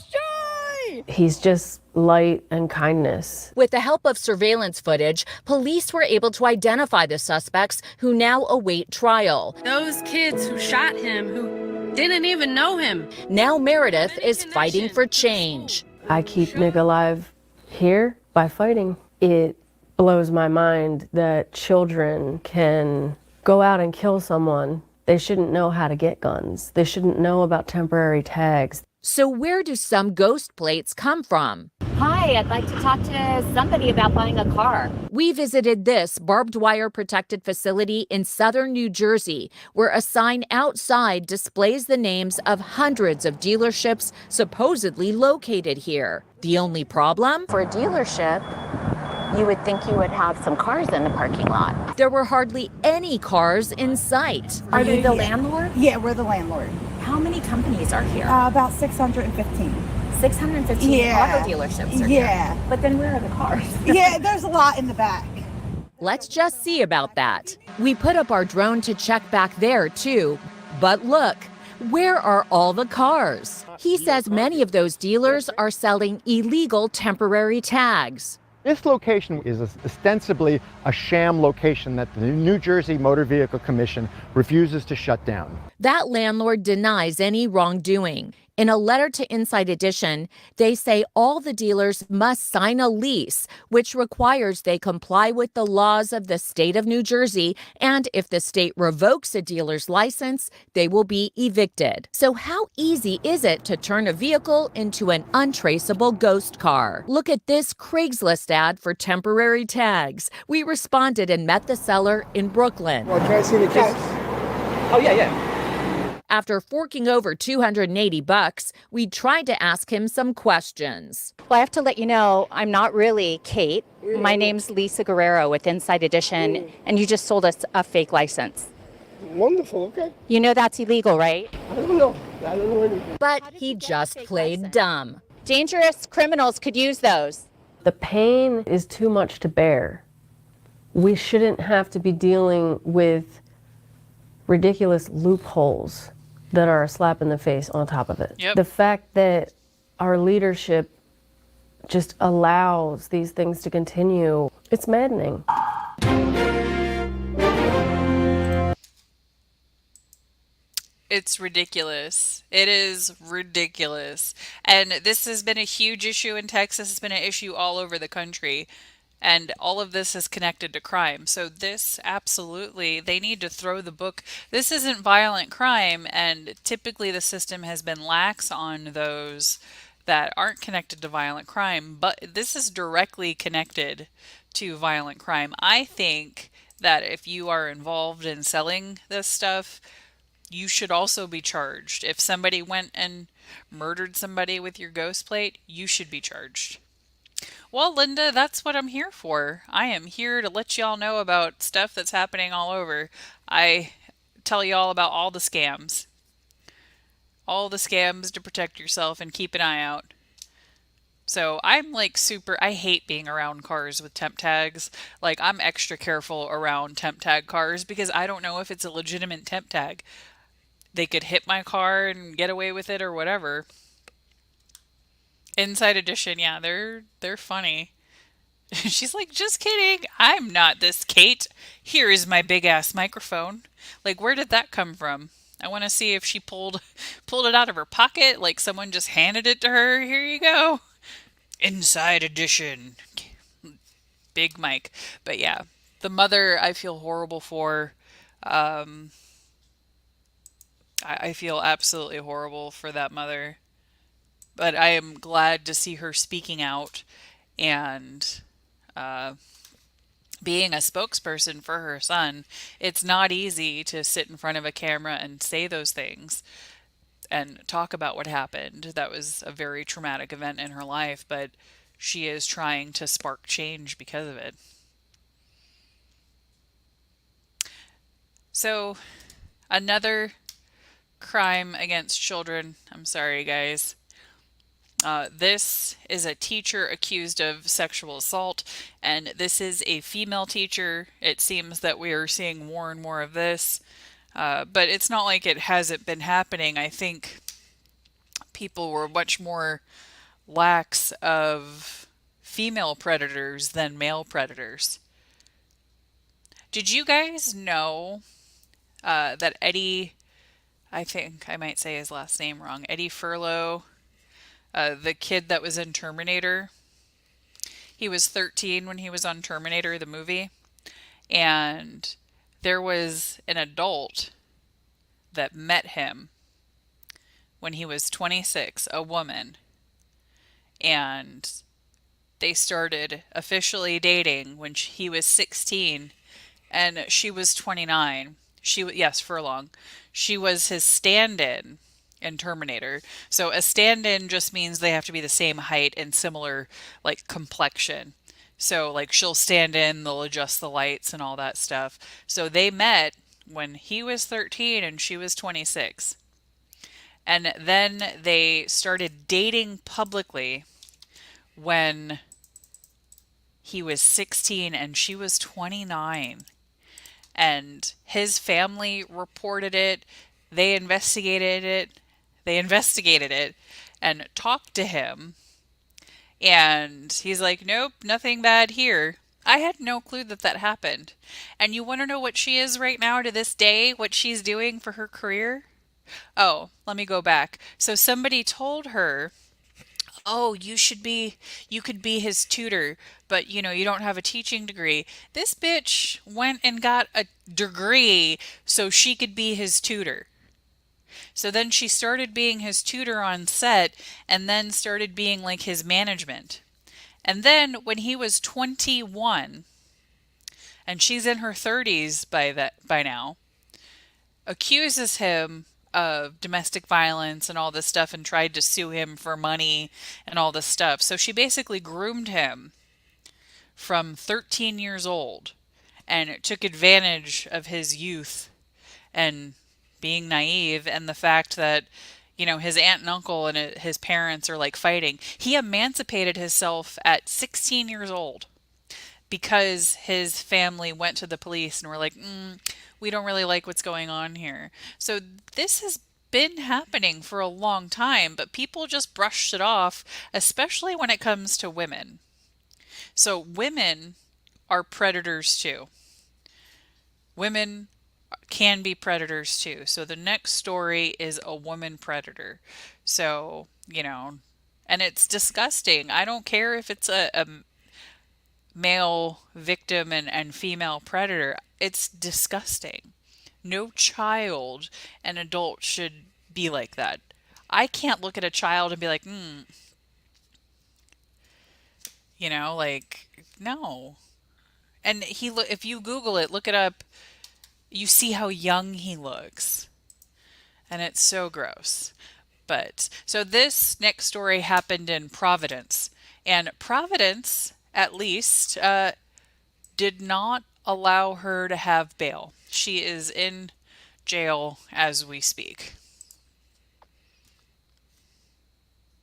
[SPEAKER 21] He's just light and kindness.
[SPEAKER 20] With the help of surveillance footage, police were able to identify the suspects who now await trial.
[SPEAKER 22] Those kids who shot him, who didn't even know him.
[SPEAKER 20] Now Meredith is fighting for change.
[SPEAKER 21] I keep Nick alive here by fighting. It blows my mind that children can go out and kill someone. They shouldn't know how to get guns. They shouldn't know about temporary tags.
[SPEAKER 20] So where do some ghost plates come from?
[SPEAKER 23] Hi, I'd like to talk to somebody about buying a car.
[SPEAKER 20] We visited this barbed wire protected facility in southern New Jersey, where a sign outside displays the names of hundreds of dealerships supposedly located here. The only problem?
[SPEAKER 23] For a dealership, you would think you would have some cars in the parking lot.
[SPEAKER 20] There were hardly any cars in sight.
[SPEAKER 23] Are you the landlord?
[SPEAKER 24] Yeah, we're the landlord.
[SPEAKER 23] How many companies are here?
[SPEAKER 24] About 615.
[SPEAKER 23] 615 auto dealerships are
[SPEAKER 24] yeah.
[SPEAKER 23] here. But then where are the cars?
[SPEAKER 24] Yeah, there's a lot in the back.
[SPEAKER 20] Let's just see about that. We put up our drone to check back there too. But look, where are all the cars? He says many of those dealers are selling illegal temporary tags.
[SPEAKER 12] This location is ostensibly a sham location that the New Jersey Motor Vehicle Commission refuses to shut down.
[SPEAKER 20] That landlord denies any wrongdoing. In a letter to Inside Edition, they say all the dealers must sign a lease, which requires they comply with the laws of the state of New Jersey, and if the state revokes a dealer's license, they will be evicted. So how easy is it to turn a vehicle into an untraceable ghost car? Look at this Craigslist ad for temporary tags. We responded and met the seller in Brooklyn.
[SPEAKER 12] Well, can I see the case? Oh, yeah.
[SPEAKER 20] After forking over $280, we tried to ask him some questions.
[SPEAKER 23] Well, I have to let you know, I'm not really Kate. My name's Lisa Guerrero with Inside Edition, and you just sold us a fake license.
[SPEAKER 12] Wonderful, okay.
[SPEAKER 23] You know that's illegal, right?
[SPEAKER 12] I don't know anything.
[SPEAKER 20] But he just played dumb.
[SPEAKER 23] Dangerous criminals could use those.
[SPEAKER 21] The pain is too much to bear. We shouldn't have to be dealing with ridiculous loopholes that are a slap in the face on top of it.
[SPEAKER 1] Yep.
[SPEAKER 21] The fact that our leadership just allows these things to continue, it's maddening.
[SPEAKER 1] It's ridiculous. It is ridiculous. And this has been a huge issue in Texas. It's been an issue all over the country. And all of this is connected to crime. So this, absolutely, they need to throw the book. This isn't violent crime, and typically the system has been lax on those that aren't connected to violent crime, but this is directly connected to violent crime. I think that if you are involved in selling this stuff, you should also be charged. If somebody went and murdered somebody with your ghost plate, you should be charged. Well, Linda, that's what I'm here for. I am here to let y'all know about stuff that's happening all over. I tell y'all about all the scams. All the scams to protect yourself and keep an eye out. So I'm like I hate being around cars with temp tags. Like I'm extra careful around temp tag cars because I don't know if it's a legitimate temp tag. They could hit my car and get away with it or whatever. Inside Edition, yeah, they're funny. She's like, just kidding. I'm not this Kate. Here is my big ass microphone. Like, where did that come from? I want to see if she pulled it out of her pocket, like someone just handed it to her. Here you go. Inside edition. Big mic. But yeah, the mother I feel horrible for. I feel absolutely horrible for that mother. But I am glad to see her speaking out and being a spokesperson for her son. It's not easy to sit in front of a camera and say those things and talk about what happened. That was a very traumatic event in her life, but she is trying to spark change because of it. So, another crime against children. I'm sorry, guys. This is a teacher accused of sexual assault, and this is a female teacher. It seems that we are seeing more and more of this, but it's not like it hasn't been happening. I think people were much more lax of female predators than male predators. Did you guys know that Eddie, I think I might say his last name wrong, Eddie Furlow, the kid that was in Terminator, he was 13 when he was on Terminator, the movie, and there was an adult that met him when he was 26, a woman, and they started officially dating when he was 16 and she was 29. Yes, Furlong. She was his stand-in in Terminator. So a stand-in just means they have to be the same height and similar, like, complexion. So, like, she'll stand in, they'll adjust the lights and all that stuff. So they met when he was 13 and she was 26. And then they started dating publicly when he was 16 and she was 29. And his family reported it. They investigated it. And talked to him. And he's like, nope, nothing bad here. I had no clue that that happened. And you want to know what she is right now to this day? What she's doing for her career? Oh, let me go back. So somebody told her, oh, you could be his tutor, but you don't have a teaching degree. This bitch went and got a degree so she could be his tutor. So then she started being his tutor on set and then started being like his management. And then when he was 21, and she's in her 30s by now, accuses him of domestic violence and all this stuff and tried to sue him for money and all this stuff. So she basically groomed him from 13 years old and took advantage of his youth and being naive and the fact that, his aunt and uncle and his parents are like fighting. He emancipated himself at 16 years old because his family went to the police and were like, we don't really like what's going on here. So this has been happening for a long time, but people just brushed it off, especially when it comes to women. So women are predators too. Women can be predators too. So the next story is a woman predator. So, and it's disgusting. I don't care if it's a male victim and female predator. It's disgusting. No child and adult should be like that. I can't look at a child and be like, no. And if you Google it, look it up, you see how young he looks. And it's so gross. So this next story happened in Providence. And Providence, at least, did not allow her to have bail. She is in jail as we speak.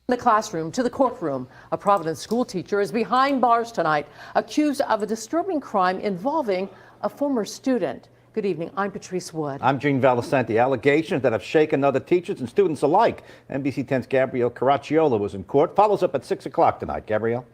[SPEAKER 7] The classroom to the courtroom. A Providence school teacher is behind bars tonight, accused of a disturbing crime involving a former student. Good evening. I'm Patrice Wood.
[SPEAKER 13] I'm Gene Valicenti. Allegations that have shaken other teachers and students alike. NBC 10's Gabrielle Caracciolo was in court. Follows up at 6 o'clock tonight. Gabrielle?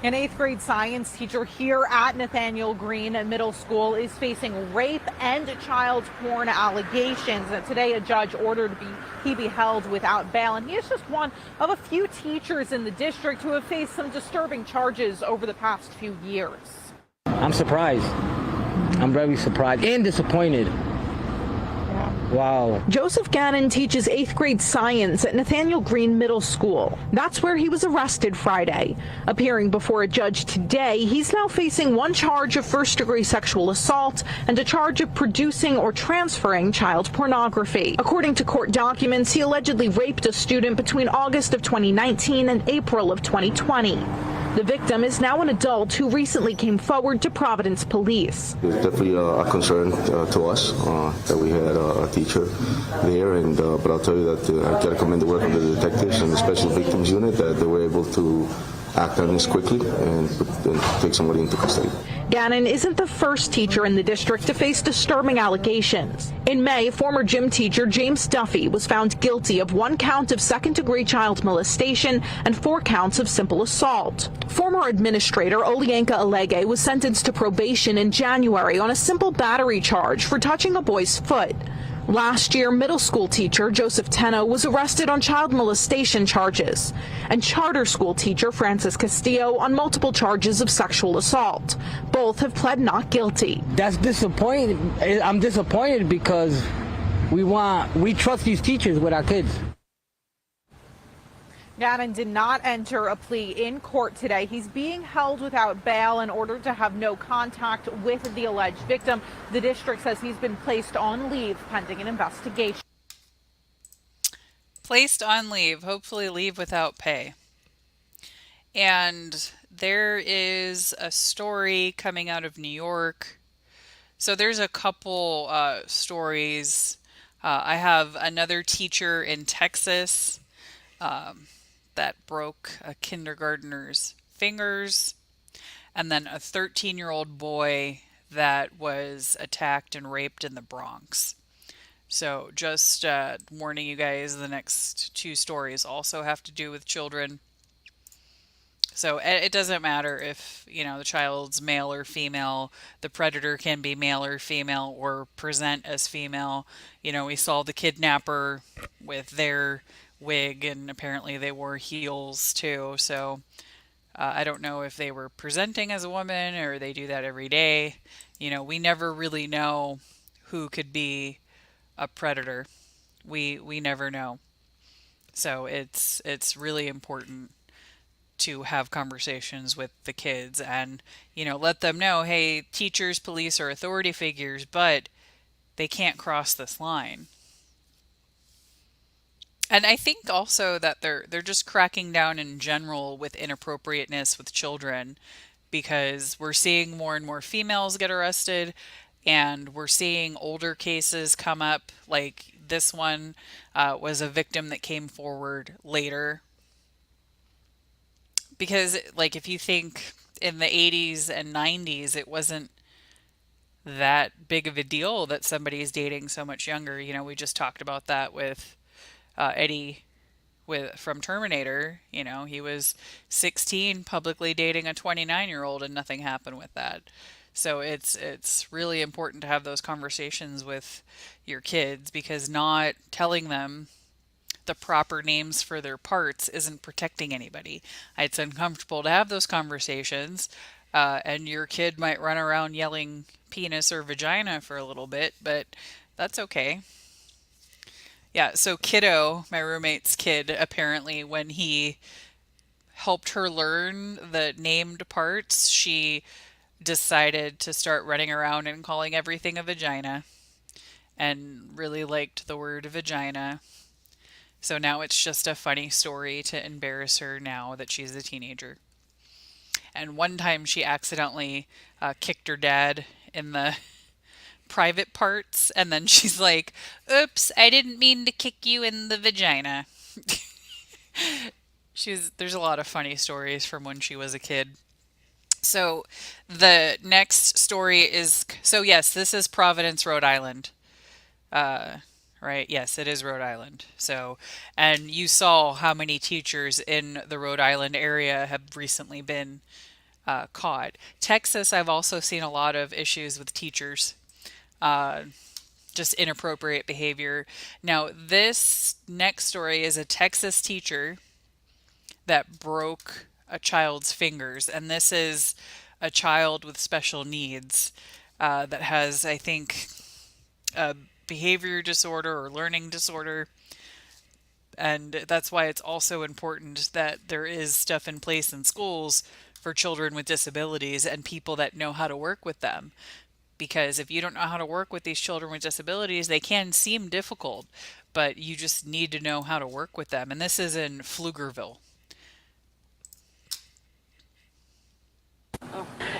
[SPEAKER 6] An 8th grade science teacher here at Nathaniel Green Middle School is facing rape and child porn allegations. And today, a judge ordered he be held without bail. And he is just one of a few teachers in the district who have faced some disturbing charges over the past few years.
[SPEAKER 14] I'm surprised. I'm very surprised and disappointed. Wow.
[SPEAKER 6] Joseph Gannon teaches 8th grade science at Nathaniel Green Middle School. That's where he was arrested Friday. Appearing before a judge today, he's now facing one charge of first-degree sexual assault and a charge of producing or transferring child pornography. According to court documents, he allegedly raped a student between August of 2019 and April of 2020. The victim is now an adult who recently came forward to Providence Police.
[SPEAKER 15] It's definitely a concern to us that we had a teacher there, but I'll tell you that I got to commend the work of the detectives and the Special Victims Unit that they were able to act on this quickly and take somebody into custody.
[SPEAKER 6] Gannon isn't the first teacher in the district to face disturbing allegations. In May, former gym teacher James Duffy was found guilty of 1 count of second-degree child molestation and 4 counts of simple assault. Former administrator Olienka Alege was sentenced to probation in January on a simple battery charge for touching a boy's foot. Last year, middle school teacher Joseph Teno was arrested on child molestation charges, and charter school teacher Francis Castillo on multiple charges of sexual assault. Both have pled not guilty.
[SPEAKER 14] That's disappointing. I'm disappointed because we trust these teachers with our kids.
[SPEAKER 6] Gannon did not enter a plea in court today. He's being held without bail in order to have no contact with the alleged victim. The district says he's been placed on leave pending an investigation.
[SPEAKER 1] Placed on leave, hopefully leave without pay. And there is a story coming out of New York. So there's a couple stories. I have another teacher in Texas that broke a kindergartner's fingers, and then a 13-year-old boy that was attacked and raped in the Bronx. So just warning you guys, the next 2 stories also have to do with children. So it doesn't matter if, the child's male or female. The predator can be male or female or present as female. We saw the kidnapper with their wig, and apparently they wore heels too. So I don't know if they were presenting as a woman or they do that every day. We never really know who could be a predator. We never know. So it's really important to have conversations with the kids and, let them know, hey, teachers, police are authority figures, but they can't cross this line. And I think also that they're just cracking down in general with inappropriateness with children, because we're seeing more and more females get arrested, and we're seeing older cases come up. Like this one was a victim that came forward later. Because if you think in the 80s and 90s, it wasn't that big of a deal that somebody is dating so much younger. We just talked about that with Eddie from Terminator. He was 16 publicly dating a 29-year-old and nothing happened with that. So it's really important to have those conversations with your kids, because not telling them the proper names for their parts isn't protecting anybody. It's uncomfortable to have those conversations, and your kid might run around yelling penis or vagina for a little bit, but that's okay. Yeah, so Kiddo, my roommate's kid, apparently when he helped her learn the named parts, she decided to start running around and calling everything a vagina, and really liked the word vagina. So now it's just a funny story to embarrass her now that she's a teenager. And one time she accidentally kicked her dad in the private parts, and then she's like, oops, I didn't mean to kick you in the vagina. There's a lot of funny stories from when she was a kid. So the next story is, yes, this is Providence, Rhode Island. Right? Yes, it is Rhode Island. So, and you saw how many teachers in the Rhode Island area have recently been caught. Texas, I've also seen a lot of issues with teachers, just inappropriate behavior. Now, this next story is a Texas teacher that broke a child's fingers, and this is a child with special needs that has, I think, a behavior disorder or learning disorder. And that's why it's also important that there is stuff in place in schools for children with disabilities and people that know how to work with them. Because if you don't know how to work with these children with disabilities, they can seem difficult, but you just need to know how to work with them. And this is in Pflugerville.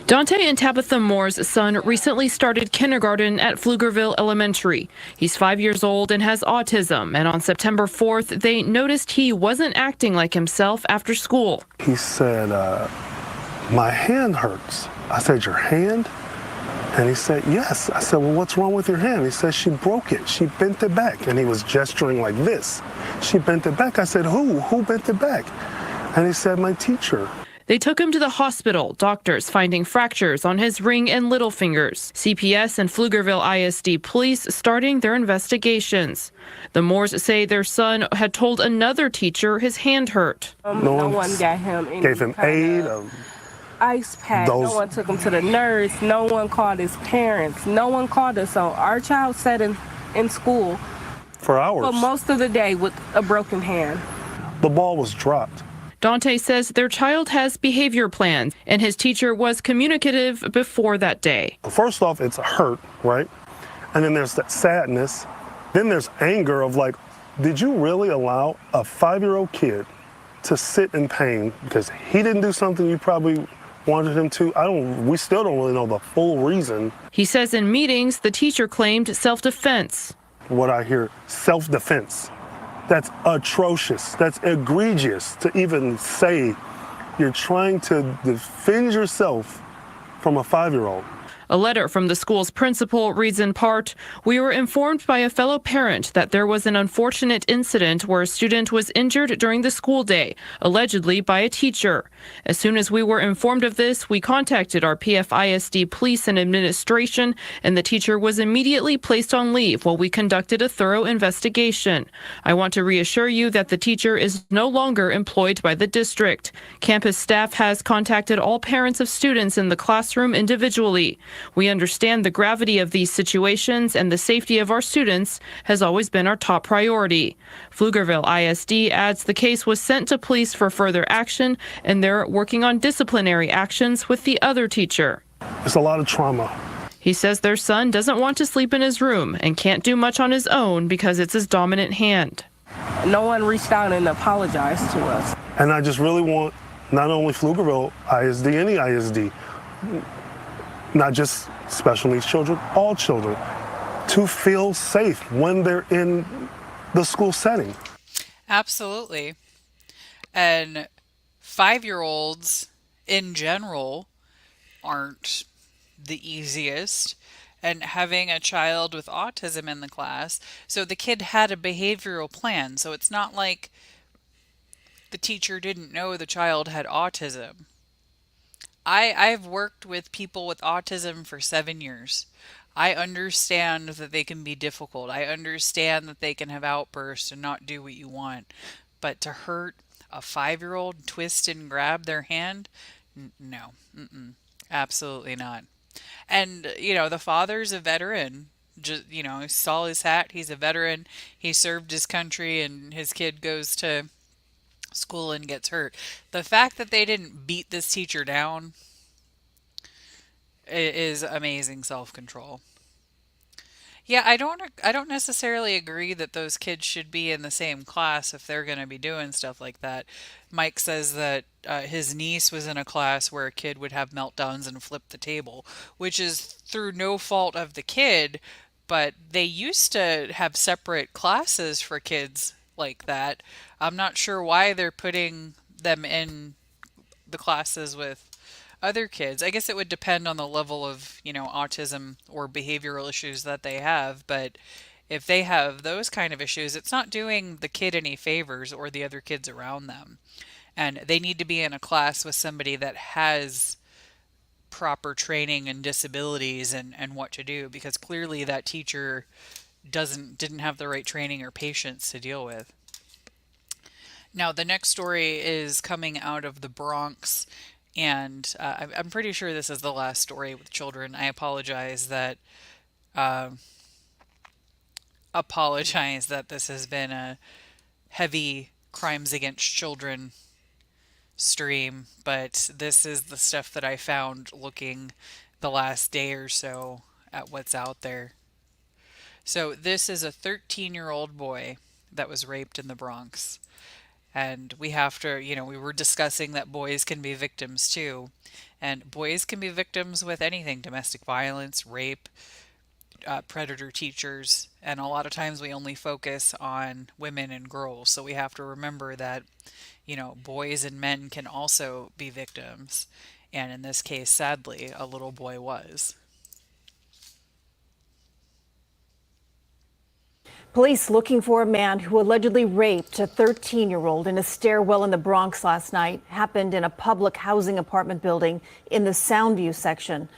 [SPEAKER 3] Dante and Tabitha Moore's son recently started kindergarten at Pflugerville Elementary. He's 5 years old and has autism, and on September 4th, they noticed he wasn't acting like himself after school.
[SPEAKER 16] He said, my hand hurts. I said, your hand? And he said, yes. I said, well, what's wrong with your hand? He said, she broke it. She bent it back. And he was gesturing like this. She bent it back. I said, who? Who bent it back? And he said, my teacher.
[SPEAKER 3] They took him to the hospital, doctors finding fractures on his ring and little fingers. CPS and Pflugerville ISD police starting their investigations. The Moores say their son had told another teacher his hand hurt.
[SPEAKER 17] No one got him any
[SPEAKER 16] gave him aid.
[SPEAKER 17] Ice pack. No one took him to the nurse. No one called his parents. No one called us. So our child sat in school
[SPEAKER 16] for hours.
[SPEAKER 17] For most of the day with a broken hand.
[SPEAKER 16] The ball was dropped.
[SPEAKER 3] Dante says their child has behavior plans, and his teacher was communicative before that day.
[SPEAKER 16] First off, it's a hurt, right? And then there's that sadness. Then there's anger of like, did you really allow a 5-year-old kid to sit in pain because he didn't do something you probably wanted him to? We still don't really know the full reason.
[SPEAKER 3] He says in meetings, the teacher claimed self-defense.
[SPEAKER 16] What I hear, self-defense. That's atrocious. That's egregious to even say you're trying to defend yourself from a 5-year-old.
[SPEAKER 3] A letter from the school's principal reads in part, "We were informed by a fellow parent that there was an unfortunate incident where a student was injured during the school day, allegedly by a teacher. As soon as we were informed of this, we contacted our PFISD police and administration, and the teacher was immediately placed on leave while we conducted a thorough investigation. I want to reassure you that the teacher is no longer employed by the district. Campus staff has contacted all parents of students in the classroom individually. We understand the gravity of these situations, and the safety of our students has always been our top priority." Pflugerville ISD adds the case was sent to police for further action, and they're working on disciplinary actions with the other teacher.
[SPEAKER 16] It's a lot of trauma.
[SPEAKER 3] He says their son doesn't want to sleep in his room and can't do much on his own because it's his dominant hand.
[SPEAKER 17] No one reached out and apologized to us.
[SPEAKER 16] And I just really want not only Pflugerville ISD, any ISD, not just special needs children, all children, to feel safe when they're in the school setting.
[SPEAKER 1] Absolutely. And 5-year-olds in general aren't the easiest. And having a child with autism in the class, so the kid had a behavioral plan. So it's not like the teacher didn't know the child had autism. I've worked with people with autism for 7 years. I understand that they can be difficult. I understand that they can have outbursts and not do what you want. But to hurt a 5-year-old, twist and grab their hand, no, absolutely not. And, the father's a veteran. Just, saw his hat. He's a veteran. He served his country, and his kid goes to school and gets hurt. The fact that they didn't beat this teacher down is amazing self-control. Yeah, I don't necessarily agree that those kids should be in the same class if they're going to be doing stuff like that. Mike says that his niece was in a class where a kid would have meltdowns and flip the table, which is through no fault of the kid, but they used to have separate classes for kids like that. I'm not sure why they're putting them in the classes with other kids. I guess it would depend on the level of, autism or behavioral issues that they have. But if they have those kind of issues, it's not doing the kid any favors or the other kids around them. And they need to be in a class with somebody that has proper training and disabilities and what to do, because clearly that teacher didn't have the right training or patience to deal with. Now, the next story is coming out of the Bronx, and I'm pretty sure this is the last story with children. I apologize that this has been a heavy crimes against children stream, but this is the stuff that I found looking the last day or so at what's out there. So this is a 13-year-old boy that was raped in the Bronx. And we have to, we were discussing that boys can be victims too. And boys can be victims with anything: domestic violence, rape, predator teachers. And a lot of times we only focus on women and girls. So we have to remember that, boys and men can also be victims. And in this case, sadly, a little boy was.
[SPEAKER 4] Police looking for a man who allegedly raped a 13-year-old in a stairwell in the Bronx last night. Happened in a public housing apartment building in the Soundview section.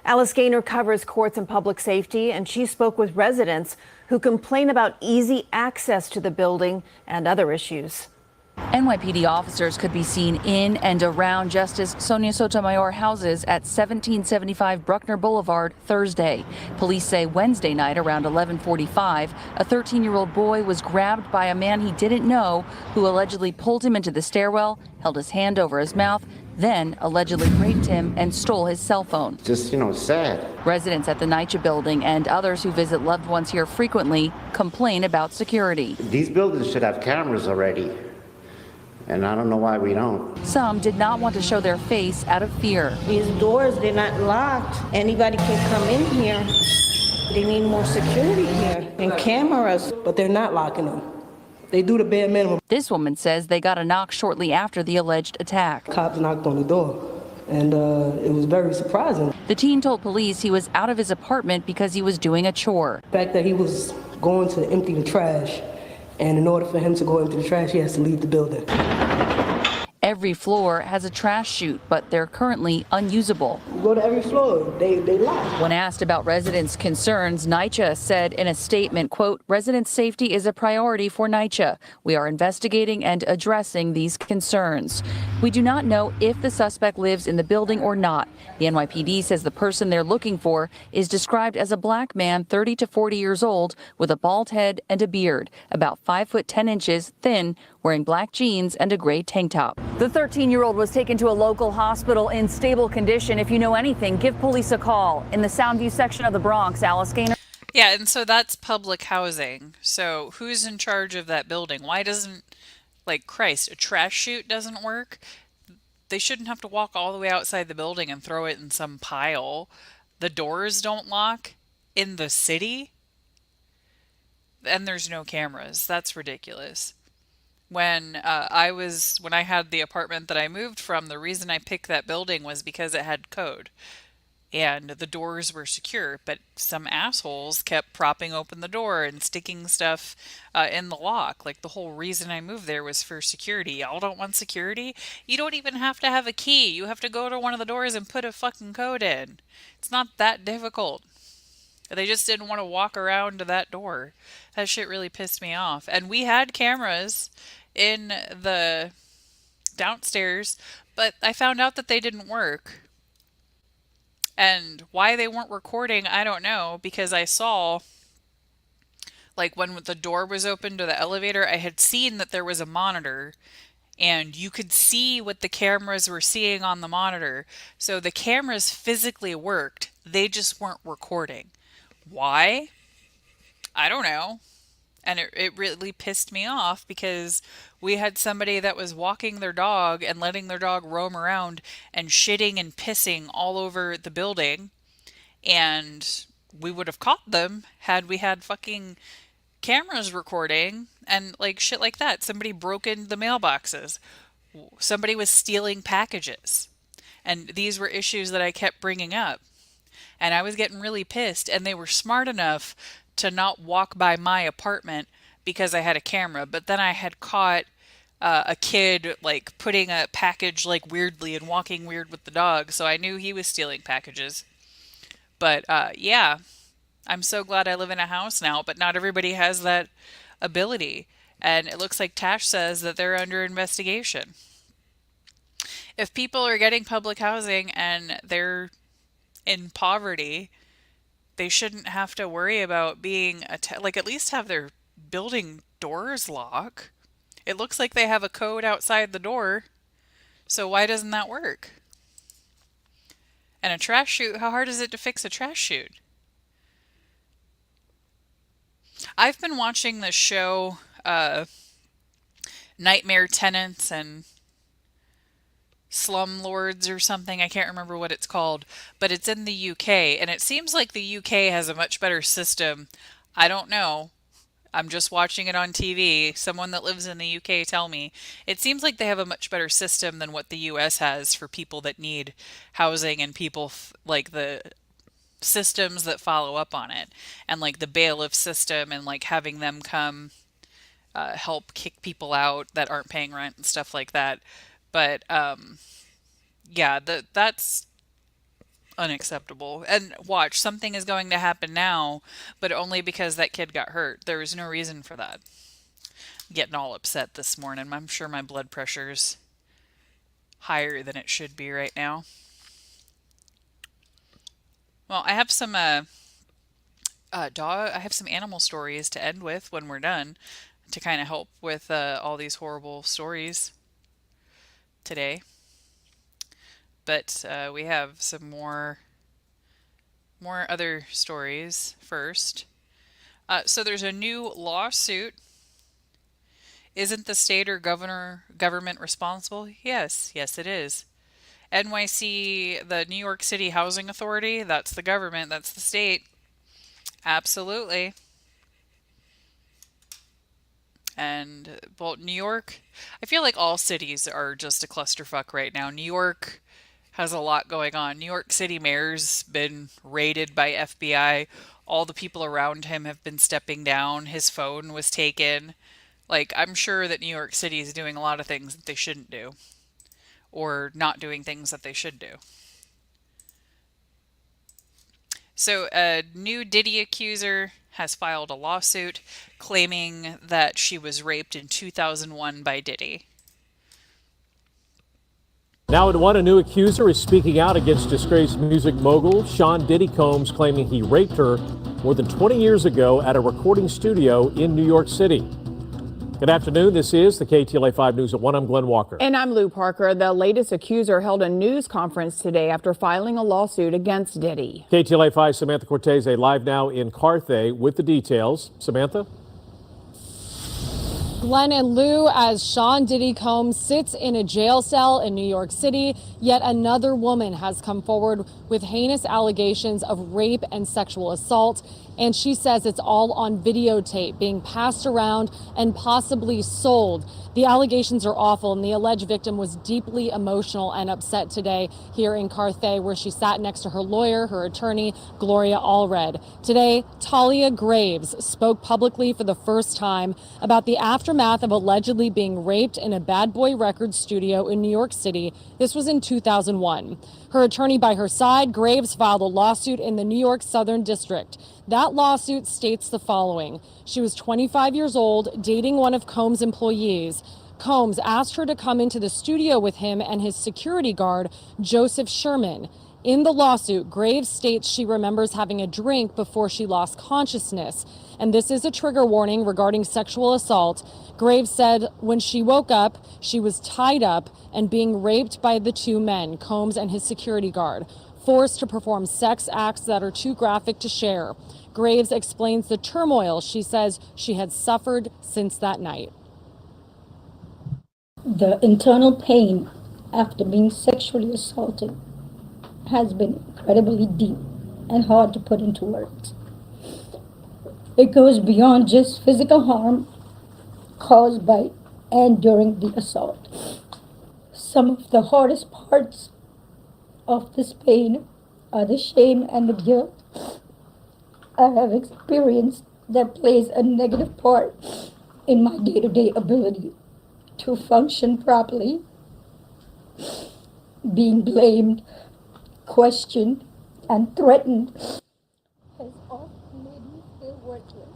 [SPEAKER 4] Alice Gaynor covers courts and public safety, and she spoke with residents who complain about easy access to the building and other issues.
[SPEAKER 5] NYPD officers could be seen in and around Justice Sonia Sotomayor houses at 1775 Bruckner Boulevard Thursday. Police say Wednesday night around 11:45, a 13-year-old boy was grabbed by a man he didn't know, who allegedly pulled him into the stairwell, held his hand over his mouth, then allegedly raped him and stole his cell phone.
[SPEAKER 9] Just, sad.
[SPEAKER 5] Residents at the NYCHA building and others who visit loved ones here frequently complain about security.
[SPEAKER 9] These buildings should have cameras already, and I don't know why we don't.
[SPEAKER 5] Some did not want to show their face out of fear.
[SPEAKER 18] These doors, they're not locked. Anybody can come in here. They need more security here and cameras, but they're not locking them. They do the bare minimum.
[SPEAKER 5] This woman says they got a knock shortly after the alleged attack.
[SPEAKER 18] Cops knocked on the door, and it was very surprising.
[SPEAKER 5] The teen told police he was out of his apartment because he was doing a chore.
[SPEAKER 18] The fact that he was going to empty the trash, and in order for him to go empty the trash, he has to leave the building.
[SPEAKER 5] Every floor has a trash chute, but they're currently unusable.
[SPEAKER 18] You go to every floor, they lock.
[SPEAKER 5] When asked about residents' concerns, NYCHA said in a statement, quote, "Resident safety is a priority for NYCHA. We are investigating and addressing these concerns. We do not know if the suspect lives in the building or not. The NYPD says the person they're looking for is described as a black man, 30 to 40 years old, with a bald head and a beard, about 5 foot 10 inches thin, wearing black jeans and a gray tank top."
[SPEAKER 4] The 13-year-old was taken to a local hospital in stable condition. If you know anything, give police a call. In the Soundview section of the Bronx, Alice Gaynor.
[SPEAKER 1] Yeah, and so that's public housing. So who's in charge of that building? Why doesn't, Christ, a trash chute doesn't work? They shouldn't have to walk all the way outside the building and throw it in some pile. The doors don't lock in the city, and there's no cameras. That's ridiculous. When I had the apartment that I moved from, the reason I picked that building was because it had code and the doors were secure, but some assholes kept propping open the door and sticking stuff in the lock. The whole reason I moved there was for security. Y'all don't want security? You don't even have to have a key. You have to go to one of the doors and put a fucking code in. It's not that difficult. They just didn't want to walk around to that door. That shit really pissed me off. And we had cameras in the downstairs, but I found out that they didn't work. And why they weren't recording, I don't know, because I saw, when the door was open to the elevator, I had seen that there was a monitor, and you could see what the cameras were seeing on the monitor. So the cameras physically worked. They just weren't recording. Why? I don't know. And it really pissed me off because we had somebody that was walking their dog and letting their dog roam around and shitting and pissing all over the building. And we would have caught them had we had fucking cameras recording and shit like that. Somebody broke into the mailboxes. Somebody was stealing packages. And these were issues that I kept bringing up. And I was getting really pissed, and they were smart enough to not walk by my apartment because I had a camera. But then I had caught a kid like putting a package like weirdly and walking weird with the dog, so I knew he was stealing packages. But yeah, I'm so glad I live in a house now, but not everybody has that ability. And it looks like Tash says that they're under investigation. If people are getting public housing and they're in poverty, they shouldn't have to worry about being like at least have their building doors lock. It looks like they have a code outside the door. So why doesn't that work? And a trash chute, how hard is it to fix a trash chute? I've been watching the show Nightmare Tenants and Slum Lords or something. I can't remember what it's called, but it's in the UK, and it seems like the UK has a much better system. I don't know. I'm just watching it on TV. Someone that lives in the UK tell me. It seems like they have a much better system than what the US has for people that need housing and people like the systems that follow up on it, and like the bailiff system, and like having them come help kick people out that aren't paying rent and stuff like that. But yeah, that's unacceptable. And watch, something is going to happen now, but only because that kid got hurt. There was no reason for that. I'm getting all upset this morning. I'm sure my blood pressure's higher than it should be right now. Well, I have some I have some animal stories to end with when we're done to kind of help with all these horrible stories today. But we have some more other stories first. So there's a new lawsuit. Isn't the state or government responsible? Yes, it is. NYC, the New York City Housing Authority, that's the government, that's the state. Absolutely. And, well, New York, I feel like all cities are just a clusterfuck right now. New York has a lot going on. New York City mayor's been raided by FBI. All the people around him have been stepping down. His phone was taken. Like, I'm sure that New York City is doing a lot of things that they shouldn't do, or not doing things that they should do. So a new Diddy accuser has filed a lawsuit claiming that she was raped in 2001 by Diddy.
[SPEAKER 2] Now at 1, a new accuser is speaking out against disgraced music mogul Sean Diddy Combs, claiming he raped her more than 20 years ago at a recording studio in New York City. Good afternoon. This is the KTLA 5 News at 1. I'm Glenn Walker.
[SPEAKER 10] And I'm Lou Parker. The latest accuser held a news conference today after filing a lawsuit against Diddy.
[SPEAKER 2] KTLA 5 Samantha Cortese live now in Carthay with the details. Samantha?
[SPEAKER 11] Glenn and Lou, as Sean Diddy Combs sits in a jail cell in New York City, yet another woman has come forward with heinous allegations of rape and sexual assault. And she says it's all on videotape being passed around and possibly sold. The allegations are awful, and the alleged victim was deeply emotional and upset today here in Carthay, where she sat next to her lawyer, her attorney, Gloria Allred. Today, Talia Graves spoke publicly for the first time about the aftermath of allegedly being raped in a Bad Boy Records studio in New York City. This was in 2001. Her attorney by her side, Graves filed a lawsuit in the New York Southern District. That lawsuit states the following. She was 25 years old, dating one of Combs' employees. Combs asked her to come into the studio with him and his security guard, Joseph Sherman. In the lawsuit, Graves states she remembers having a drink before she lost consciousness. And this is a trigger warning regarding sexual assault. Graves said when she woke up, she was tied up and being raped by the two men, Combs and his security guard, forced to perform sex acts that are too graphic to share. Graves explains the turmoil she says she had suffered since that night.
[SPEAKER 19] The internal pain after being sexually assaulted has been incredibly deep and hard to put into words. It goes beyond just physical harm caused by and during the assault. Some of the hardest parts of this pain are the shame and the guilt I have experienced that plays a negative part in my day-to-day ability to function properly, being blamed, questioned, and threatened has often made me feel worthless.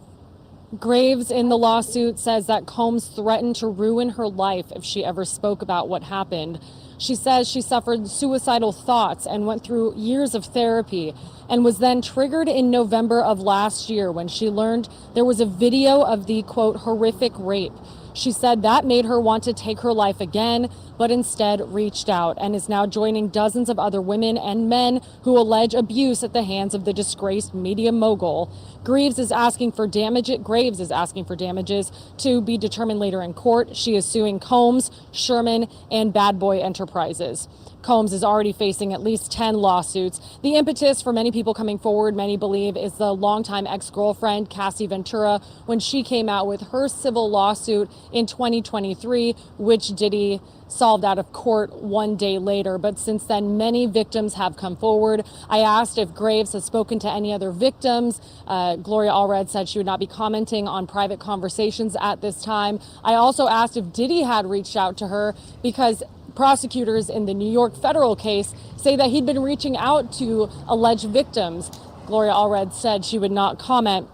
[SPEAKER 11] Graves in the lawsuit says that Combs threatened to ruin her life if she ever spoke about what happened. She says she suffered suicidal thoughts and went through years of therapy and was then triggered in November of last year when she learned there was a video of the, quote, horrific rape. She said that made her want to take her life again, but instead reached out and is now joining dozens of other women and men who allege abuse at the hands of the disgraced media mogul. Graves is asking for damages to be determined later in court. She is suing Combs, Sherman, and Bad Boy Enterprises. Combs is already facing at least 10 lawsuits. The impetus for many people coming forward, many believe, is the longtime ex-girlfriend, Cassie Ventura, when she came out with her civil lawsuit in 2023, which Diddy solved out of court one day later. But since then, many victims have come forward. I asked if Graves has spoken to any other victims. Gloria Allred said she would not be commenting on private conversations at this time. I also asked if Diddy had reached out to her because prosecutors in the New York federal case say that he'd been reaching out to alleged victims. Gloria Allred said she would not comment.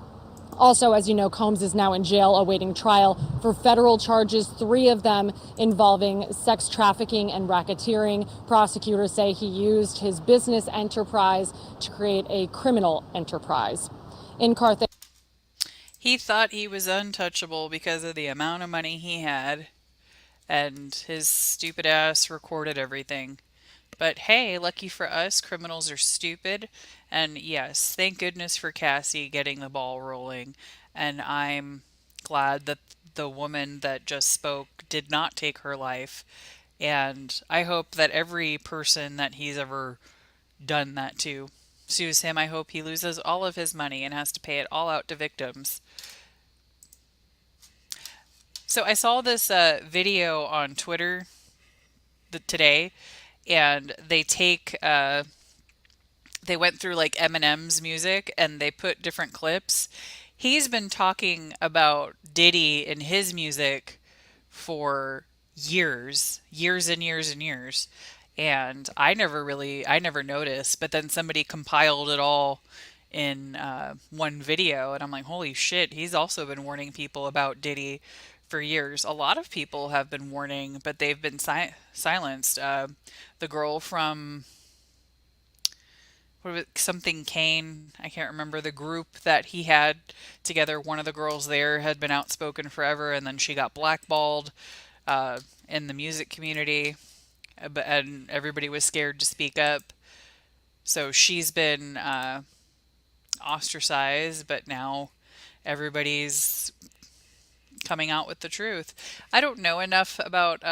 [SPEAKER 11] Also, as you know, Combs is now in jail awaiting trial for federal charges, 3 of them involving sex trafficking and racketeering. Prosecutors say he used his business enterprise to create a criminal enterprise. In Carthage,
[SPEAKER 1] He thought he was untouchable because of the amount of money he had, and his stupid ass recorded everything. But hey, lucky for us, criminals are stupid. And yes, thank goodness for Cassie getting the ball rolling. And I'm glad that the woman that just spoke did not take her life. And I hope that every person that he's ever done that to sues him. I hope he loses all of his money and has to pay it all out to victims. So I saw this video on Twitter today, and they went through like Eminem's music and they put different clips. He's been talking about Diddy and his music for years and years and years. And I never noticed, but then somebody compiled it all in one video, and I'm like, holy shit, he's also been warning people about Diddy for years. A lot of people have been warning, but they've been silenced. The girl from something Kane, I can't remember, the group that he had together, one of the girls there had been outspoken forever, and then she got blackballed in the music community, and everybody was scared to speak up. So she's been ostracized, but now everybody's coming out with the truth. I don't know enough about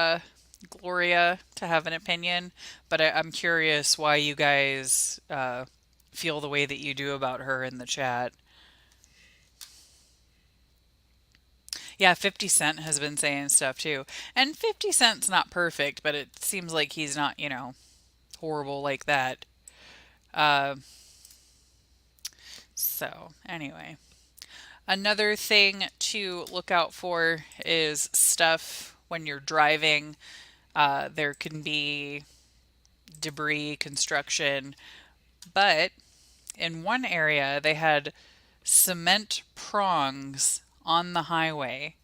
[SPEAKER 1] Gloria to have an opinion, but I'm curious why you guys feel the way that you do about her in the chat. Yeah, 50 Cent has been saying stuff too. And 50 Cent's not perfect, but it seems like he's not, horrible like that. So, anyway. Another thing to look out for is stuff when you're driving. There can be debris, construction, but in one area they had cement prongs on the highway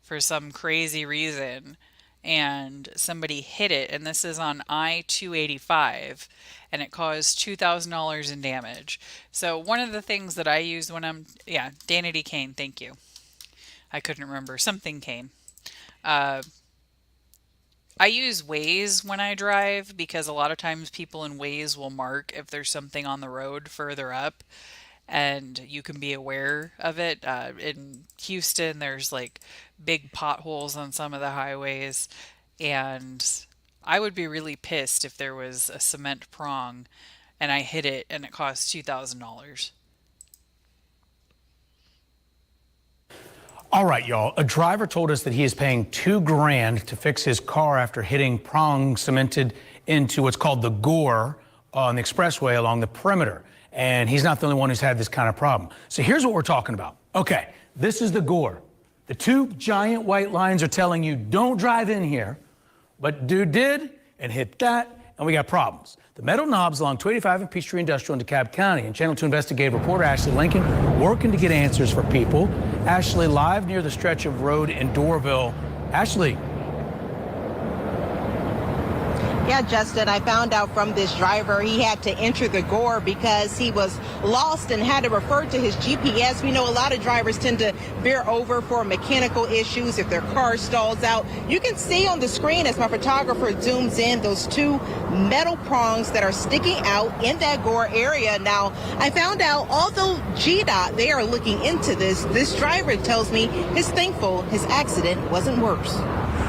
[SPEAKER 1] for some crazy reason, and somebody hit it, and this is on I-285, and it caused $2,000 in damage. So one of the things that I use when Dana D. Kane, thank you. I couldn't remember. Something Kane. I use Waze when I drive because a lot of times people in Waze will mark if there's something on the road further up, and you can be aware of it. In Houston, there's like big potholes on some of the highways, and I would be really pissed if there was a cement prong and I hit it and it cost $2,000.
[SPEAKER 8] All right, y'all. A driver told us that he is paying $2,000 to fix his car after hitting prongs cemented into what's called the gore on the expressway along the perimeter. And he's not the only one who's had this kind of problem. So here's what we're talking about. Okay, this is the gore. The two giant white lines are telling you don't drive in here, but dude did and hit that, and we got problems. The metal knobs along 285 and Peachtree Industrial in DeKalb County. And Channel 2 investigative reporter Ashley Lincoln working to get answers for people. Ashley, live near the stretch of road in Doraville. Ashley.
[SPEAKER 12] Yeah, Justin, I found out from this driver he had to enter the gore because he was lost and had to refer to his GPS. We know a lot of drivers tend to veer over for mechanical issues if their car stalls out. You can see on the screen as my photographer zooms in those two metal prongs that are sticking out in that gore area. Now, I found out although GDOT, they are looking into this driver tells me he's thankful his accident wasn't worse.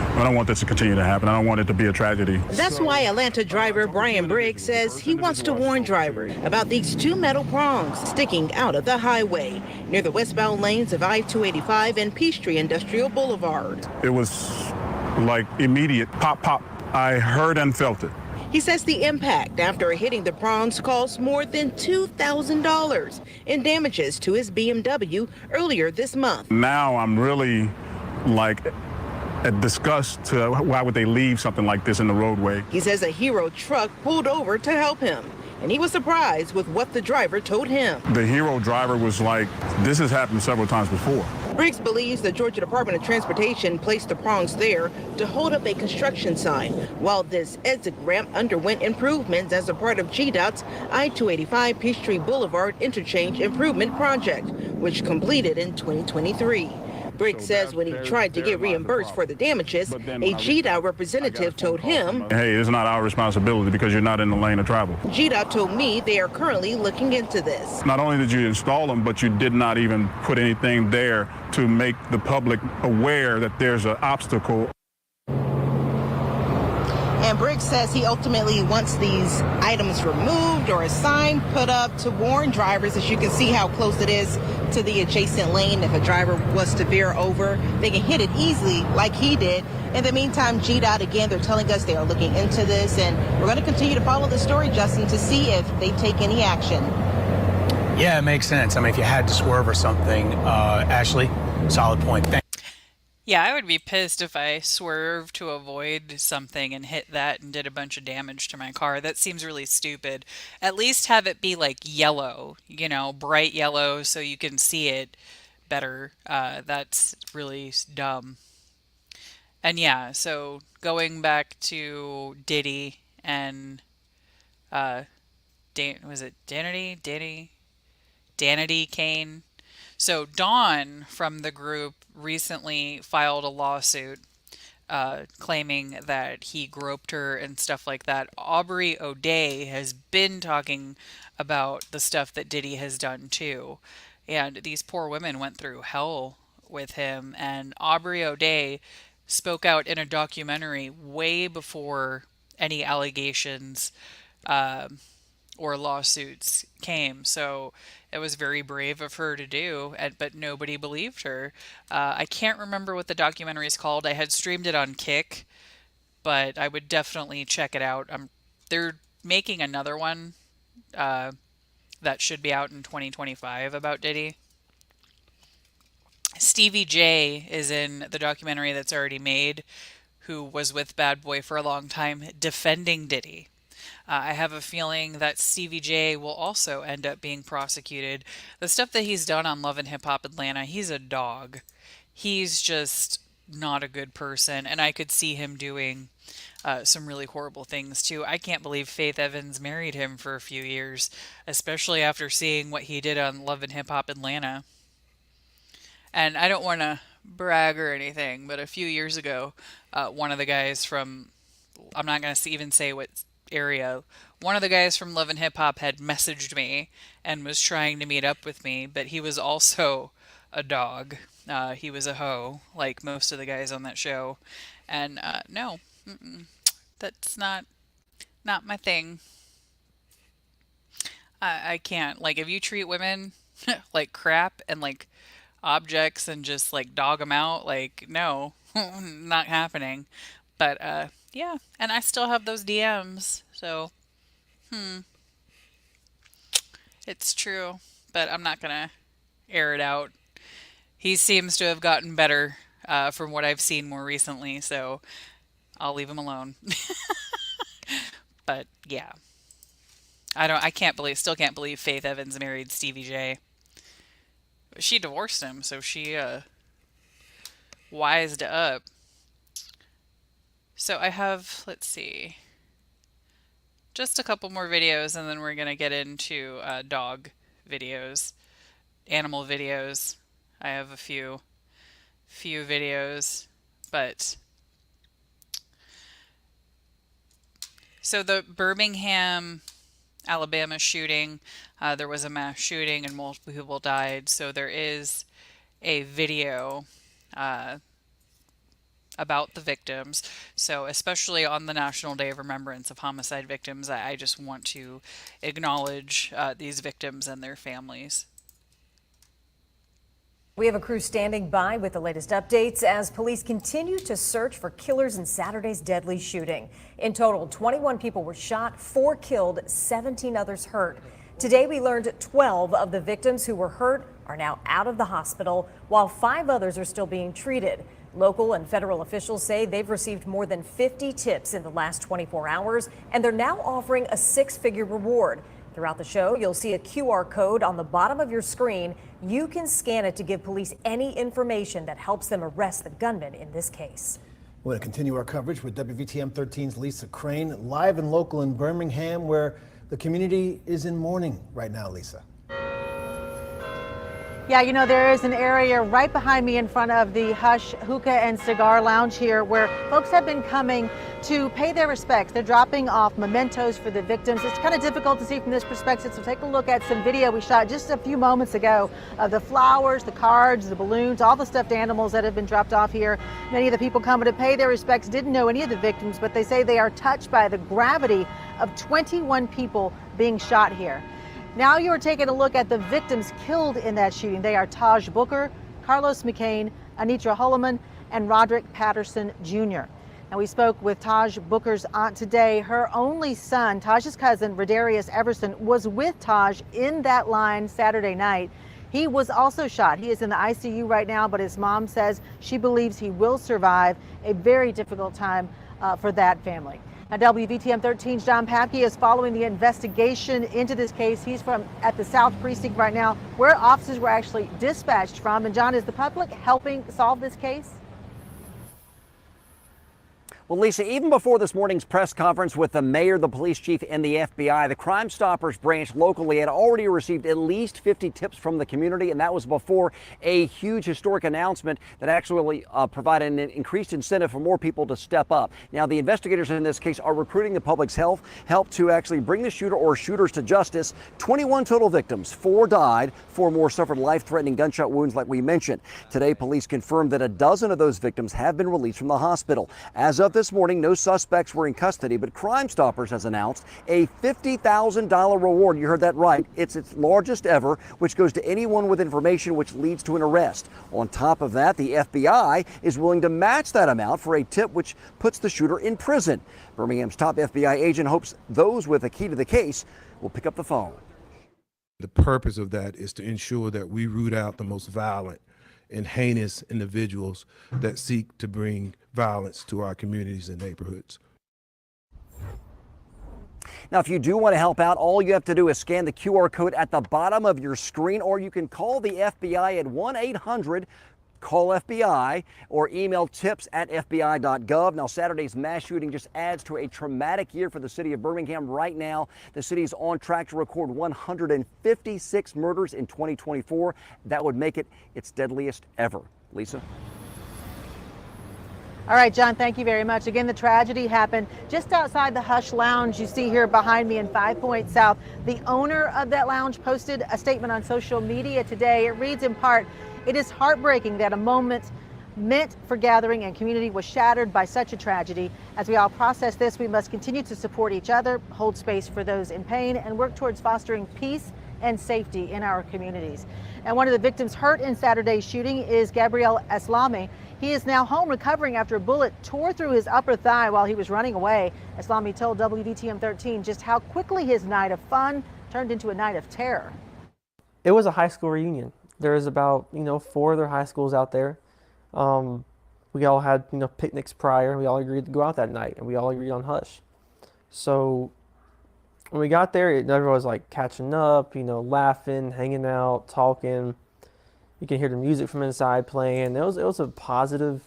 [SPEAKER 20] I don't want this to continue to happen. I don't want it to be a tragedy.
[SPEAKER 12] That's why Atlanta driver Brian Briggs says he wants to warn drivers about these two metal prongs sticking out of the highway near the westbound lanes of I-285 and Peachtree Industrial Boulevard.
[SPEAKER 20] It was like immediate pop, pop. I heard and felt it.
[SPEAKER 12] He says the impact after hitting the prongs cost more than $2,000 in damages to his BMW earlier this month.
[SPEAKER 20] Now I'm really like at disgust to why would they leave something like this in the roadway.
[SPEAKER 12] He says a Hero truck pulled over to help him, and he was surprised with what the driver told him.
[SPEAKER 20] The Hero driver was like, this has happened several times before.
[SPEAKER 12] Briggs believes the Georgia Department of Transportation placed the prongs there to hold up a construction sign, while this exit ramp underwent improvements as a part of GDOT's I-285 Peachtree Boulevard Interchange Improvement Project, which completed in 2023. Briggs says when he tried to get reimbursed for the damages, a GDOT representative told him,
[SPEAKER 20] hey, it's not our responsibility because you're not in the lane of travel.
[SPEAKER 12] GDOT told me they are currently looking into this.
[SPEAKER 20] Not only did you install them, but you did not even put anything there to make the public aware that there's an obstacle.
[SPEAKER 12] And Briggs says he ultimately wants these items removed or a sign put up to warn drivers, as you can see how close it is to the adjacent lane. If a driver was to veer over, they can hit it easily like he did. In the meantime, GDOT, again, they're telling us they are looking into this, and we're going to continue to follow the story, Justin, to see if they take any action.
[SPEAKER 8] Yeah, it makes sense. I mean, if you had to swerve or something, Ashley, solid point.
[SPEAKER 1] Yeah, I would be pissed if I swerved to avoid something and hit that and did a bunch of damage to my car. That seems really stupid. At least have it be like yellow, you know, bright yellow so you can see it better. That's really dumb. And yeah, so going back to Diddy and was it Danity Kane? So Dawn from the group recently filed a lawsuit claiming that he groped her and stuff like that. Aubrey O'Day has been talking about the stuff that Diddy has done too. And these poor women went through hell with him. And Aubrey O'Day spoke out in a documentary way before any allegations or lawsuits came. So it was very brave of her to do, but nobody believed her. I can't remember what the documentary is called. I had streamed it on Kick, but I would definitely check it out. They're making another one that should be out in 2025 about Diddy. Stevie J is in the documentary that's already made, who was with Bad Boy for a long time, defending Diddy. I have a feeling that Stevie J will also end up being prosecuted. The stuff that he's done on Love and Hip Hop Atlanta, he's a dog. He's just not a good person, and I could see him doing some really horrible things too. I can't believe Faith Evans married him for a few years, especially after seeing what he did on Love and Hip Hop Atlanta. And I don't want to brag or anything, but a few years ago, one of the guys from, I'm not going to even say what area, one of the guys from Love and Hip Hop had messaged me and was trying to meet up with me, but he was also a dog. He was a hoe, like most of the guys on that show. And no, that's not my thing. I can't. Like, if you treat women like crap and like objects and just like dog them out, like, no, not happening. But yeah, and I still have those DMs, so it's true, but I'm not gonna air it out He seems to have gotten better from what I've seen more recently, so I'll leave him alone. But yeah, still can't believe Faith Evans married Stevie J. But she divorced him, so she wised up. So I have, let's see, just a couple more videos, and then we're gonna get into dog videos, animal videos. I have a few videos, but so the Birmingham, Alabama shooting, there was a mass shooting and multiple people died. So there is a video about the victims. So especially on the National Day of Remembrance of Homicide Victims, I just want to acknowledge these victims and their families.
[SPEAKER 21] We have a crew standing by with the latest updates as police continue to search for killers in Saturday's deadly shooting. In total, 21 people were shot, 4 killed, 17 others hurt. Today, we learned 12 of the victims who were hurt are now out of the hospital, while 5 others are still being treated. Local and federal officials say they've received more than 50 tips in the last 24 hours, and they're now offering a 6-figure reward. Throughout the show, you'll see a QR code on the bottom of your screen. You can scan it to give police any information that helps them arrest the gunman in this case.
[SPEAKER 22] We're going to continue our coverage with WVTM 13's Lisa Crane, live and local in Birmingham, where the community is in mourning right now, Lisa.
[SPEAKER 23] Yeah, you know, there is an area right behind me in front of the Hush Hookah and Cigar Lounge here where folks have been coming to pay their respects. They're dropping off mementos for the victims. It's kind of difficult to see from this perspective, so take a look at some video we shot just a few moments ago of the flowers, the cards, the balloons, all the stuffed animals that have been dropped off here. Many of the people coming to pay their respects didn't know any of the victims, but they say they are touched by the gravity of 21 people being shot here. Now you are taking a look at the victims killed in that shooting. They are Taj Booker, Carlos McCain, Anitra Hulliman, and Roderick Patterson Jr. And we spoke with Taj Booker's aunt today. Her only son, Taj's cousin, Rodarius Everson, was with Taj in that line Saturday night. He was also shot. He is in the ICU right now, but his mom says she believes he will survive a very difficult time for that family. Now, WVTM 13's John Papke is following the investigation into this case. He's at the South Precinct right now, where officers were actually dispatched from. And John, is the public helping solve this case?
[SPEAKER 24] Well, Lisa, even before this morning's press conference with the mayor, the police chief, and the FBI, the Crime Stoppers branch locally had already received at least 50 tips from the community, and that was before a huge historic announcement that actually provided an increased incentive for more people to step up. Now, the investigators in this case are recruiting the public's help to actually bring the shooter or shooters to justice. 21 total victims, 4 died, 4 more suffered life-threatening gunshot wounds like we mentioned. Today, police confirmed that a dozen of those victims have been released from the hospital. As of this morning, no suspects were in custody, but Crime Stoppers has announced a $50,000 reward. You heard that right. It's its largest ever, which goes to anyone with information which leads to an arrest. On top of that, the FBI is willing to match that amount for a tip which puts the shooter in prison. Birmingham's top FBI agent hopes those with a key to the case will pick up the phone.
[SPEAKER 25] The purpose of that is to ensure that we root out the most violent and heinous individuals that seek to bring violence to our communities and neighborhoods.
[SPEAKER 24] Now, if you do want to help out, all you have to do is scan the QR code at the bottom of your screen, or you can call the FBI at 1-800-CALL-FBI or email tips@fbi.gov. Now, Saturday's mass shooting just adds to a traumatic year for the city of Birmingham. Right now, the city is on track to record 156 murders in 2024. That would make it its deadliest ever. Lisa?
[SPEAKER 23] All right, John, thank you very much. Again, the tragedy happened just outside the Hush Lounge you see here behind me in 5 Points South. The owner of that lounge posted a statement on social media today. It reads in part, "It is heartbreaking that a moment meant for gathering and community was shattered by such a tragedy. As we all process this, we must continue to support each other, hold space for those in pain, and work towards fostering peace and safety in our communities." And one of the victims hurt in Saturday's shooting is Gabriel Eslami. He is now home recovering after a bullet tore through his upper thigh while he was running away. Eslami told WVTM 13 just how quickly his night of fun turned into a night of terror.
[SPEAKER 26] It was a high school reunion.
[SPEAKER 6] There was about, 4 other high schools out there. We all had, picnics prior. We all agreed to go out that night, and we all agreed on hush. So when we got there, everyone was like catching up, laughing, hanging out, talking. You can hear the music from inside playing. It was a positive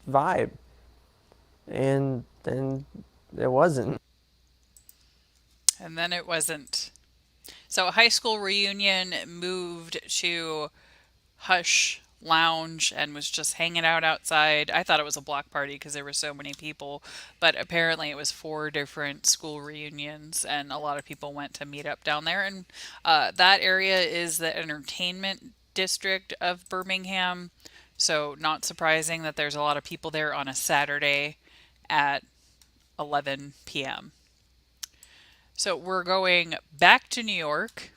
[SPEAKER 6] vibe, and then it wasn't.
[SPEAKER 1] And then it wasn't. So high school reunion moved to Hush Lounge and was just hanging out outside. I thought it was a block party because there were so many people, but apparently it was 4 different school reunions, and a lot of people went to meet up down there. And that area is the entertainment district of Birmingham, so not surprising that there's a lot of people there on a Saturday at 11 p.m. So we're going back to New York.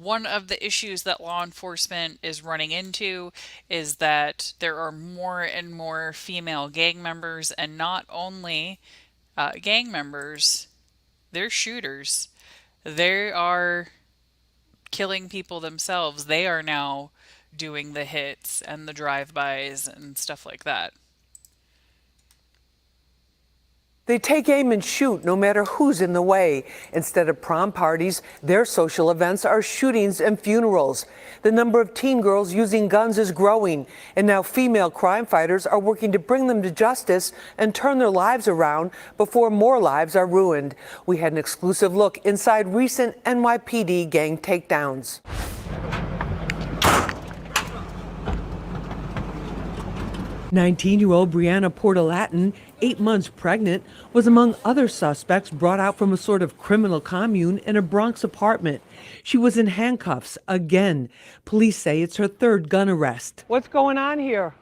[SPEAKER 1] One of the issues that law enforcement is running into is that there are more and more female gang members, and not only gang members, they're shooters. They are killing people themselves. They are now doing the hits and the drive-bys and stuff like that.
[SPEAKER 7] They take aim and shoot no matter who's in the way. Instead of prom parties, their social events are shootings and funerals. The number of teen girls using guns is growing, and now female crime fighters are working to bring them to justice and turn their lives around before more lives are ruined. We had an exclusive look inside recent NYPD gang takedowns. 19-year-old Brianna Portalatin, 8 months pregnant, was among other suspects brought out from a sort of criminal commune in a Bronx apartment. She was in handcuffs again. Police say it's her 3rd gun arrest. What's going on here?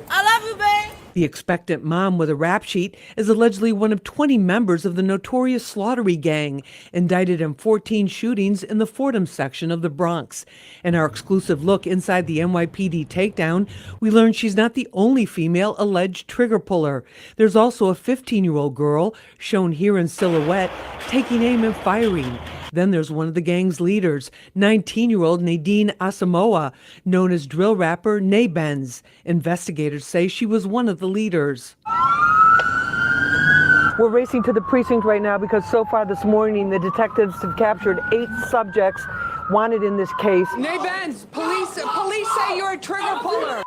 [SPEAKER 18] I love you, babe.
[SPEAKER 7] The expectant mom with a rap sheet is allegedly one of 20 members of the notorious Slaughtery gang, indicted in 14 shootings in the Fordham section of the Bronx. In our exclusive look inside the NYPD takedown, we learned she's not the only female alleged trigger puller. There's also a 15-year-old girl, shown here in silhouette, taking aim and firing. Then there's one of the gang's leaders, 19-year-old Nadine Asamoah, known as drill rapper Nay Benz. Investigators say she was one of the leaders. We're racing to the precinct right now because so far this morning the detectives have captured 8 subjects wanted in this case.
[SPEAKER 13] Nay Benz, police say you're a trigger puller.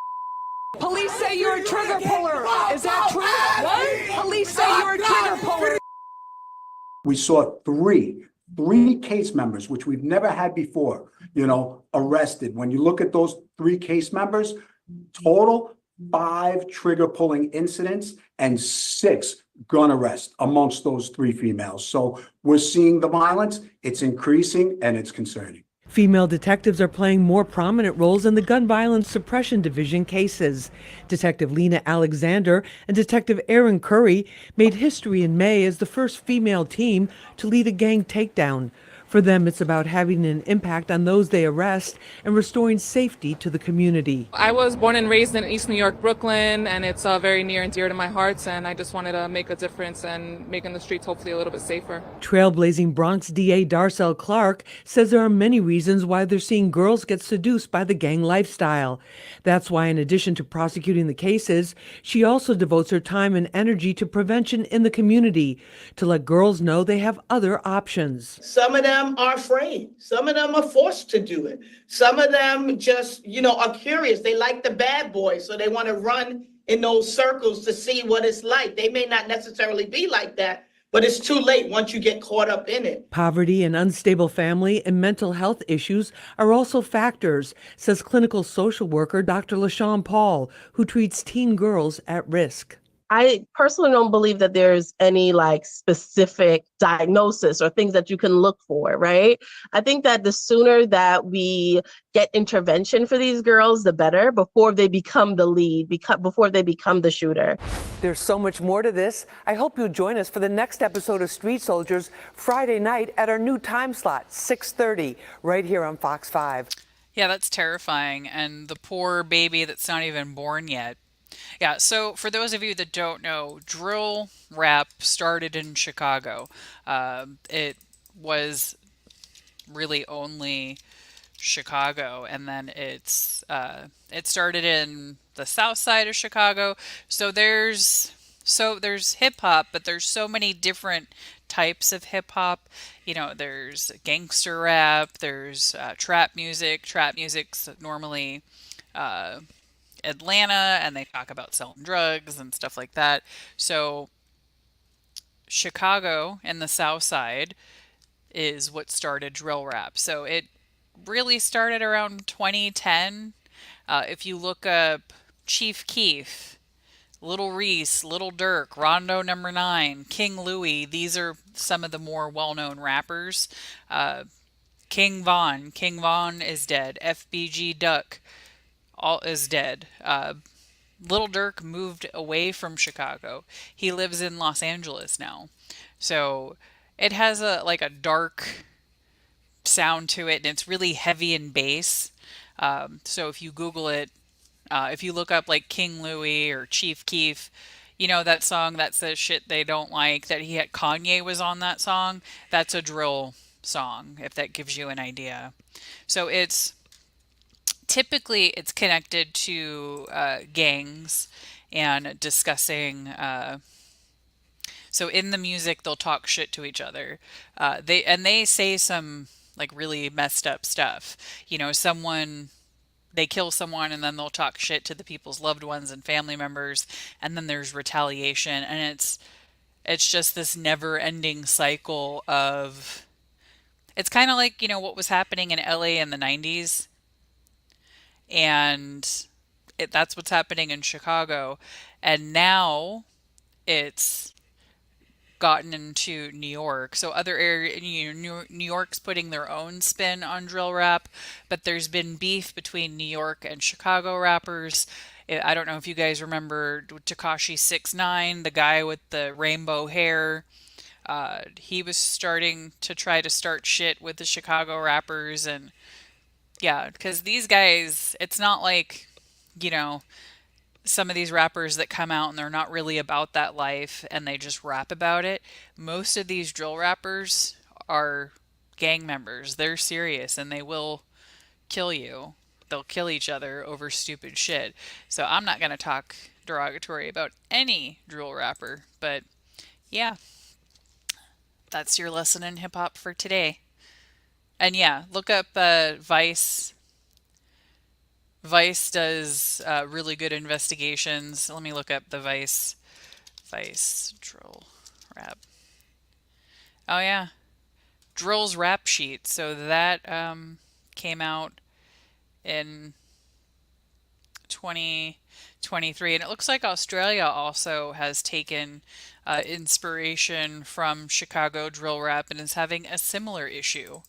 [SPEAKER 13] Police say you're a trigger puller. Is that true? What? Police say you're a trigger puller.
[SPEAKER 14] We saw three case members, which we've never had before, arrested. When you look at those 3 case members, total 5 trigger pulling incidents and 6 gun arrests amongst those 3 females. So we're seeing the violence, it's increasing, and it's concerning.
[SPEAKER 7] Female detectives are playing more prominent roles in the Gun Violence Suppression Division cases. Detective Lena Alexander and Detective Aaron Curry made history in May as the first female team to lead a gang takedown. For them, it's about having an impact on those they arrest and restoring safety to the community.
[SPEAKER 15] I was born and raised in East New York, Brooklyn, and it's very near and dear to my heart, and I just wanted to make a difference and making the streets hopefully a little bit safer.
[SPEAKER 7] Trailblazing Bronx DA Darcel Clark says there are many reasons why they're seeing girls get seduced by the gang lifestyle. That's why, in addition to prosecuting the cases, she also devotes her time and energy to prevention in the community, to let girls know they have other options.
[SPEAKER 18] Some of them are afraid. Some of them are forced to do it. Some of them just, are curious. They like the bad boys, so they want to run in those circles to see what it's like. They may not necessarily be like that, but it's too late once you get caught up in it.
[SPEAKER 7] Poverty, and unstable family and mental health issues are also factors, says clinical social worker Dr. LaShawn Paul, who treats teen girls at risk.
[SPEAKER 26] I personally don't believe that there's any specific diagnosis or things that you can look for, right? I think that the sooner that we get intervention for these girls, the better, before they become the lead, before they become the shooter.
[SPEAKER 7] There's so much more to this. I hope you'll join us for the next episode of Street Soldiers Friday night at our new time slot, 6:30, right here on Fox 5.
[SPEAKER 1] Yeah, that's terrifying. And the poor baby that's not even born yet. Yeah, so for those of you that don't know, drill rap started in Chicago. It was really only Chicago, and then it started in the south side of Chicago. So there's hip hop, but there's so many different types of hip hop. There's gangster rap, there's trap music. Trap music's normally Atlanta, and they talk about selling drugs and stuff like that. So Chicago and the South Side is what started drill rap. So it really started around 2010. If you look up Chief Keef, Little Reese, Little Durk, Rondo Number 9, King Louie, these are some of the more well-known rappers. King Von is dead. FBG Duck all is dead. Little Durk moved away from Chicago. He lives in Los Angeles now. So it has a dark sound to it, and it's really heavy in bass. So if you Google it, if you look up like King Louie or Chief Keef, that song that says shit they don't like, that Kanye was on that song, that's a drill song, if that gives you an idea. So typically it's connected to gangs and discussing. So in the music, they'll talk shit to each other. They say some really messed up stuff. They kill someone, and then they'll talk shit to the people's loved ones and family members, and then there's retaliation, and it's just this never-ending cycle of. It's kind of like what was happening in LA in the 90s, and that's what's happening in Chicago, and now it's gotten into New York. So other areas, New York's putting their own spin on drill rap, but there's been beef between New York and Chicago rappers. I don't know if you guys remember Tekashi 6ix9ine, the guy with the rainbow hair. He was starting to try to start shit with the Chicago rappers, and yeah, because these guys, it's not like, some of these rappers that come out and they're not really about that life and they just rap about it. Most of these drill rappers are gang members. They're serious and they will kill you. They'll kill each other over stupid shit. So I'm not going to talk derogatory about any drill rapper, but yeah, that's your lesson in hip hop for today. And yeah, look up Vice. Vice does really good investigations. Let me look up the Vice drill rap. Oh yeah, Drill's rap sheet. So that came out in 2023, and it looks like Australia also has taken inspiration from Chicago drill rap and is having a similar issue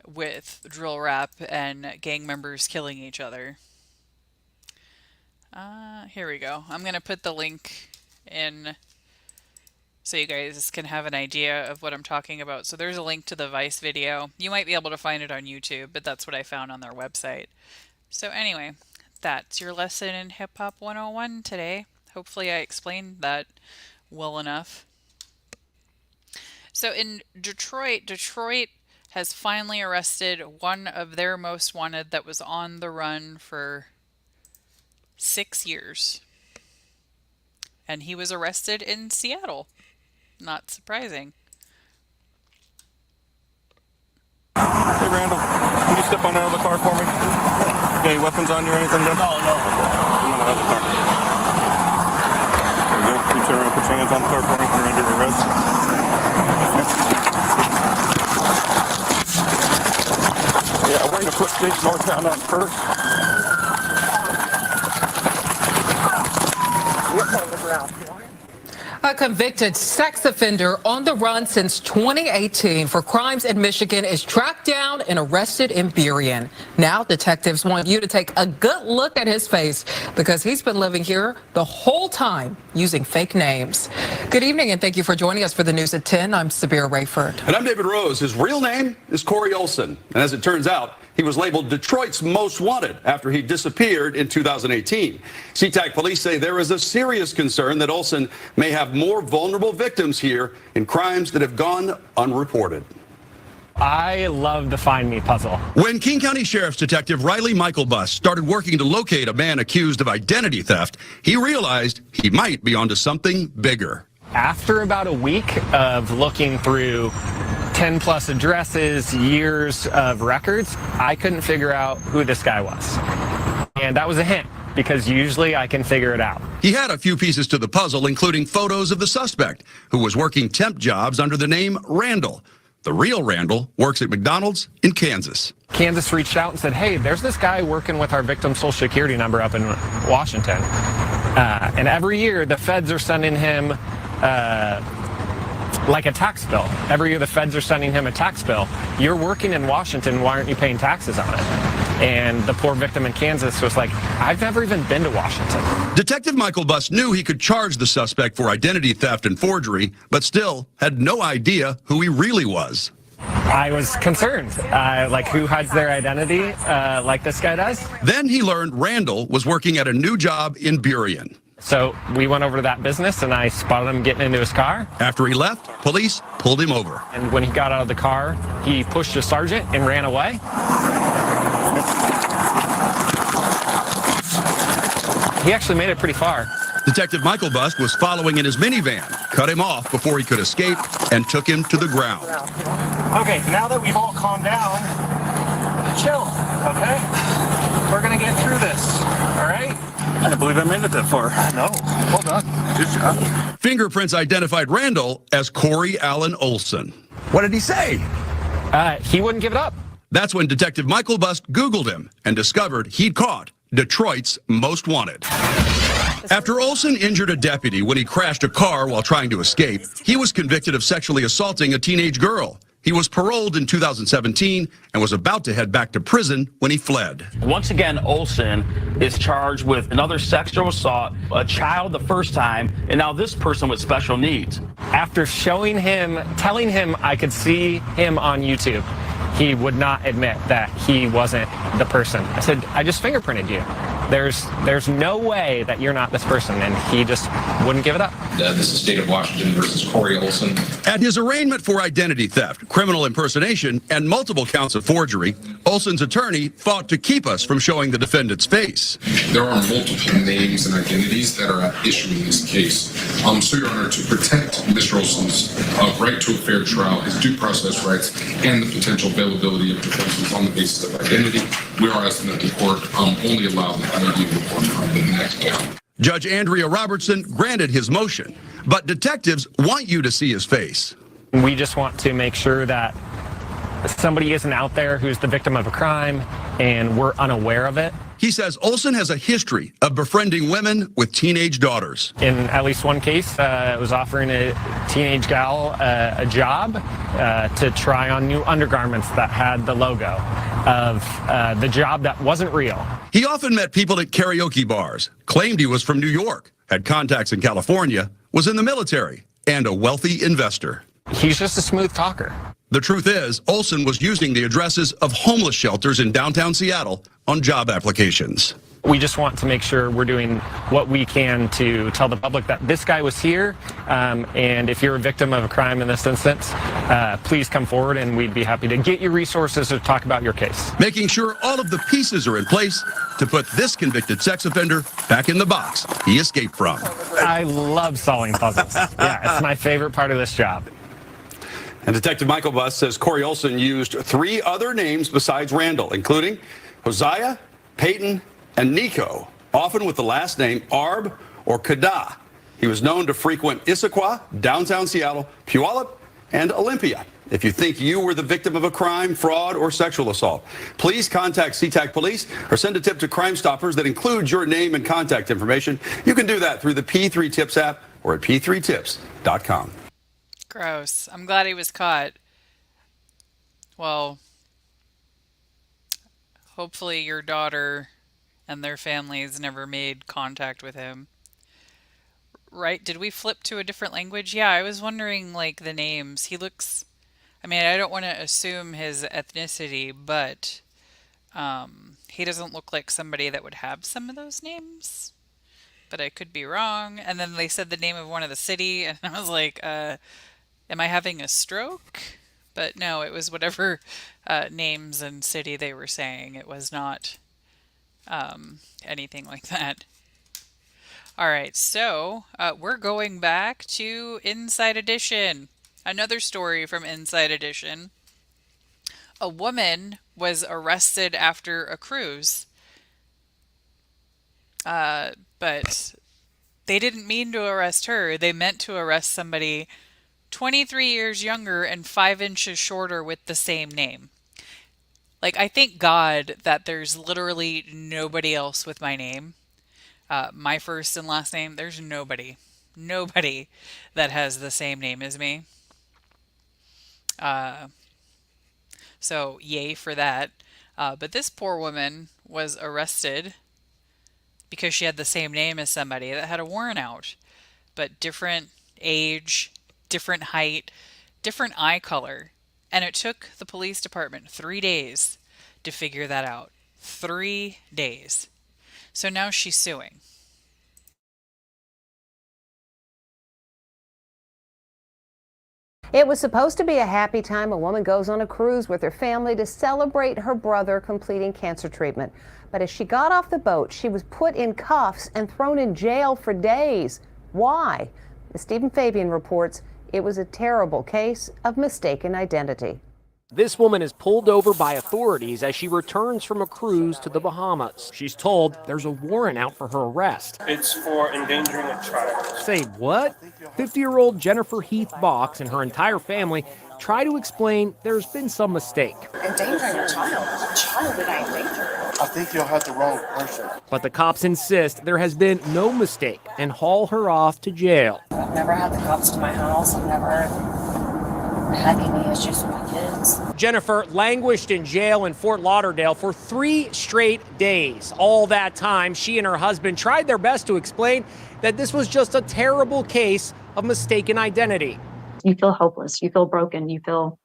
[SPEAKER 1] with drill rap and gang members killing each other. Here we go. I'm going to put the link in so you guys can have an idea of what I'm talking about. So there's a link to the Vice video. You might be able to find it on YouTube, but that's what I found on their website. So anyway, that's your lesson in Hip Hop 101 today. Hopefully I explained that well enough. So in Detroit has finally arrested one of their most wanted that was on the run for 6 years. And he was arrested in Seattle. Not surprising.
[SPEAKER 3] Hey Randall, can you step on out of the car for me? Got any weapons on you or anything? No. I'm on the other car. There you go. Can you turn around and put your hands on the car for me? You're under arrest. Yeah, we're going to put State northbound on first.
[SPEAKER 4] A convicted sex offender on the run since 2018 for crimes in Michigan is tracked down and arrested in Burien. Now detectives want you to take a good look at his face because he's been living here the whole time using fake names. Good evening and thank you for joining us for the news at 10. I'm Sabir Rayford.
[SPEAKER 5] And I'm David Rose. His real name is Corey Olson. And as it turns out, he was labeled Detroit's most wanted after he disappeared in 2018. SeaTac police say there is a serious concern that Olson may have more vulnerable victims here in crimes that have gone unreported.
[SPEAKER 2] I love the Find Me puzzle.
[SPEAKER 5] When King County Sheriff's Detective Riley Michaelbus started working to locate a man accused of identity theft, he realized he might be onto something bigger.
[SPEAKER 2] After about a week of looking through 10 plus addresses, years of records, I couldn't figure out who this guy was. And that was a hint, because usually I can figure it out.
[SPEAKER 5] He had a few pieces to the puzzle, including photos of the suspect, who was working temp jobs under the name Randall. The real Randall works at McDonald's in Kansas.
[SPEAKER 2] Kansas reached out and said, hey, there's this guy working with our victim's social security number up in Washington. And every year the feds are sending him like a tax bill. Every year the feds are sending him a tax bill. You're working in Washington, why aren't you paying taxes on it? And the poor victim in Kansas was like, I've never even been to Washington.
[SPEAKER 5] Detective Michaelbus knew he could charge the suspect for identity theft and forgery, but still had no idea who he really was.
[SPEAKER 2] I was concerned, like who hides their identity like this guy does.
[SPEAKER 5] Then he learned Randall was working at a new job in Burien.
[SPEAKER 2] So we went over to that business and I spotted him getting into his car.
[SPEAKER 5] After he left, police pulled him over.
[SPEAKER 2] And when he got out of the car, he pushed a sergeant and ran away. He actually made it pretty far.
[SPEAKER 5] Detective Michaelbus was following in his minivan, cut him off before he could escape, and took him to the ground.
[SPEAKER 8] Okay, now that we've all calmed down, chill, okay? We're gonna get through this, all right?
[SPEAKER 3] I can't believe I made it that far.
[SPEAKER 8] No, well done.
[SPEAKER 3] Good job.
[SPEAKER 5] Fingerprints identified Randall as Corey Allen Olson.
[SPEAKER 2] What did he say? He wouldn't give it up.
[SPEAKER 5] That's when Detective Michaelbus Googled him and discovered he'd caught Detroit's Most Wanted. After Olson injured a deputy when he crashed a car while trying to escape, he was convicted of sexually assaulting a teenage girl. He was paroled in 2017 and was about to head back to prison when he fled.
[SPEAKER 9] Once again, Olson is charged with another sexual assault, a child the first time, and now this person with special needs.
[SPEAKER 2] After showing him, telling him I could see him on YouTube, he would not admit that he wasn't the person. I said, I just fingerprinted you. There's no way that you're not this person, and he just wouldn't give it up.
[SPEAKER 10] This is State of Washington versus Corey Olson.
[SPEAKER 5] At his arraignment for identity theft, criminal impersonation, and multiple counts of forgery, Olson's attorney fought to keep us from showing the defendant's face.
[SPEAKER 10] There are multiple names and identities that are at issue in this case. So, Your Honor, to protect Mr. Olson's right to a fair trial, his due process rights, and the potential availability of defenses on the basis of identity, we are asking that the court only allow the ID report from the next day.
[SPEAKER 5] Judge Andrea Robertson granted his motion, but detectives want you to see his face.
[SPEAKER 2] We just want to make sure that somebody isn't out there who's the victim of a crime and we're unaware of it.
[SPEAKER 5] He says Olson has a history of befriending women with teenage daughters.
[SPEAKER 2] In at least one case, it was offering a teenage gal a job to try on new undergarments that had the logo of the job that wasn't real.
[SPEAKER 5] He often met people at karaoke bars, claimed he was from New York, had contacts in California, was in the military, and a wealthy investor.
[SPEAKER 2] He's just a smooth talker.
[SPEAKER 5] The truth is, Olson was using the addresses of homeless shelters in downtown Seattle on job applications.
[SPEAKER 2] We just want to make sure we're doing what we can to tell the public that this guy was here, and if you're a victim of a crime in this instance, please come forward and we'd be happy to get you resources to talk about your case.
[SPEAKER 5] Making sure all of the pieces are in place to put this convicted sex offender back in the box he escaped from.
[SPEAKER 2] I love solving puzzles. Yeah, it's my favorite part of this job.
[SPEAKER 5] And Detective Michaelbus says Corey Olson used 3 other names besides Randall, including Hosea, Peyton, and Nico, often with the last name Arb or Kada. He was known to frequent Issaquah, downtown Seattle, Puyallup, and Olympia. If you think you were the victim of a crime, fraud, or sexual assault, please contact SeaTac Police or send a tip to Crime Stoppers that includes your name and contact information. You can do that through the P3 Tips app or at p3tips.com.
[SPEAKER 1] Gross. I'm glad he was caught. Well, hopefully your daughter and their families never made contact with him. Right? Did we flip to a different language? Yeah, I was wondering, like, the names. He looks... I mean, I don't want to assume his ethnicity, but he doesn't look like somebody that would have some of those names. But I could be wrong. And then they said the name of one of the city, and I was like, am I having a stroke? But no, it was whatever names and city they were saying. It was not anything like that. All right, so we're going back to Inside Edition. Another story from Inside Edition. A woman was arrested after a cruise, but they didn't mean to arrest her. They meant to arrest somebody 23 years younger and 5 inches shorter with the same name. Like, I thank God that there's literally nobody else with my name. My first and last name, there's nobody that has the same name as me. So yay for that. But this poor woman was arrested because she had the same name as somebody that had a warrant out, but different age, different height, different eye color. And it took the police department 3 days to figure that out. 3 days. So now she's suing.
[SPEAKER 11] It was supposed to be a happy time. A woman goes on a cruise with her family to celebrate her brother completing cancer treatment. But as she got off the boat, she was put in cuffs and thrown in jail for days. Why? As Stephen Fabian reports, it was a terrible case of mistaken identity.
[SPEAKER 2] This woman is pulled over by authorities as she returns from a cruise to the Bahamas. She's told there's a warrant out for her arrest.
[SPEAKER 3] It's for endangering a child.
[SPEAKER 2] Say what? 50-year-old Jennifer Heath Box and her entire family try to explain there's been some mistake.
[SPEAKER 12] Endangering a child? What child did I endanger?
[SPEAKER 3] I think you'll have the wrong person.
[SPEAKER 2] But the cops insist there has been no mistake and haul her off to jail.
[SPEAKER 12] I've never had the cops to my house. I've never had any issues with my kids.
[SPEAKER 2] Jennifer languished in jail in Fort Lauderdale for 3 straight days. All that time, she and her husband tried their best to explain that this was just a terrible case of mistaken identity.
[SPEAKER 16] You feel hopeless, you feel broken, you feel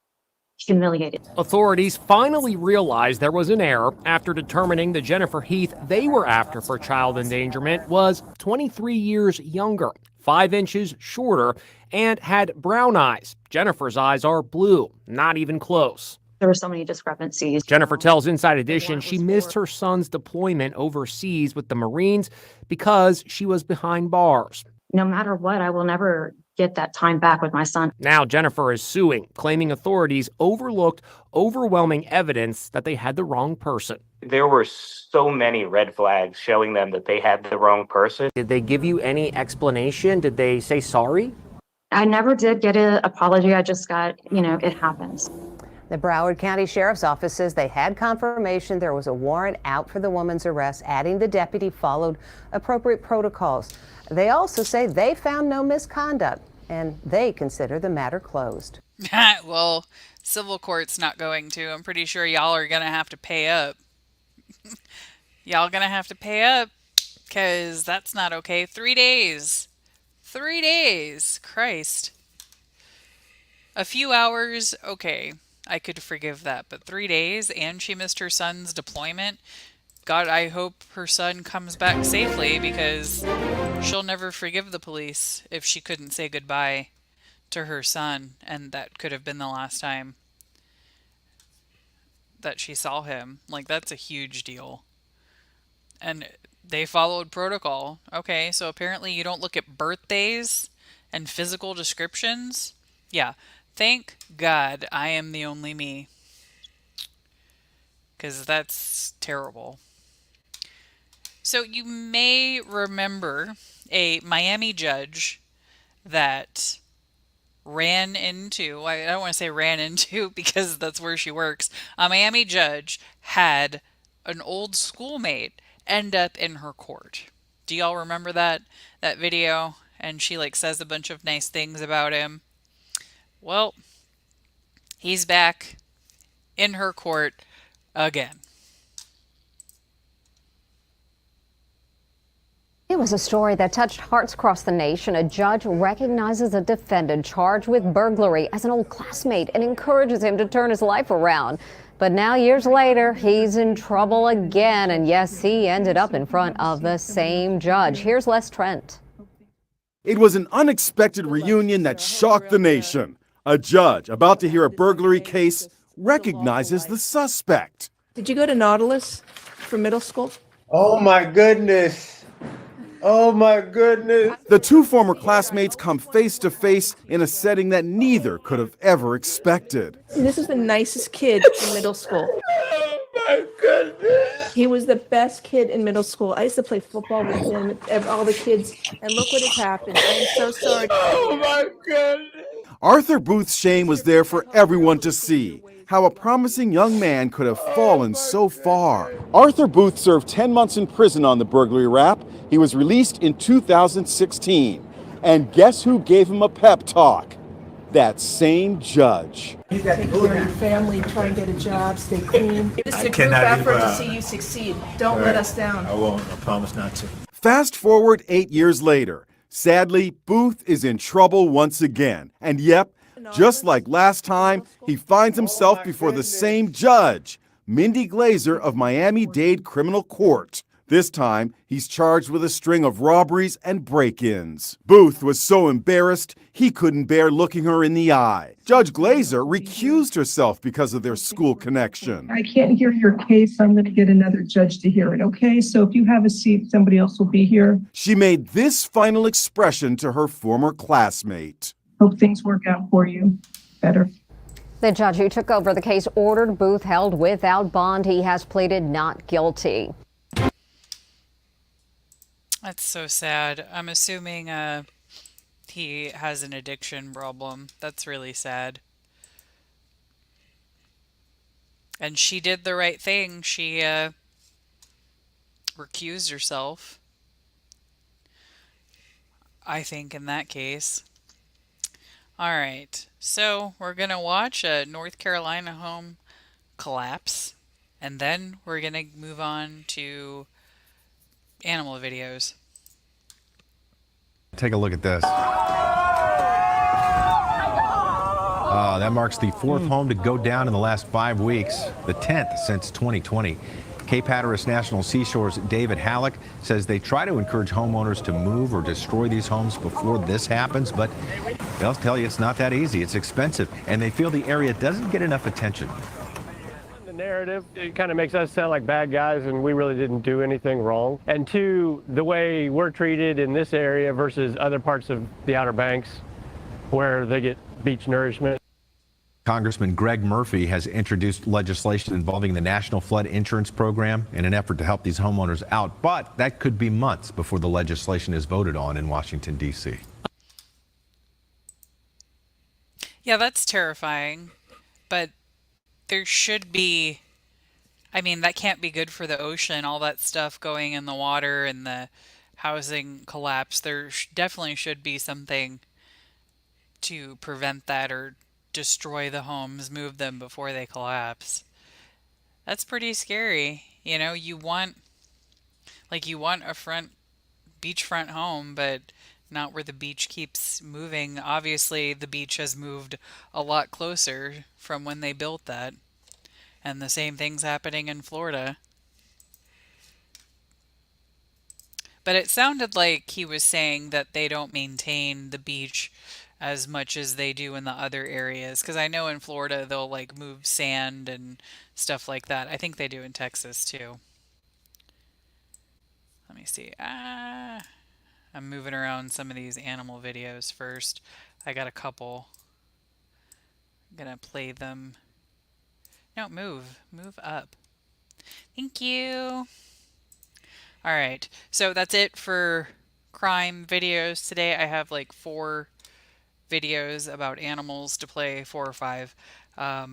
[SPEAKER 16] humiliated.
[SPEAKER 2] Authorities finally realized there was an error after determining the Jennifer Heath they were after for child endangerment was 23 years younger, 5 inches shorter, and had brown eyes. Jennifer's eyes are blue, not even close.
[SPEAKER 16] There were so many discrepancies.
[SPEAKER 2] Jennifer tells Inside Edition she missed her son's deployment overseas with the Marines because she was behind bars.
[SPEAKER 16] No matter what, I will never get that time back with my son.
[SPEAKER 2] Now Jennifer is suing, claiming authorities overlooked overwhelming evidence that they had the wrong person.
[SPEAKER 17] There were so many red flags showing them that they had the wrong person.
[SPEAKER 2] Did they give you any explanation? Did they say sorry?
[SPEAKER 16] I never did get an apology. I just got, it happens.
[SPEAKER 11] The Broward County Sheriff's Office says they had confirmation there was a warrant out for the woman's arrest, adding the deputy followed appropriate protocols. They also say they found no misconduct, and they consider the matter closed.
[SPEAKER 1] Well, civil court's not going to. I'm pretty sure y'all are going to have to pay up. Y'all going to have to pay up because that's not okay. 3 days. 3 days. Christ. A few hours, okay. I could forgive that. But 3 days and she missed her son's deployment. God, I hope her son comes back safely because she'll never forgive the police if she couldn't say goodbye to her son. And that could have been the last time that she saw him. Like, that's a huge deal. And they followed protocol. Okay, so apparently you don't look at birthdays and physical descriptions. Yeah, thank God I am the only me. Because that's terrible. So you may remember a Miami judge that ran into, I don't want to say ran into because that's where she works. A Miami judge had an old schoolmate end up in her court. Do y'all remember that video? And she says a bunch of nice things about him. Well, he's back in her court again.
[SPEAKER 19] It was a story that touched hearts across the nation. A judge recognizes a defendant charged with burglary as an old classmate and encourages him to turn his life around. But now, years later, he's in trouble again. And yes, he ended up in front of the same judge. Here's Les Trent.
[SPEAKER 20] It was an unexpected reunion that shocked the nation. A judge about to hear a burglary case recognizes the suspect.
[SPEAKER 13] Did you go to Nautilus for middle school?
[SPEAKER 20] Oh my goodness. Oh my goodness. The two former classmates come face to face in a setting that neither could have ever expected.
[SPEAKER 13] This is the nicest kid in middle school.
[SPEAKER 20] Oh my goodness.
[SPEAKER 13] He was the best kid in middle school. I used to play football with him, all the kids, and look what has happened. I am so sorry.
[SPEAKER 20] Oh my goodness. Arthur Booth's shame was there for everyone to see. How a promising young man could have fallen so far. Arthur Booth served 10 months in prison on the burglary rap. He was released in 2016. And guess who gave him a pep talk? That same judge.
[SPEAKER 13] Take care of your family, try and get a job, stay clean. It's a group effort to see you succeed. Don't let us down.
[SPEAKER 20] I won't. I promise not to. Fast forward 8 years later. Sadly, Booth is in trouble once again. And yep, just like last time, he finds himself before the same judge, Mindy Glazer of Miami-Dade Criminal Court. This time, he's charged with a string of robberies and break-ins. Booth was so embarrassed, he couldn't bear looking her in the eye. Judge Glazer recused herself because of their school connection.
[SPEAKER 21] I can't hear your case. I'm going to get another judge to hear it, okay? So if you have a seat, somebody else will be here.
[SPEAKER 20] She made this final expression to her former classmate.
[SPEAKER 21] Hope things work out for you better.
[SPEAKER 19] The judge who took over the case ordered Booth held without bond. He has pleaded not guilty.
[SPEAKER 1] That's so sad. I'm assuming he has an addiction problem. That's really sad. And she did the right thing. She recused herself, I think, in that case. All right, so we're going to watch a North Carolina home collapse, and then we're going to move on to animal videos.
[SPEAKER 22] Take a look at this. That marks the fourth home to go down in the last 5 weeks, the 10th since 2020. Cape Hatteras National Seashore's David Halleck says they try to encourage homeowners to move or destroy these homes before this happens, but they'll tell you it's not that easy. It's expensive, and they feel the area doesn't get enough attention.
[SPEAKER 2] The narrative, it kind of makes us sound like bad guys, and we really didn't do anything wrong. And two, the way we're treated in this area versus other parts of the Outer Banks where they get beach nourishment.
[SPEAKER 22] Congressman Greg Murphy has introduced legislation involving the National Flood Insurance Program in an effort to help these homeowners out, but that could be months before the legislation is voted on in Washington, D.C.
[SPEAKER 1] Yeah, that's terrifying, but there should be, I mean, that can't be good for the ocean, all that stuff going in the water and the housing collapse. There definitely should be something to prevent that or destroy the homes, move them before they collapse. That's pretty scary. You know, you want a beachfront home, but not where the beach keeps moving. Obviously, the beach has moved a lot closer from when they built that. And the same thing's happening in Florida. But it sounded like he was saying that they don't maintain the beach as much as they do in the other areas. Because I know in Florida they'll like move sand and stuff like that. I think they do in Texas too. Let me see. I'm moving around some of these animal videos first. I got a couple. I'm gonna play them. No, move up. Thank you. All right, so that's it for crime videos today. I have like 4 videos about animals to play, 4 or 5. I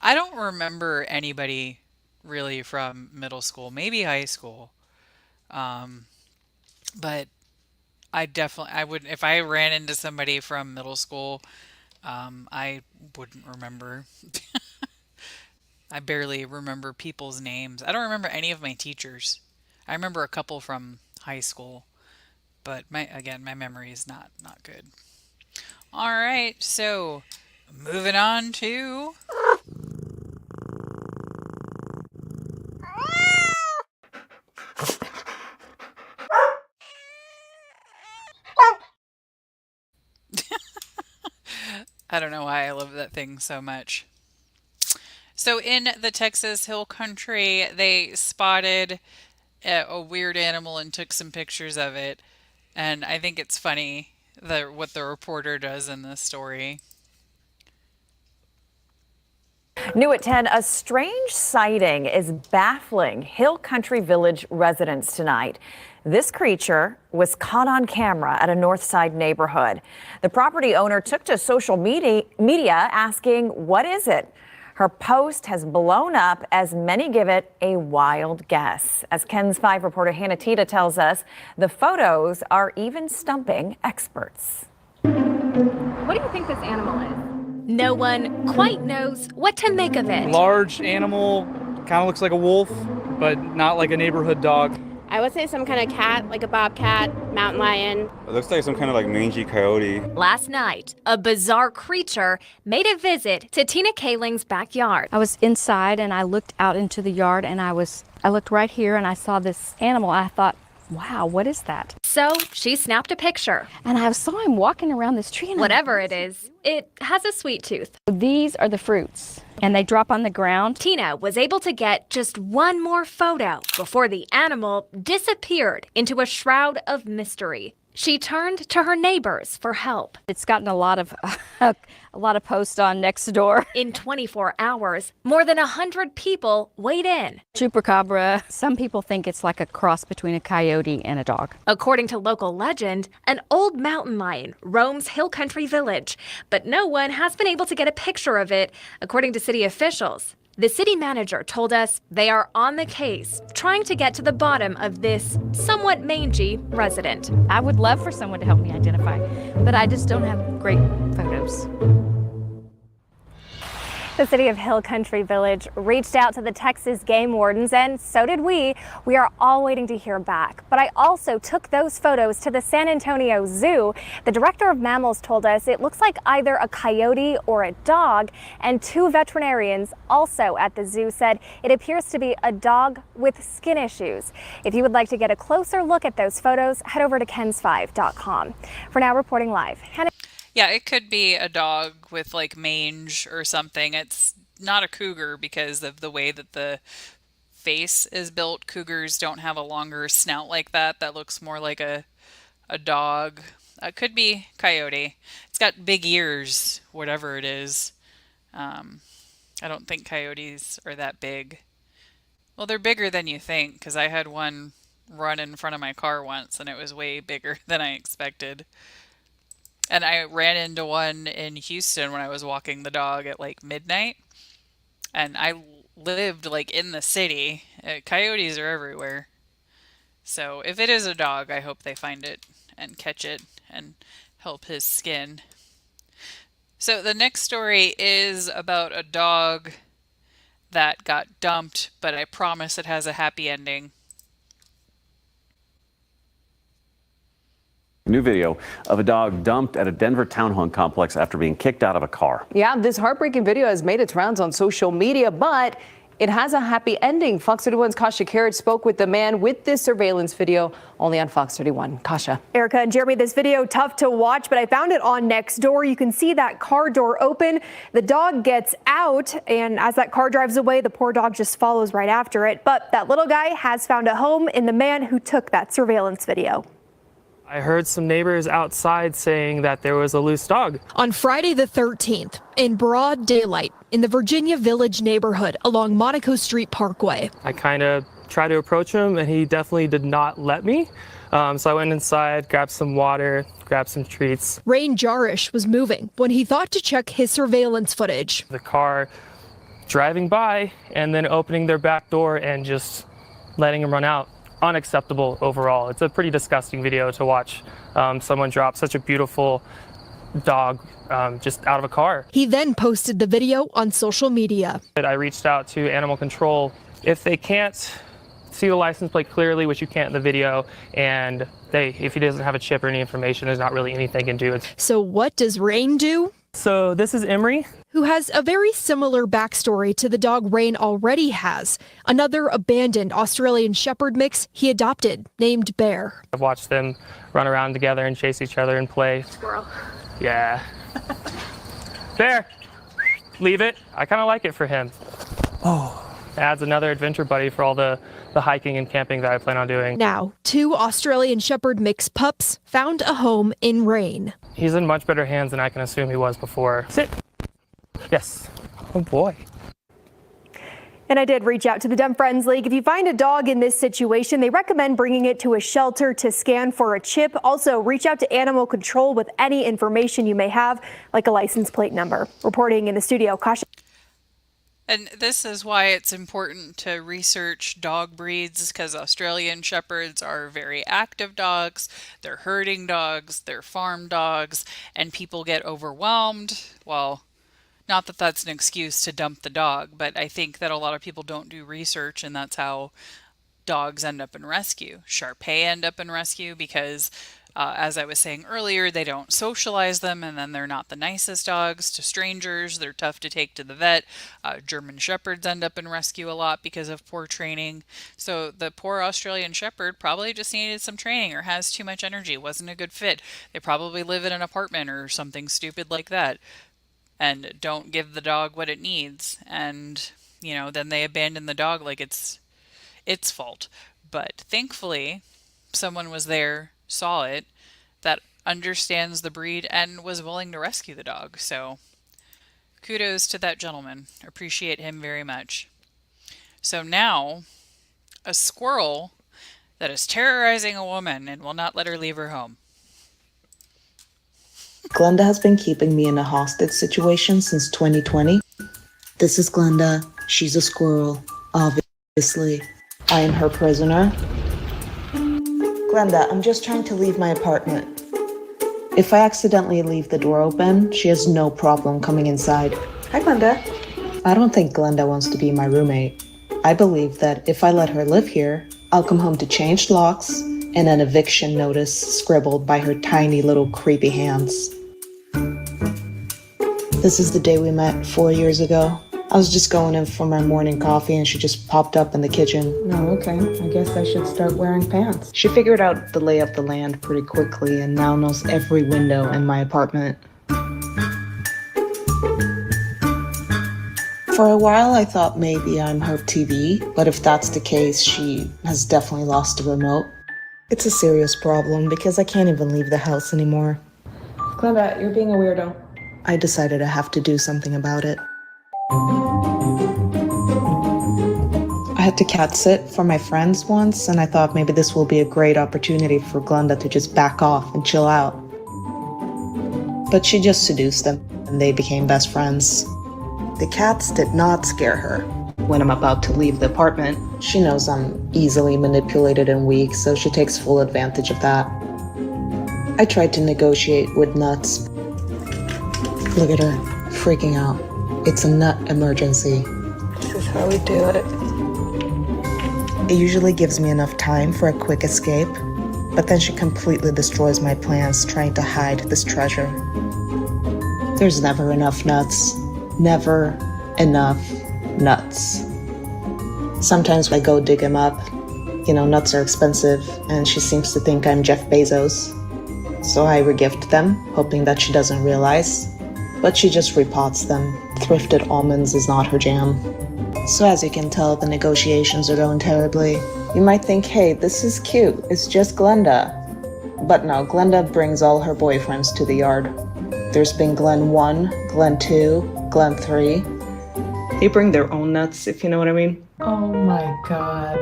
[SPEAKER 1] don't remember anybody really from middle school, maybe high school. But I would, if I ran into somebody from middle school, I wouldn't remember. I barely remember people's names. I don't remember any of my teachers. I remember a couple from high school, but my memory is not good. All right, so moving on to I don't know why I love that thing so much. So in the Texas Hill Country, they spotted a weird animal and took some pictures of it. And I think it's funny what the reporter does in this story.
[SPEAKER 6] New at 10, a strange sighting is baffling Hill Country Village residents tonight. This creature was caught on camera at a Northside neighborhood. The property owner took to social media asking, "What is it?" Her post has blown up as many give it a wild guess. As Ken's 5 reporter Hannah Tita tells us, the photos are even stumping experts.
[SPEAKER 14] What do you think this animal is? No one quite knows what to make of it.
[SPEAKER 15] Large animal, kind of looks like a wolf, but not like a neighborhood dog.
[SPEAKER 14] I would say some kind of cat, like a bobcat, mountain lion.
[SPEAKER 3] It looks like some kind of like mangy coyote.
[SPEAKER 14] Last night, a bizarre creature made a visit to Tina Kaling's backyard.
[SPEAKER 23] I was inside and I looked out into the yard and I looked right here and I saw this animal. I thought, wow, what is that?
[SPEAKER 14] So she snapped a picture.
[SPEAKER 23] And I saw him walking around this tree. And
[SPEAKER 14] whatever it is, it has a sweet tooth.
[SPEAKER 23] These are the fruits and they drop on the ground.
[SPEAKER 14] Tina was able to get just one more photo before the animal disappeared into a shroud of mystery. She turned to her neighbors for help.
[SPEAKER 23] It's gotten a lot of posts on Nextdoor.
[SPEAKER 14] In 24 hours, more than 100 people weighed in.
[SPEAKER 23] Chupacabra. Some people think it's like a cross between a coyote and a dog.
[SPEAKER 14] According to local legend, an old mountain lion roams Hill Country Village, but no one has been able to get a picture of it, according to city officials. The city manager told us they are on the case, trying to get to the bottom of this somewhat mangy resident.
[SPEAKER 23] I would love for someone to help me identify, but I just don't have great photos.
[SPEAKER 14] The city of Hill Country Village reached out to the Texas game wardens, and so did we. We are all waiting to hear back. But I also took those photos to the San Antonio Zoo. The director of mammals told us it looks like either a coyote or a dog, and 2 veterinarians also at the zoo said it appears to be a dog with skin issues. If you would like to get a closer look at those photos, head over to kens5.com. For now, reporting live, Hannah.
[SPEAKER 1] Yeah, it could be a dog with like mange or something. It's not a cougar because of the way that the face is built. Cougars don't have a longer snout like that. That looks more like a dog. It could be coyote. It's got big ears, whatever it is. I don't think coyotes are that big. Well, they're bigger than you think, because I had one run in front of my car once and it was way bigger than I expected. And I ran into one in Houston when I was walking the dog at like midnight. And I lived like in the city. Coyotes are everywhere. So if it is a dog, I hope they find it and catch it and help his skin. So the next story is about a dog that got dumped, but I promise it has a happy ending.
[SPEAKER 24] New video of a dog dumped at a Denver townhome complex after being kicked out of a car.
[SPEAKER 25] Yeah, this heartbreaking video has made its rounds on social media, but it has a happy ending. Fox 31's Kasha Carrot spoke with the man with this surveillance video only on Fox 31. Kasha.
[SPEAKER 27] Erica and Jeremy, this video tough to watch, but I found it on Nextdoor. You can see that car door open. The dog gets out, and as that car drives away, the poor dog just follows right after it. But that little guy has found a home in the man who took that surveillance video.
[SPEAKER 28] I heard some neighbors outside saying that there was a loose dog.
[SPEAKER 27] On Friday the 13th, in broad daylight, in the Virginia Village neighborhood along Monaco Street Parkway.
[SPEAKER 28] I kind of tried to approach him and he definitely did not let me. So I went inside, grabbed some water, grabbed some treats.
[SPEAKER 27] Rain Jarish was moving when he thought to check his surveillance footage.
[SPEAKER 28] The car driving by and then opening their back door and just letting him run out. Unacceptable overall. It's a pretty disgusting video to watch someone drop such a beautiful dog just out of a car.
[SPEAKER 27] He then posted the video on social media.
[SPEAKER 28] I reached out to animal control. If they can't see the license plate clearly, which you can't in the video, and if he doesn't have a chip or any information, there's not really anything they can do.
[SPEAKER 27] So what does Rain do?
[SPEAKER 28] So this is Emery,
[SPEAKER 27] who has a very similar backstory to the dog Rain already has. Another abandoned Australian Shepherd mix he adopted, named Bear.
[SPEAKER 28] I've watched them run around together and chase each other and play.
[SPEAKER 27] Squirrel.
[SPEAKER 28] Yeah. There. Leave it. I kind of like it for him. Oh. Adds another adventure buddy for all the hiking and camping that I plan on doing.
[SPEAKER 4] Now, 2 Australian Shepherd mix pups found a home in rain.
[SPEAKER 28] He's in much better hands than I can assume he was before. Sit. Yes. Oh boy.
[SPEAKER 27] And I did reach out to the Dumb Friends League. If you find a dog in this situation, they recommend bringing it to a shelter to scan for a chip. Also, reach out to animal control with any information you may have, like a license plate number. Reporting in the studio, Kasha.
[SPEAKER 1] And this is why it's important to research dog breeds, because Australian Shepherds are very active dogs, they're herding dogs, they're farm dogs, and people get overwhelmed. Well, not that that's an excuse to dump the dog, but I think that a lot of people don't do research, and that's how dogs end up in rescue. Shar-Pei end up in rescue because, as I was saying earlier, they don't socialize them, and then they're not the nicest dogs to strangers. They're tough to take to the vet. German Shepherds end up in rescue a lot because of poor training. So the poor Australian Shepherd probably just needed some training or has too much energy, wasn't a good fit. They probably live in an apartment or something stupid like that and don't give the dog what it needs. And, then they abandon the dog like it's its fault. But thankfully, someone was there, saw it, that understands the breed and was willing to rescue the dog. So kudos to that gentleman. Appreciate him very much. So now, a squirrel that is terrorizing a woman and will not let her leave her home.
[SPEAKER 5] Glenda has been keeping me in a hostage situation since 2020. This is Glenda. She's a squirrel, obviously. I am her prisoner. Glenda, I'm just trying to leave my apartment. If I accidentally leave the door open, she has no problem coming inside. Hi, Glenda. I don't think Glenda wants to be my roommate. I believe that if I let her live here, I'll come home to changed locks and an eviction notice scribbled by her tiny little creepy hands. This is the day we met 4 years ago. I was just going in for my morning coffee and she just popped up in the kitchen. Oh, okay. I guess I should start wearing pants. She figured out the lay of the land pretty quickly and now knows every window in my apartment. For a while, I thought maybe I'm her TV, but if that's the case, she has definitely lost the remote. It's a serious problem because I can't even leave the house anymore. Glenda, you're being a weirdo. I decided I have to do something about it. I had to cat sit for my friends once, and I thought maybe this will be a great opportunity for Glenda to just back off and chill out. But she just seduced them, and they became best friends. The cats did not scare her. When I'm about to leave the apartment, she knows I'm easily manipulated and weak, so she takes full advantage of that. I tried to negotiate with Nuts. Look at her, freaking out. It's a nut emergency. This is how we do it. It usually gives me enough time for a quick escape, but then she completely destroys my plans trying to hide this treasure. There's never enough nuts. Never enough nuts. Sometimes I go dig him up. Nuts are expensive, and she seems to think I'm Jeff Bezos. So I regift them, hoping that she doesn't realize. But she just repots them. Thrifted almonds is not her jam. So as you can tell, the negotiations are going terribly. You might think, hey, this is cute. It's just Glenda. But no, Glenda brings all her boyfriends to the yard. There's been Glen 1, Glen 2, Glen 3. They bring their own nuts, if you know what I mean. Oh my god.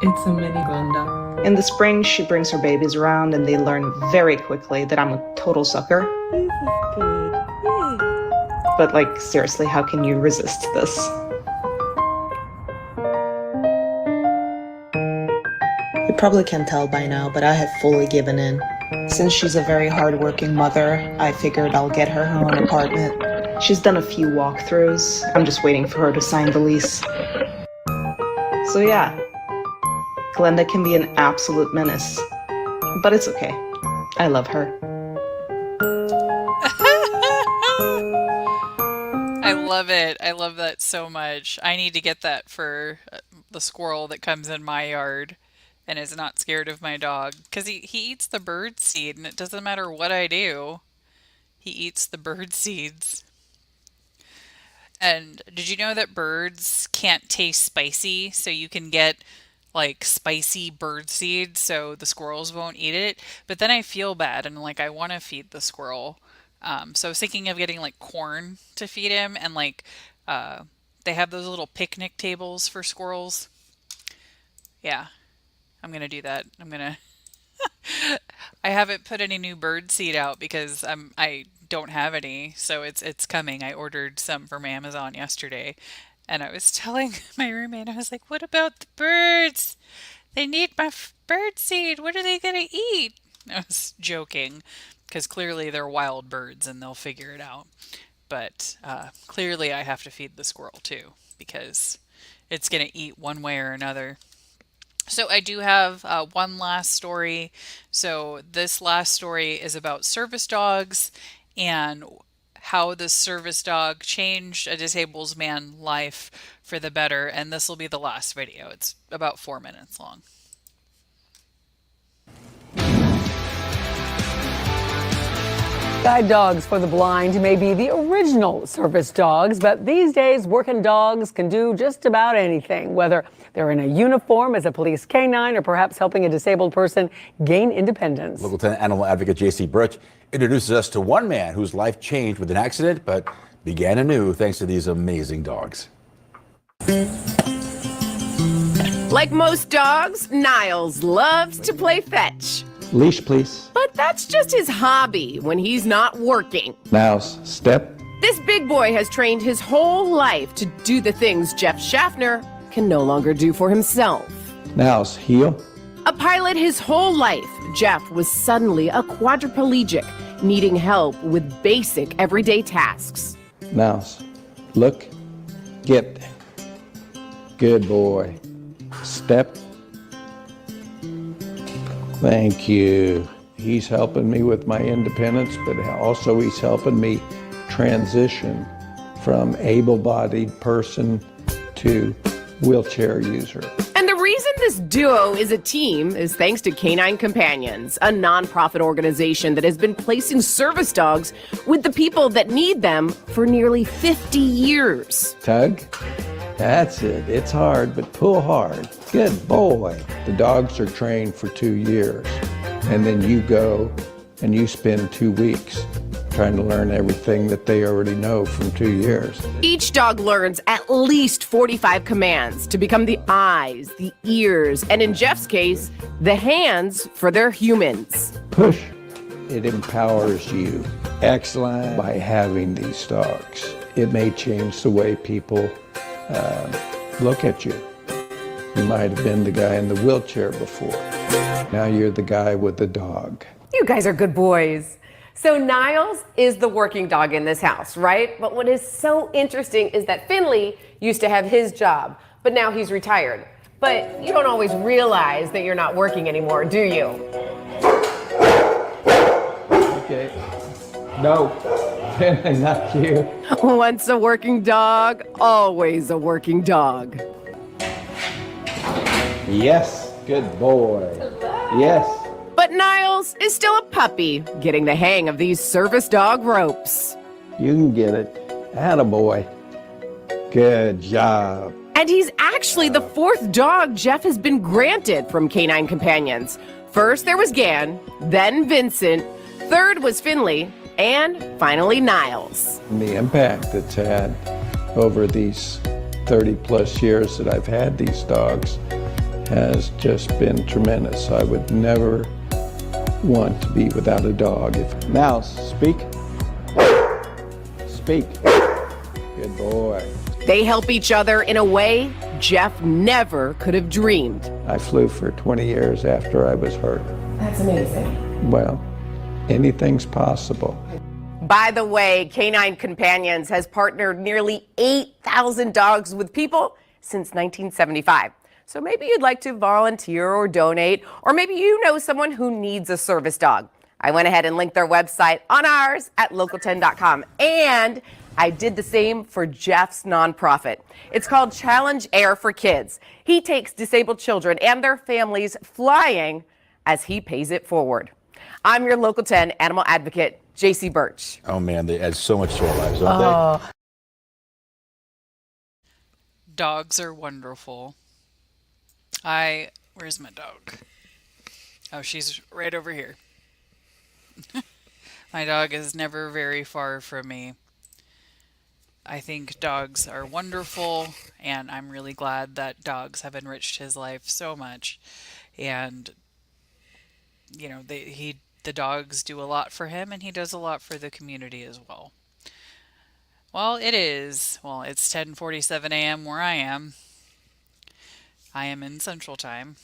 [SPEAKER 5] It's a mini Glenda. In the spring, she brings her babies around and they learn very quickly that I'm a total sucker. This is good. But seriously, how can you resist this? You probably can tell by now, but I have fully given in. Since she's a very hardworking mother, I figured I'll get her own apartment. She's done a few walkthroughs. I'm just waiting for her to sign the lease. So yeah, Glenda can be an absolute menace. But it's okay. I love her.
[SPEAKER 1] I love it. I love that so much. I need to get that for the squirrel that comes in my yard and is not scared of my dog. Because he eats the bird seed, and it doesn't matter what I do. He eats the bird seeds. And did you know that birds can't taste spicy? So you can get like spicy bird seed so the squirrels won't eat it. But then I feel bad and like I want to feed the squirrel. So I was thinking of getting like corn to feed him and like they have those little picnic tables for squirrels. Yeah, I'm gonna do that. I haven't put any new bird seed out because I don't have any, so it's coming. I ordered some from Amazon yesterday, and I was telling my roommate, I was like, "What about the birds? They need my bird seed. What are they gonna eat?" I was joking because clearly they're wild birds and they'll figure it out. But clearly I have to feed the squirrel too because it's gonna eat one way or another. So I do have one last story. So this last story is about service dogs and how the service dog changed a disabled man's life for the better. And this will be the last video. It's about 4 minutes long.
[SPEAKER 7] Guide dogs for the blind may be the original service dogs, but these days working dogs can do just about anything, whether they're in a uniform as a police canine or perhaps helping a disabled person gain independence.
[SPEAKER 8] Local 10 animal advocate J.C. Birch introduces us to one man whose life changed with an accident, but began anew thanks to these amazing dogs.
[SPEAKER 9] Like most dogs, Niles loves to play fetch.
[SPEAKER 10] Leash, please.
[SPEAKER 9] But that's just his hobby when he's not working.
[SPEAKER 10] Now, step.
[SPEAKER 9] This big boy has trained his whole life to do the things Jeff Schaffner can no longer do for himself.
[SPEAKER 10] Now, heel.
[SPEAKER 9] A pilot his whole life, Jeff was suddenly a quadriplegic, needing help with basic everyday tasks.
[SPEAKER 10] Now, look, get. Good boy. Step. Thank you. He's helping me with my independence, but also he's helping me transition from able-bodied person to wheelchair user.
[SPEAKER 9] And the reason this duo is a team is thanks to Canine Companions, a nonprofit organization that has been placing service dogs with the people that need them for nearly 50 years.
[SPEAKER 10] Tug. That's it. It's hard, but pull hard. Good boy. The dogs are trained for 2 years, and then you go and you spend 2 weeks trying to learn everything that they already know from 2 years.
[SPEAKER 9] Each dog learns at least 45 commands to become the eyes, the ears, and in Jeff's case, the hands for their humans.
[SPEAKER 10] Push. It empowers you. Excellent. By having these dogs, it may change the way people look at you. You might have been the guy in the wheelchair before. Now you're the guy with the dog.
[SPEAKER 9] You guys are good boys. So Niles is the working dog in this house, right? But what is so interesting is that Finley used to have his job, but now he's retired. But you don't always realize that you're not working anymore, do you?
[SPEAKER 10] Okay. No. Not you.
[SPEAKER 9] Once a working dog, always a working dog.
[SPEAKER 10] Yes, good boy. Yes.
[SPEAKER 9] But Niles is still a puppy, getting the hang of these service dog ropes.
[SPEAKER 10] You can get it. Attaboy. Good job.
[SPEAKER 9] And he's actually the 4th dog Jeff has been granted from Canine Companions. First there was Gan, then Vincent, 3rd was Finley, and finally Niles.
[SPEAKER 10] The impact it's had over these 30 plus years that I've had these dogs has just been tremendous. I would never want to be without a dog. Now, speak. Speak. Good boy.
[SPEAKER 9] They help each other in a way Jeff never could have dreamed.
[SPEAKER 10] I flew for 20 years after I was hurt.
[SPEAKER 9] That's amazing.
[SPEAKER 10] Well, anything's possible.
[SPEAKER 9] By the way, Canine Companions has partnered nearly 8,000 dogs with people since 1975. So maybe you'd like to volunteer or donate, or maybe you know someone who needs a service dog. I went ahead and linked their website on ours at local10.com. And I did the same for Jeff's nonprofit. It's called Challenge Air for Kids. He takes disabled children and their families flying as he pays it forward. I'm your Local 10 animal advocate, J.C. Birch.
[SPEAKER 8] Oh man, they add so much to our lives, don't they?
[SPEAKER 1] Dogs are wonderful. Where's my dog? Oh, she's right over here. My dog is never very far from me. I think dogs are wonderful, and I'm really glad that dogs have enriched his life so much. And you know, the dogs do a lot for him, and he does a lot for the community as well. Well, it's 10:47 a.m. where I am. I am in Central Time.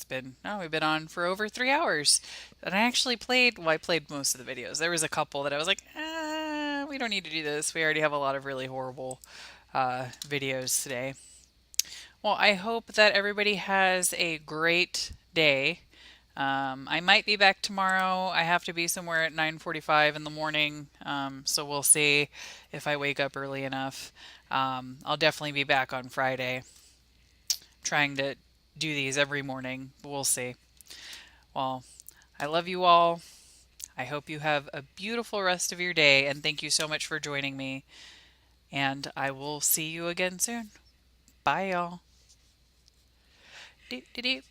[SPEAKER 1] We've been on for over 3 hours. And I played most of the videos. There was a couple that I was like, we don't need to do this. We already have a lot of really horrible videos today. Well, I hope that everybody has a great day. I might be back tomorrow. I have to be somewhere at 9:45 in the morning, so we'll see if I wake up early enough. I'll definitely be back on Friday, trying to do these every morning. We'll see. Well, I love you all. I hope you have a beautiful rest of your day, and thank you so much for joining me. And I will see you again soon. Bye, y'all. Doot, doot, doot.